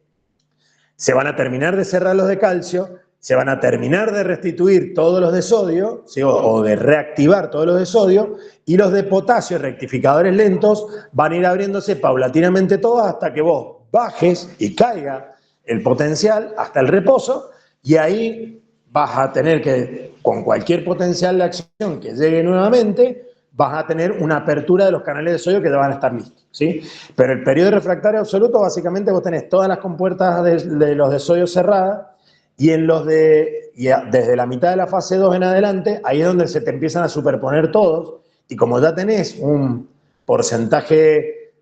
Speaker 1: se van a terminar de cerrar los de calcio, se van a terminar de restituir todos los de sodio, ¿sí? o de reactivar todos los de sodio, y los de potasio, rectificadores lentos, van a ir abriéndose paulatinamente todos hasta que vos bajes y caiga el potencial hasta el reposo, y ahí vas a tener que, con cualquier potencial de acción que llegue nuevamente, vas a tener una apertura de los canales de sodio que te van a estar listos, ¿sí? Pero el periodo refractario absoluto, básicamente vos tenés todas las compuertas de los de sodio cerradas, y desde la mitad de la fase 2 en adelante, ahí es donde se te empiezan a superponer todos, y como ya tenés un porcentaje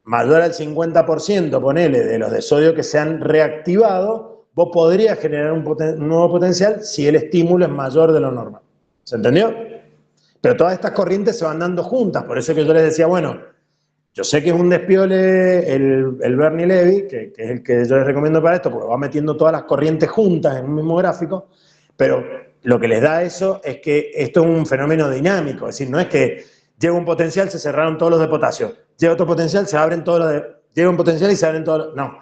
Speaker 1: mayor al 50%, ponele, de los de sodio que se han reactivado, vos podrías generar un nuevo potencial si el estímulo es mayor de lo normal. ¿Se entendió? Pero todas estas corrientes se van dando juntas, por eso que yo les decía, bueno, yo sé que es un despiole el Bernie Levy, que es el que yo les recomiendo para esto, porque va metiendo todas las corrientes juntas en un mismo gráfico, pero lo que les da eso es que esto es un fenómeno dinámico, es decir, no es que llega un potencial, se cerraron todos los de potasio, llega otro potencial, se abren todos los de... Llega un potencial y se abren todos los... No.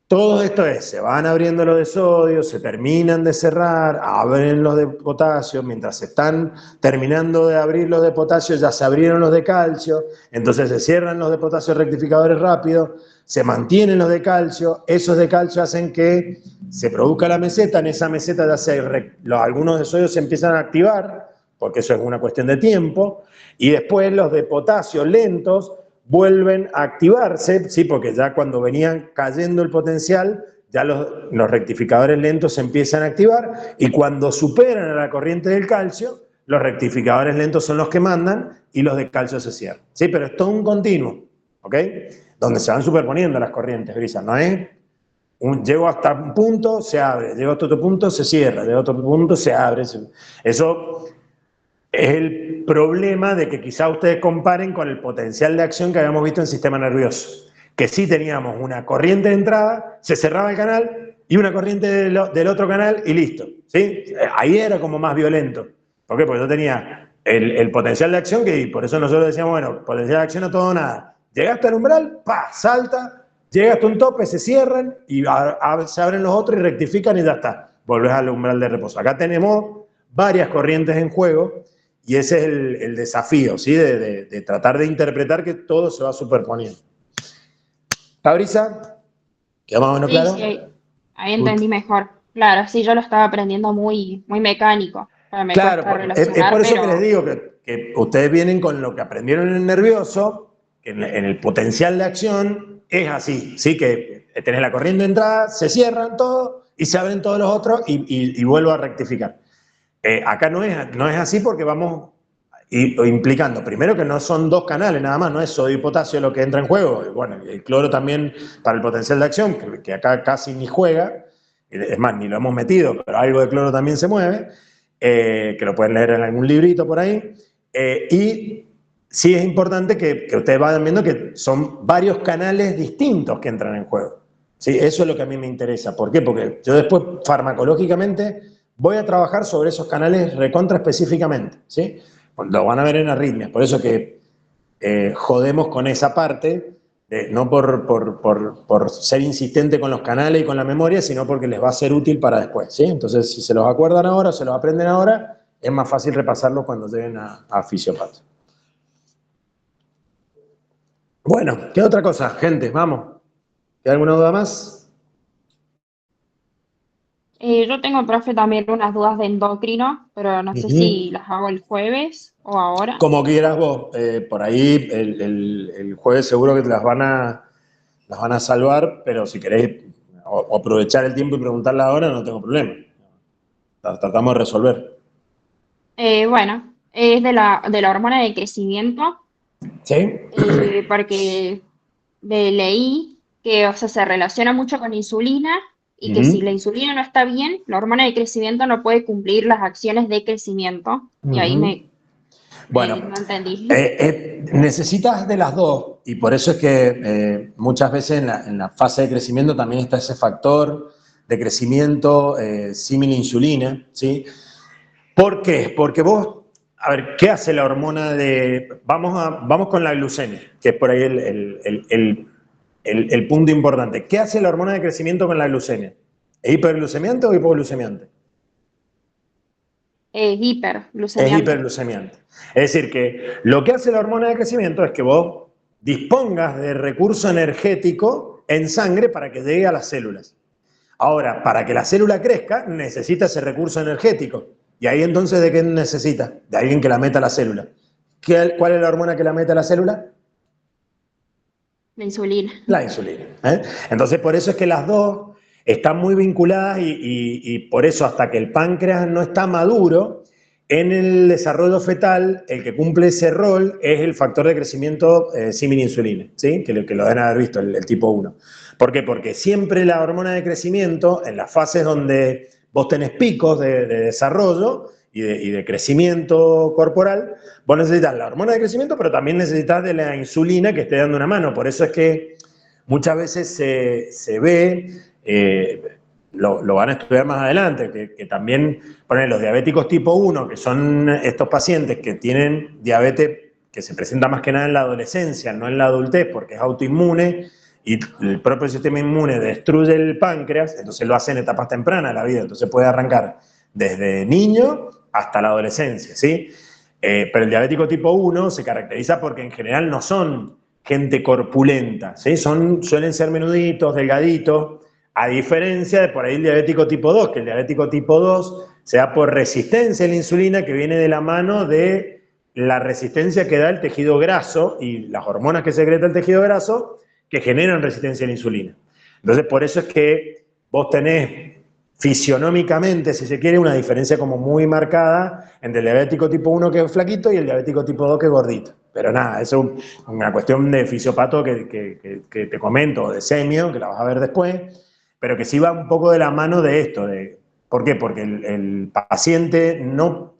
Speaker 1: Todo esto se van abriendo los de sodio, se terminan de cerrar, abren los de potasio, mientras se están terminando de abrir los de potasio ya se abrieron los de calcio, entonces se cierran los de potasio rectificadores rápidos, se mantienen los de calcio, esos de calcio hacen que se produzca la meseta, en esa meseta ya algunos de sodio se empiezan a activar, porque eso es una cuestión de tiempo, y después los de potasio lentos vuelven a activarse, ¿sí? Porque ya cuando venían cayendo el potencial, ya los rectificadores lentos se empiezan a activar, y cuando superan a la corriente del calcio, los rectificadores lentos son los que mandan y los de calcio se cierran. ¿Sí? Pero es todo un continuo, ¿ok? Donde se van superponiendo las corrientes, Brisa, ¿no es? Llego hasta un punto, se abre, llego hasta otro punto, se cierra, llego a otro punto, se abre. Eso es el problema de que quizá ustedes comparen con el potencial de acción que habíamos visto en el sistema nervioso, que sí teníamos una corriente de entrada, se cerraba el canal y una corriente del otro canal y listo, ¿sí? Ahí era como más violento. ¿Por qué? Porque yo tenía el potencial de acción, que por eso nosotros decíamos, bueno, potencial de acción a todo o nada. Llegaste al umbral, ¡pa! Salta, llega hasta un tope, se cierran y se abren los otros y rectifican y ya está. Volvés al umbral de reposo. Acá tenemos varias corrientes en juego y ese es el desafío, ¿sí? De tratar de interpretar que todo se va superponiendo. ¿Fabriza? ¿Quedó más o menos claro?
Speaker 10: Sí, ahí entendí mejor. Claro, sí, yo lo estaba aprendiendo muy, muy mecánico. Me
Speaker 1: Claro,
Speaker 10: cuesta
Speaker 1: es
Speaker 10: relacionar,
Speaker 1: por eso que
Speaker 10: pero
Speaker 1: les digo que ustedes vienen con lo que aprendieron en el nervioso, que en el potencial de acción es así, ¿sí? Que tenés la corriente de entrada, se cierran todos y se abren todos los otros y vuelvo a rectificar. Acá no es así porque vamos implicando, primero que no son dos canales nada más, no es sodio y potasio lo que entra en juego, bueno, el cloro también para el potencial de acción, que acá casi ni juega, es más, ni lo hemos metido, pero algo de cloro también se mueve, que lo pueden leer en algún librito por ahí, y sí es importante que ustedes vayan viendo que son varios canales distintos que entran en juego. ¿Sí? Eso es lo que a mí me interesa. ¿Por qué? Porque yo después farmacológicamente voy a trabajar sobre esos canales recontra específicamente, ¿sí? Lo van a ver en arritmias, por eso que jodemos con esa parte, no por ser insistente con los canales y con la memoria, sino porque les va a ser útil para después, ¿sí? Entonces, si se los acuerdan ahora, se los aprenden ahora, es más fácil repasarlos cuando lleguen a fisiopato. Bueno, ¿qué otra cosa, gente? Vamos. ¿Hay alguna duda más?
Speaker 10: yo tengo, profe, también unas dudas de endocrino, pero no sé si las hago el jueves o ahora.
Speaker 1: Como quieras vos, por ahí el jueves seguro que te las van a salvar, pero si querés o aprovechar el tiempo y preguntarla ahora, no tengo problema. Tratamos de resolver.
Speaker 10: Bueno, es de la hormona de crecimiento,
Speaker 1: ¿Sí?
Speaker 10: porque leí que, o sea, se relaciona mucho con insulina y que si la insulina no está bien, la hormona de crecimiento no puede cumplir las acciones de crecimiento. Y ahí
Speaker 1: Bueno,
Speaker 10: no entendí.
Speaker 1: necesitas de las dos y por eso es que muchas veces en la fase de crecimiento también está ese factor de crecimiento símil insulina, ¿sí? ¿Por qué? Porque vos, a ver, ¿qué hace la hormona de...? Vamos con la glucemia, que es por ahí el punto importante. ¿Qué hace la hormona de crecimiento con la glucemia? ¿Es hiperglucemiante o hipoglucemiante?
Speaker 10: Es
Speaker 1: Es
Speaker 10: hiperglucemiante.
Speaker 1: hiperglucemiante. Es decir, que lo que hace la hormona de crecimiento es que vos dispongas de recurso energético en sangre para que llegue a las células. Ahora, para que la célula crezca, necesita ese recurso energético. Y ahí entonces, ¿de qué necesita? De alguien que la meta a la célula. ¿Cuál es la hormona que la mete a la célula?
Speaker 10: La insulina.
Speaker 1: La insulina. Entonces, por eso es que las dos están muy vinculadas y por eso hasta que el páncreas no está maduro, en el desarrollo fetal, el que cumple ese rol es el factor de crecimiento símil insulina, ¿sí? Que lo deben haber visto, el tipo 1. ¿Por qué? Porque siempre la hormona de crecimiento, en las fases donde vos tenés picos de desarrollo y de crecimiento corporal, vos necesitas la hormona de crecimiento, pero también necesitas de la insulina que esté dando una mano. Por eso es que muchas veces se ve, lo van a estudiar más adelante, que también ponen los diabéticos tipo 1, que son estos pacientes que tienen diabetes que se presenta más que nada en la adolescencia, no en la adultez, porque es autoinmune, y el propio sistema inmune destruye el páncreas, entonces lo hace en etapas tempranas de la vida, entonces puede arrancar desde niño hasta la adolescencia, ¿sí? Pero el diabético tipo 1 se caracteriza porque en general no son gente corpulenta, ¿sí? Suelen ser menuditos, delgaditos, a diferencia de por ahí el diabético tipo 2, que el diabético tipo 2 se da por resistencia a la insulina que viene de la mano de la resistencia que da el tejido graso y las hormonas que secreta el tejido graso que generan resistencia a la insulina. Entonces, por eso es que vos tenés fisionómicamente, si se quiere, una diferencia como muy marcada entre el diabético tipo 1 que es flaquito y el diabético tipo 2 que es gordito. Pero nada, eso es una cuestión de fisiopato que te comento, de semio, que la vas a ver después, pero que sí va un poco de la mano de esto. ¿Por qué? Porque el paciente no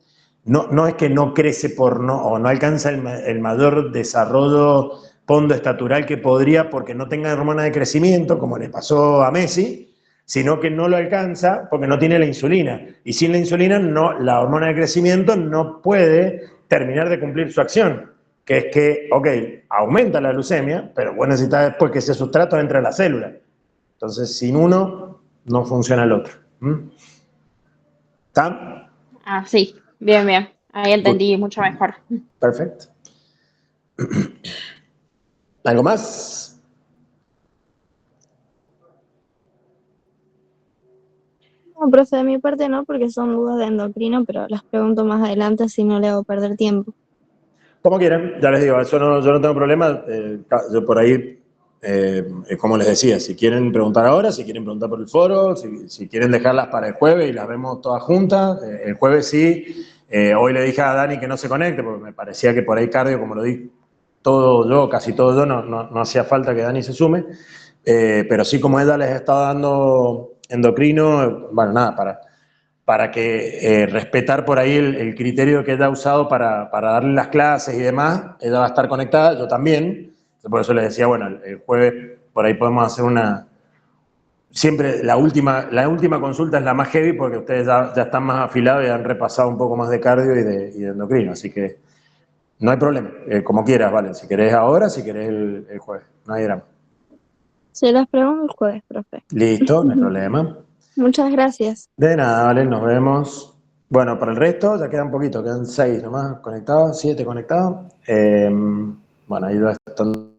Speaker 1: es que no crece o no alcanza el mayor desarrollo pondoestatural que podría porque no tenga hormona de crecimiento, como le pasó a Messi, sino que no lo alcanza porque no tiene la insulina. Y sin la insulina, la hormona de crecimiento no puede terminar de cumplir su acción, que es que, ok, aumenta la leucemia, pero vos necesitas después que ese sustrato entre a la célula. Entonces, sin uno, no funciona el otro. ¿Está?
Speaker 10: Ah, sí, bien, bien. Ahí entendí mucho mejor.
Speaker 1: Perfecto. ¿Algo más?
Speaker 9: No, profe, de mi parte no, porque son dudas de endocrino, pero las pregunto más adelante si no le hago perder tiempo.
Speaker 1: Como quieran, ya les digo, yo no tengo problema. Yo por ahí, como les decía, si quieren preguntar ahora, si quieren preguntar por el foro, si quieren dejarlas para el jueves y las vemos todas juntas, el jueves sí. Hoy le dije a Dani que no se conecte, porque me parecía que por ahí cardio, como lo di todo yo, casi todo yo, no hacía falta que Dani se sume. Pero sí, como ella les estaba dando endocrino, bueno, nada, para que respetar por ahí el criterio que ella ha usado para darle las clases y demás, ella va a estar conectada, yo también. Por eso les decía, bueno, el jueves por ahí podemos hacer siempre la última consulta es la más heavy porque ustedes ya están más afilados y han repasado un poco más de cardio y de endocrino, así que no hay problema, como quieras, vale, si querés ahora, si querés el jueves, no hay drama.
Speaker 9: Se las pregunto el jueves, profe.
Speaker 1: Listo, no hay problema.
Speaker 9: Muchas gracias.
Speaker 1: De nada, vale, nos vemos. Bueno, para el resto ya queda un poquito, quedan 6 nomás conectados, 7 conectados. Bueno, ahí ya están